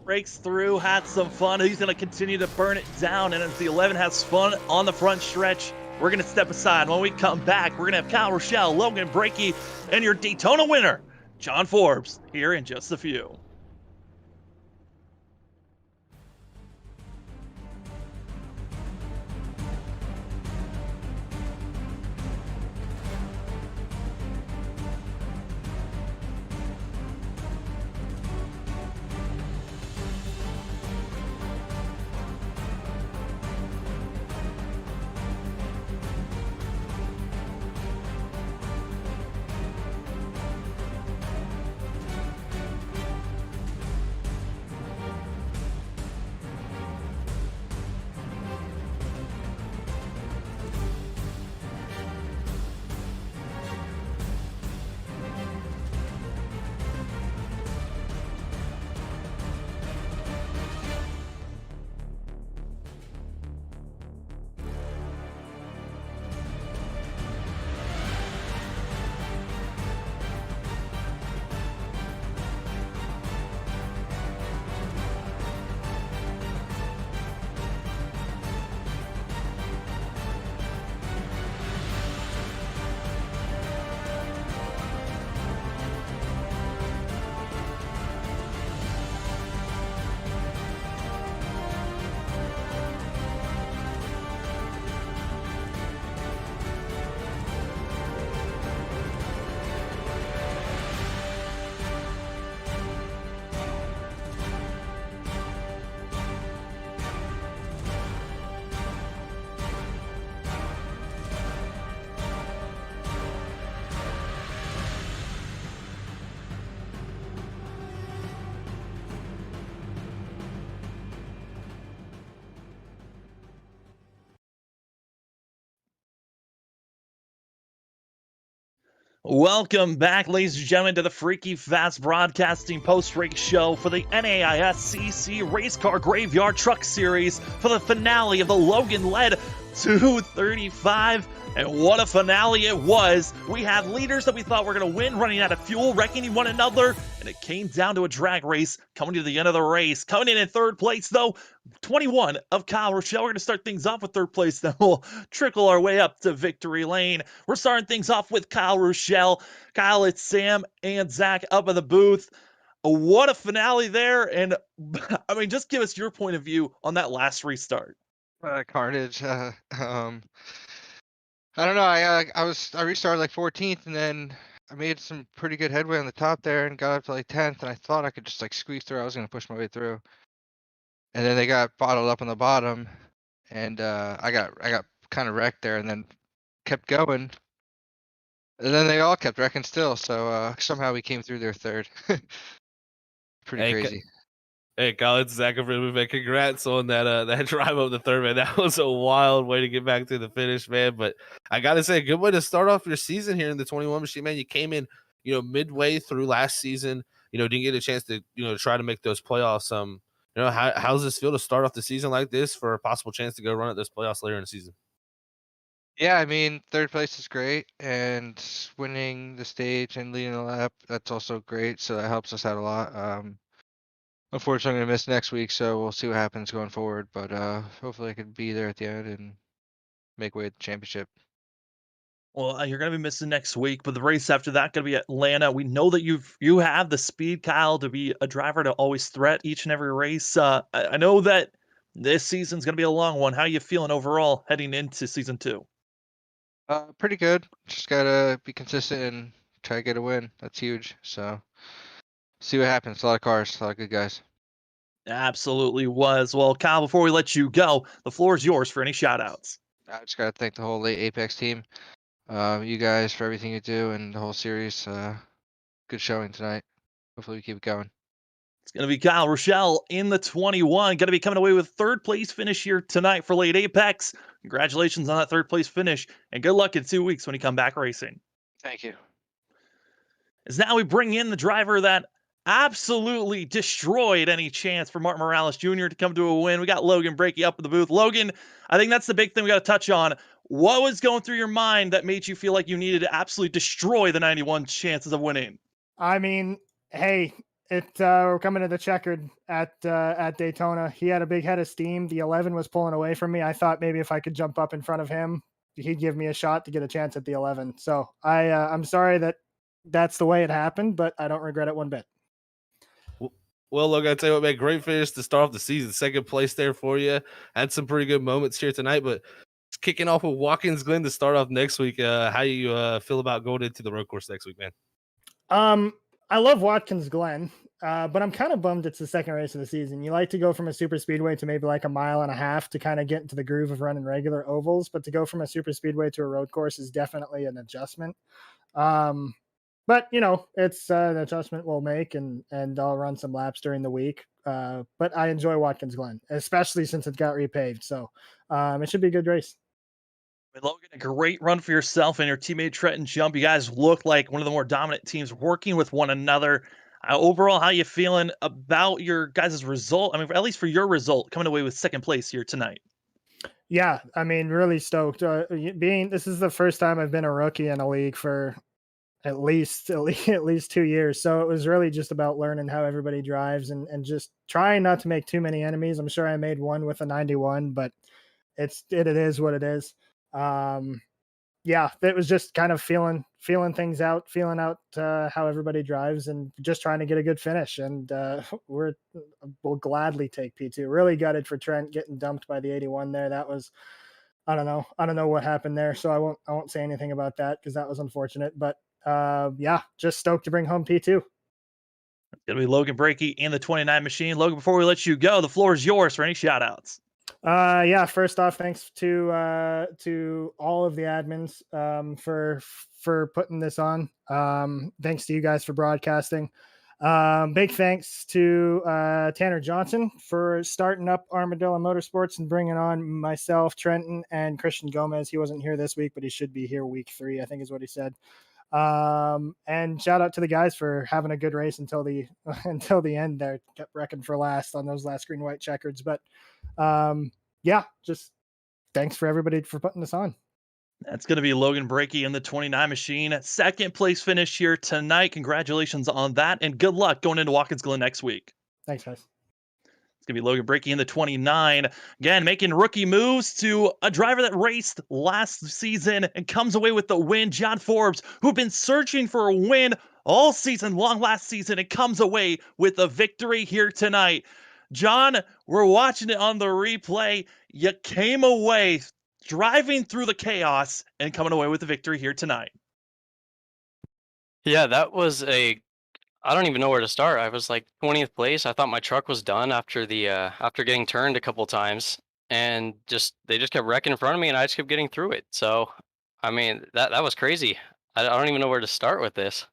Breaks through, had some fun. He's going to continue to burn it down. And as the 11 has fun on the front stretch, we're going to step aside. When we come back, we're going to have Kyle Rochelle, Logan Breaky, and your Daytona winner, John Forbes, here in just a few. Welcome back, ladies and gentlemen, to the Freaky Fast Broadcasting post-race show for the NAISCC Race Car Graveyard Truck Series for the finale of the Logan-led 235. And what a finale it was. We had leaders that we thought were going to win running out of fuel, wrecking one another, and it came down to a drag race coming to the end of the race. Coming in third place, though, 21 of Kyle Rochelle. We're going to start things off with third place, then we'll trickle our way up to victory lane. We're starting things off with Kyle Rochelle. Kyle, it's Sam and Zach up in the booth. What a finale there. And I mean, just give us your point of view on that last restart. Carnage. I don't know. I restarted like 14th, and then I made some pretty good headway on the top there, and got up to like 10th, and I thought I could just like squeeze through. I was gonna push my way through, and then they got bottled up on the bottom, and I got kind of wrecked there, and then kept going, and then they all kept wrecking still. So somehow we came through their third. Pretty crazy. Hey, Kyle, it's Zach over here, man. Congrats on that drive up the third, man. That was a wild way to get back to the finish, man. But I gotta say, a good way to start off your season here in the 21 machine, man. You came in, midway through last season. Didn't get a chance to, try to make those playoffs. How's this feel to start off the season like this for a possible chance to go run at those playoffs later in the season? Yeah, I mean, third place is great, and winning the stage and leading the lap, that's also great. So that helps us out a lot. Unfortunately, I'm gonna miss next week, so we'll see what happens going forward. But hopefully, I could be there at the end and make way to the championship. Well, you're going to be missing next week, but the race after that going to be Atlanta. We know that you have the speed, Kyle, to be a driver to always threat each and every race. I know that this season's going to be a long one. How are you feeling overall heading into season 2? Pretty good. Just gotta be consistent and try to get a win. That's huge. So see what happens. A lot of cars, a lot of good guys. Absolutely was. Well, Kyle, before we let you go, the floor is yours for any shout outs. I just gotta thank the whole late Apex team, you guys for everything you do and the whole series. Good showing tonight. Hopefully we keep it going. It's going to be Kyle Rochelle in the 21. Going to be coming away with third place finish here tonight for late Apex. Congratulations on that third place finish, and good luck in 2 weeks when you come back racing. Thank you. As now we bring in the driver that absolutely destroyed any chance for Martin Morales Jr. to come to a win. We got Logan Breaky up in the booth. Logan, I think that's the big thing we got to touch on. What was going through your mind that made you feel like you needed to absolutely destroy the 91 chances of winning? I mean, hey, we're coming to the checkered at Daytona. He had a big head of steam. The 11 was pulling away from me. I thought maybe if I could jump up in front of him, he'd give me a shot to get a chance at the 11. So I'm sorry that that's the way it happened, but I don't regret it one bit. Well, look, I tell you what, man, great finish to start off the season. Second place there for you. Had some pretty good moments here tonight, but kicking off with Watkins Glen to start off next week. How you feel about going into the road course next week, man? I love Watkins Glen, but I'm kind of bummed it's the second race of the season. You like to go from a super speedway to maybe like a mile and a half to kind of get into the groove of running regular ovals, but to go from a super speedway to a road course is definitely an adjustment. But you know, it's an adjustment we'll make, and I'll run some laps during the week. But I enjoy Watkins Glen, especially since it got repaved. So it should be a good race. Logan, a great run for yourself and your teammate Trenton Jump. You guys look like one of the more dominant teams working with one another. Overall, how you feeling about your guys' result? I mean, at least for your result, coming away with second place here tonight. Yeah, I mean, really stoked. This is the first time I've been a rookie in a league for at least 2 years. So it was really just about learning how everybody drives and just trying not to make too many enemies. I'm sure I made one with a 91, but it is what it is. Yeah, it was just kind of feeling things out, feeling out how everybody drives, and just trying to get a good finish. And we'll gladly take P2. Really gutted for Trent getting dumped by the 81 there. That was, I don't know what happened there, so I won't say anything about that because that was unfortunate. But yeah, just stoked to bring home P2. It's gonna be Logan Breaky in the 29 machine. Logan, before we let you go, the floor is yours for any shout outs. Yeah, first off, thanks to all of the admins for putting this on. Thanks to you guys for broadcasting. Big thanks to Tanner Johnson for starting up Armadillo Motorsports and bringing on myself, Trenton, and Christian Gomez. He wasn't here this week, but he should be here week 3, I think is what he said. And shout out to the guys for having a good race until the end there. Kept wrecking for last on those last green white checkers, but yeah, just thanks for everybody for putting this on. That's going to be Logan Breaky in the 29 machine. Second place finish here tonight. Congratulations on that, and good luck going into Watkins Glen next week. Thanks, guys. It's going to be Logan Breaky in the 29. Again, making rookie moves to a driver that raced last season and comes away with the win. John Forbes, who've been searching for a win all season long last season, and comes away with a victory here tonight. John, we're watching it on the replay. You came away driving through the chaos and coming away with the victory here tonight. Yeah, that was I don't even know where to start. I was like 20th place. I thought my truck was done after after getting turned a couple times, and they just kept wrecking in front of me, and I just kept getting through it. So, I mean, that was crazy. I don't even know where to start with this.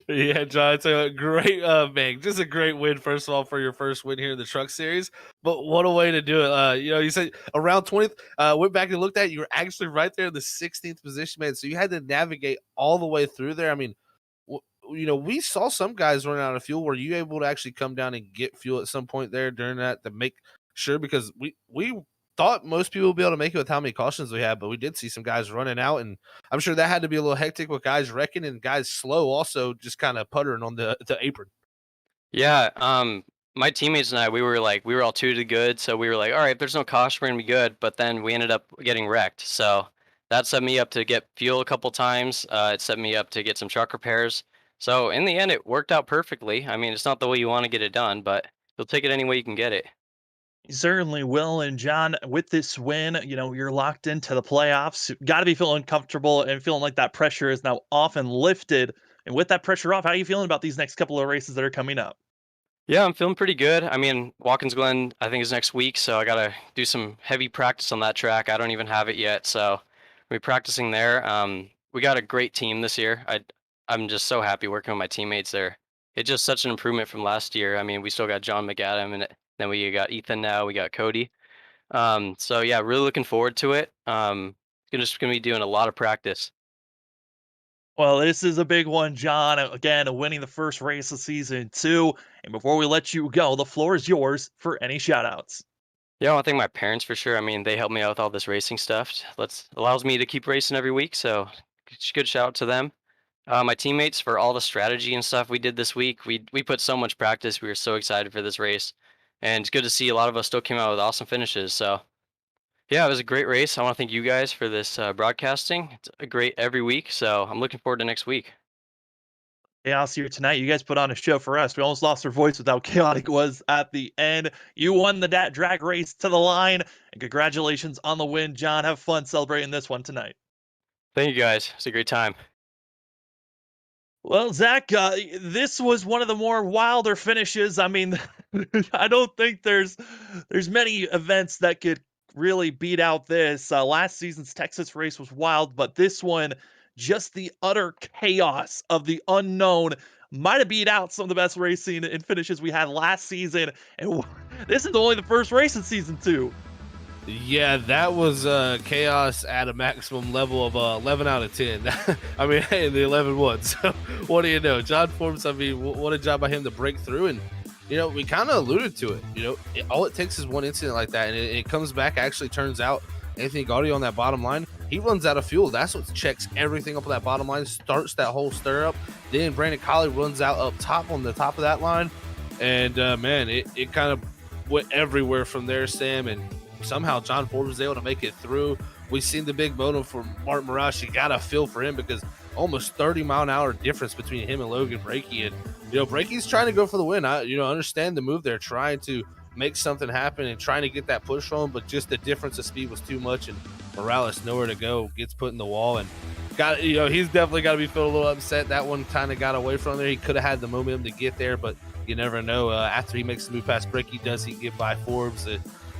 Yeah, John, it's a great, man, just a great win, first of all, for your first win here in the Truck Series. But what a way to do it. You said around 20th, went back and looked at it, you were actually right there in the 16th position, man. So you had to navigate all the way through there. I mean, we saw some guys run out of fuel. Were you able to actually come down and get fuel at some point there during that to make sure? Because we thought most people would be able to make it with how many cautions we had, but we did see some guys running out, and I'm sure that had to be a little hectic with guys wrecking and guys slow also just kind of puttering on the apron. Yeah, my teammates and I, we were all two to good, so we were like, all right, if there's no caution, we're gonna be good. But then we ended up getting wrecked, so that set me up to get fuel a couple times. It set me up to get some truck repairs. So in the end, it worked out perfectly. I mean, it's not the way you want to get it done, but you'll take it any way you can get it. You certainly will. And John, with this win, you're locked into the playoffs. Got to be feeling comfortable and feeling like that pressure is now off and lifted. And with that pressure off, how are you feeling about these next couple of races that are coming up? Yeah, I'm feeling pretty good. I mean, Watkins Glen, I think, is next week, so I got to do some heavy practice on that track. I don't even have it yet, so we'll be practicing there. We got a great team this year. I'm just so happy working with my teammates there. It's just such an improvement from last year. I mean, we still got John McAdam, and then we got Ethan now. We got Cody. So yeah, really looking forward to it. Just gonna be doing a lot of practice. Well, this is a big one, John. Again, winning the first race of season 2. And before we let you go, the floor is yours for any shout-outs. Yeah, I want to thank my parents for sure. I mean, they helped me out with all this racing stuff. Allows me to keep racing every week, so good shout out to them. My teammates for all the strategy and stuff we did this week. We put so much practice. We were so excited for this race, and it's good to see a lot of us still came out with awesome finishes. So yeah, it was a great race. I want to thank you guys for this broadcasting. It's a great every week, so I'm looking forward to next week. Chaos here tonight. You guys put on a show for us. We almost lost our voice with how chaotic it was at the end. You won the drag race to the line, and congratulations on the win, John. Have fun celebrating this one tonight. Thank you guys. It's a great time. Well, Zach, this was one of the more wilder finishes. I mean, I don't think there's many events that could really beat out this. Last season's Texas race was wild, but this one, just the utter chaos of the unknown, might have beat out some of the best racing and finishes we had last season. And this is only the first race in season 2. Yeah, that was chaos at a maximum level of 11 out of 10. I mean, hey, the 11 won. So what do you know? John Forbes, I mean, what a job by him to break through. And, we kind of alluded to it. All it takes is one incident like that, and it comes back, actually turns out Anthony Gaudio on that bottom line, he runs out of fuel. That's what checks everything up on that bottom line, starts that whole stir up. Then Brandon Colley runs out up top on the top of that line. And, man, it kind of went everywhere from there, Sam. And somehow John Forbes was able to make it through. We've seen the big moto from Martin Moraes. You got to feel for him because almost 30-mile-an-hour difference between him and Logan Freeky. And, Freaky's trying to go for the win. I understand the move there, trying to make something happen and trying to get that push on, but just the difference of speed was too much, and Morales nowhere to go, gets put in the wall, and he's definitely got to be feeling a little upset. That one kind of got away from there. He could have had the momentum to get there, but you never know. After he makes the move past Freaky, does he get by Forbes?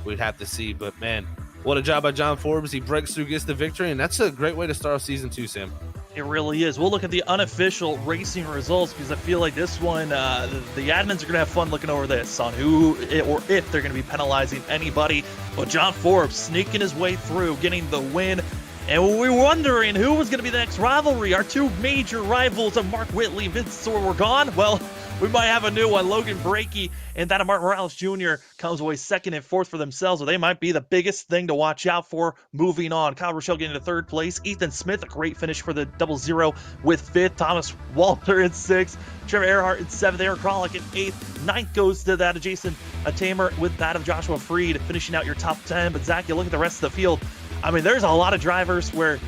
We'd have to see, but man, what a job by John Forbes. He breaks through, gets the victory, and that's a great way to start off season 2, Sam. It really is. We'll look at the unofficial racing results because I feel like this one, the admins are going to have fun looking over this on who or if they're going to be penalizing anybody. But John Forbes sneaking his way through, getting the win. And we were wondering who was going to be the next rivalry. Our two major rivals of Mark Whitley and Vince Sor were gone. Well, we might have a new one. Logan Breakey and that of Martin Morales Jr. comes away second and fourth for themselves, or they might be the biggest thing to watch out for moving on. Kyle Rochelle getting to third place. Ethan Smith, a great finish for the 00 with fifth. Thomas Walter in sixth. Trevor Earhart in seventh. Eric Kralik in eighth. Ninth goes to that of Jason Tamer with that of Joshua Freed, finishing out your top 10. But Zach, you look at the rest of the field. I mean, there's a lot of drivers where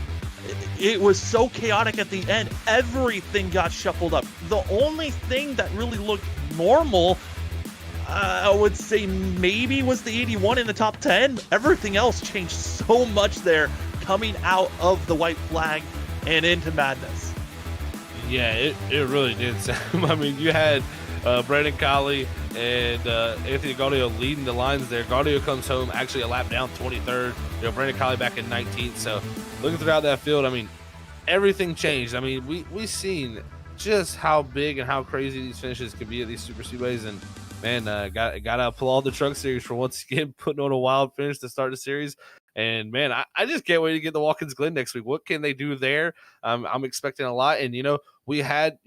it was so chaotic at the end. Everything got shuffled up. The only thing that really looked normal, I would say maybe was the 81 in the top 10. Everything else changed so much there coming out of the white flag and into madness. Yeah, it really did, Sam. I mean, you had Brandon Colley and Anthony Gaudio leading the lines there. Gaudio comes home actually a lap down, 23rd. Brandon Colley back in 19th. So looking throughout that field, I mean, everything changed. I mean, we've seen just how big and how crazy these finishes can be at these super speedways. And man, gotta applaud the Truck Series for once again putting on a wild finish to start the series. And man, I just can't wait to get the Watkins Glen next week. What can they do there? I'm expecting a lot. And we had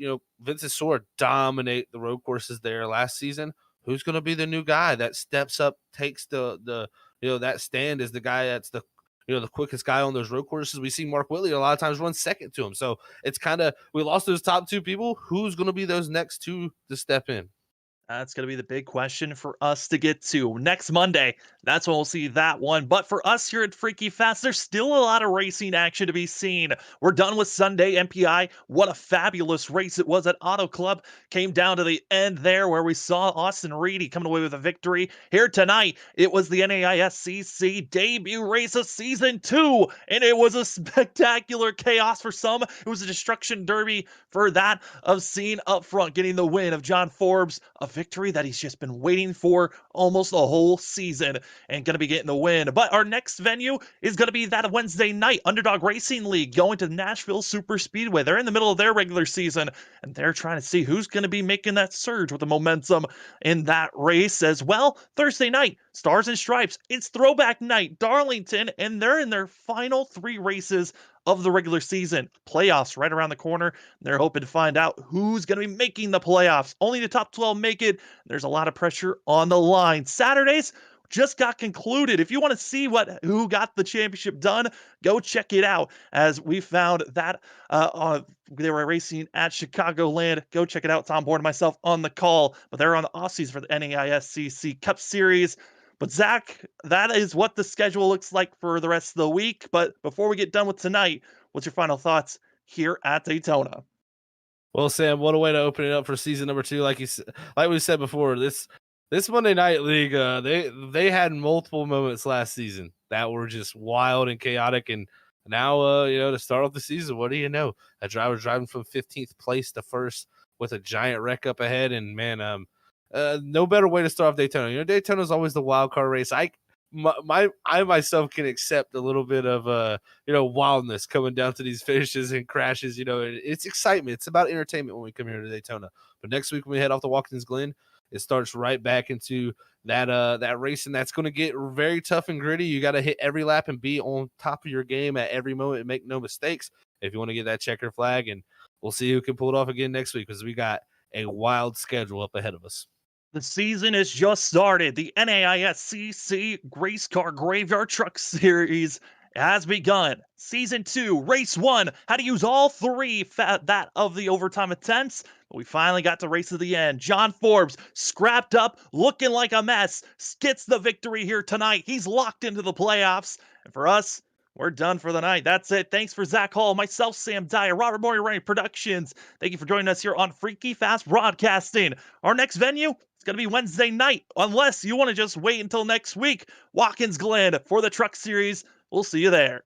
Vincent Sor dominate the road courses there last season. Who's going to be the new guy that steps up, takes the that stand as the guy that's the quickest guy on those road courses? We see Mark Whitley a lot of times run second to him. So it's kind of, we lost those top two people. Who's going to be those next two to step in? That's going to be the big question for us to get to next Monday. That's when we'll see that one. But for us here at Freaky Fast, there's still a lot of racing action to be seen. We're done with Sunday MPI. What a fabulous race it was at Auto Club. Came down to the end there where we saw Austin Reedy coming away with a victory. Here tonight, it was the NAISCC debut race of season 2. And it was a spectacular chaos for some. It was a destruction derby for that of Scene up front, getting the win of John Forbes, a victory that he's just been waiting for almost the whole season, and going to be getting the win. But our next venue is going to be that of Wednesday night, Underdog Racing League going to Nashville Super Speedway. They're in the middle of their regular season, and they're trying to see who's going to be making that surge with the momentum in that race as well. Thursday night, Stars and Stripes, it's throwback night, Darlington, and they're in their final 3 races of the regular season. Playoffs right around the corner. They're hoping to find out who's going to be making the playoffs. Only the top 12 make it. There's a lot of pressure on the line. Saturdays just got concluded. If you want to see who got the championship done, go check it out. As we found that they were racing at Chicagoland. Go check it out. Tom Bourne and myself on the call, but they're on the Aussies for the NAISCC Cup Series. But Zach, that is what the schedule looks like for the rest of the week. But before we get done with tonight, what's your final thoughts here at Daytona? Well, Sam, what a way to open it up for season number 2. Like we said before, this Monday Night League, they had multiple moments last season that were just wild and chaotic, and now to start off the season, what do you know? A driver driving from 15th place to first with a giant wreck up ahead, and man, no better way to start off Daytona. Daytona is always the wild card race. I myself can accept a little bit of wildness coming down to these finishes and crashes. It's excitement. It's about entertainment when we come here to Daytona. But next week when we head off to Watkins Glen, it starts right back into that race, and that's going to get very tough and gritty. You got to hit every lap and be on top of your game at every moment and make no mistakes if you want to get that checker flag. And we'll see who can pull it off again next week, because we got a wild schedule up ahead of us. The season has just started. The NAISCC Race Car Graveyard Truck Series has begun. Season 2, Race 1, how to use all 3 that of the overtime attempts. But we finally got to race to the end. John Forbes, scrapped up, looking like a mess, gets the victory here tonight. He's locked into the playoffs. And for us, we're done for the night. That's it. Thanks for Zach Hall, myself, Sam Dyer, Robert Mori running Productions. Thank you for joining us here on Freaky Fast Broadcasting. Our next venue is going to be Wednesday night, unless you want to just wait until next week. Watkins Glen for the Truck Series. We'll see you there.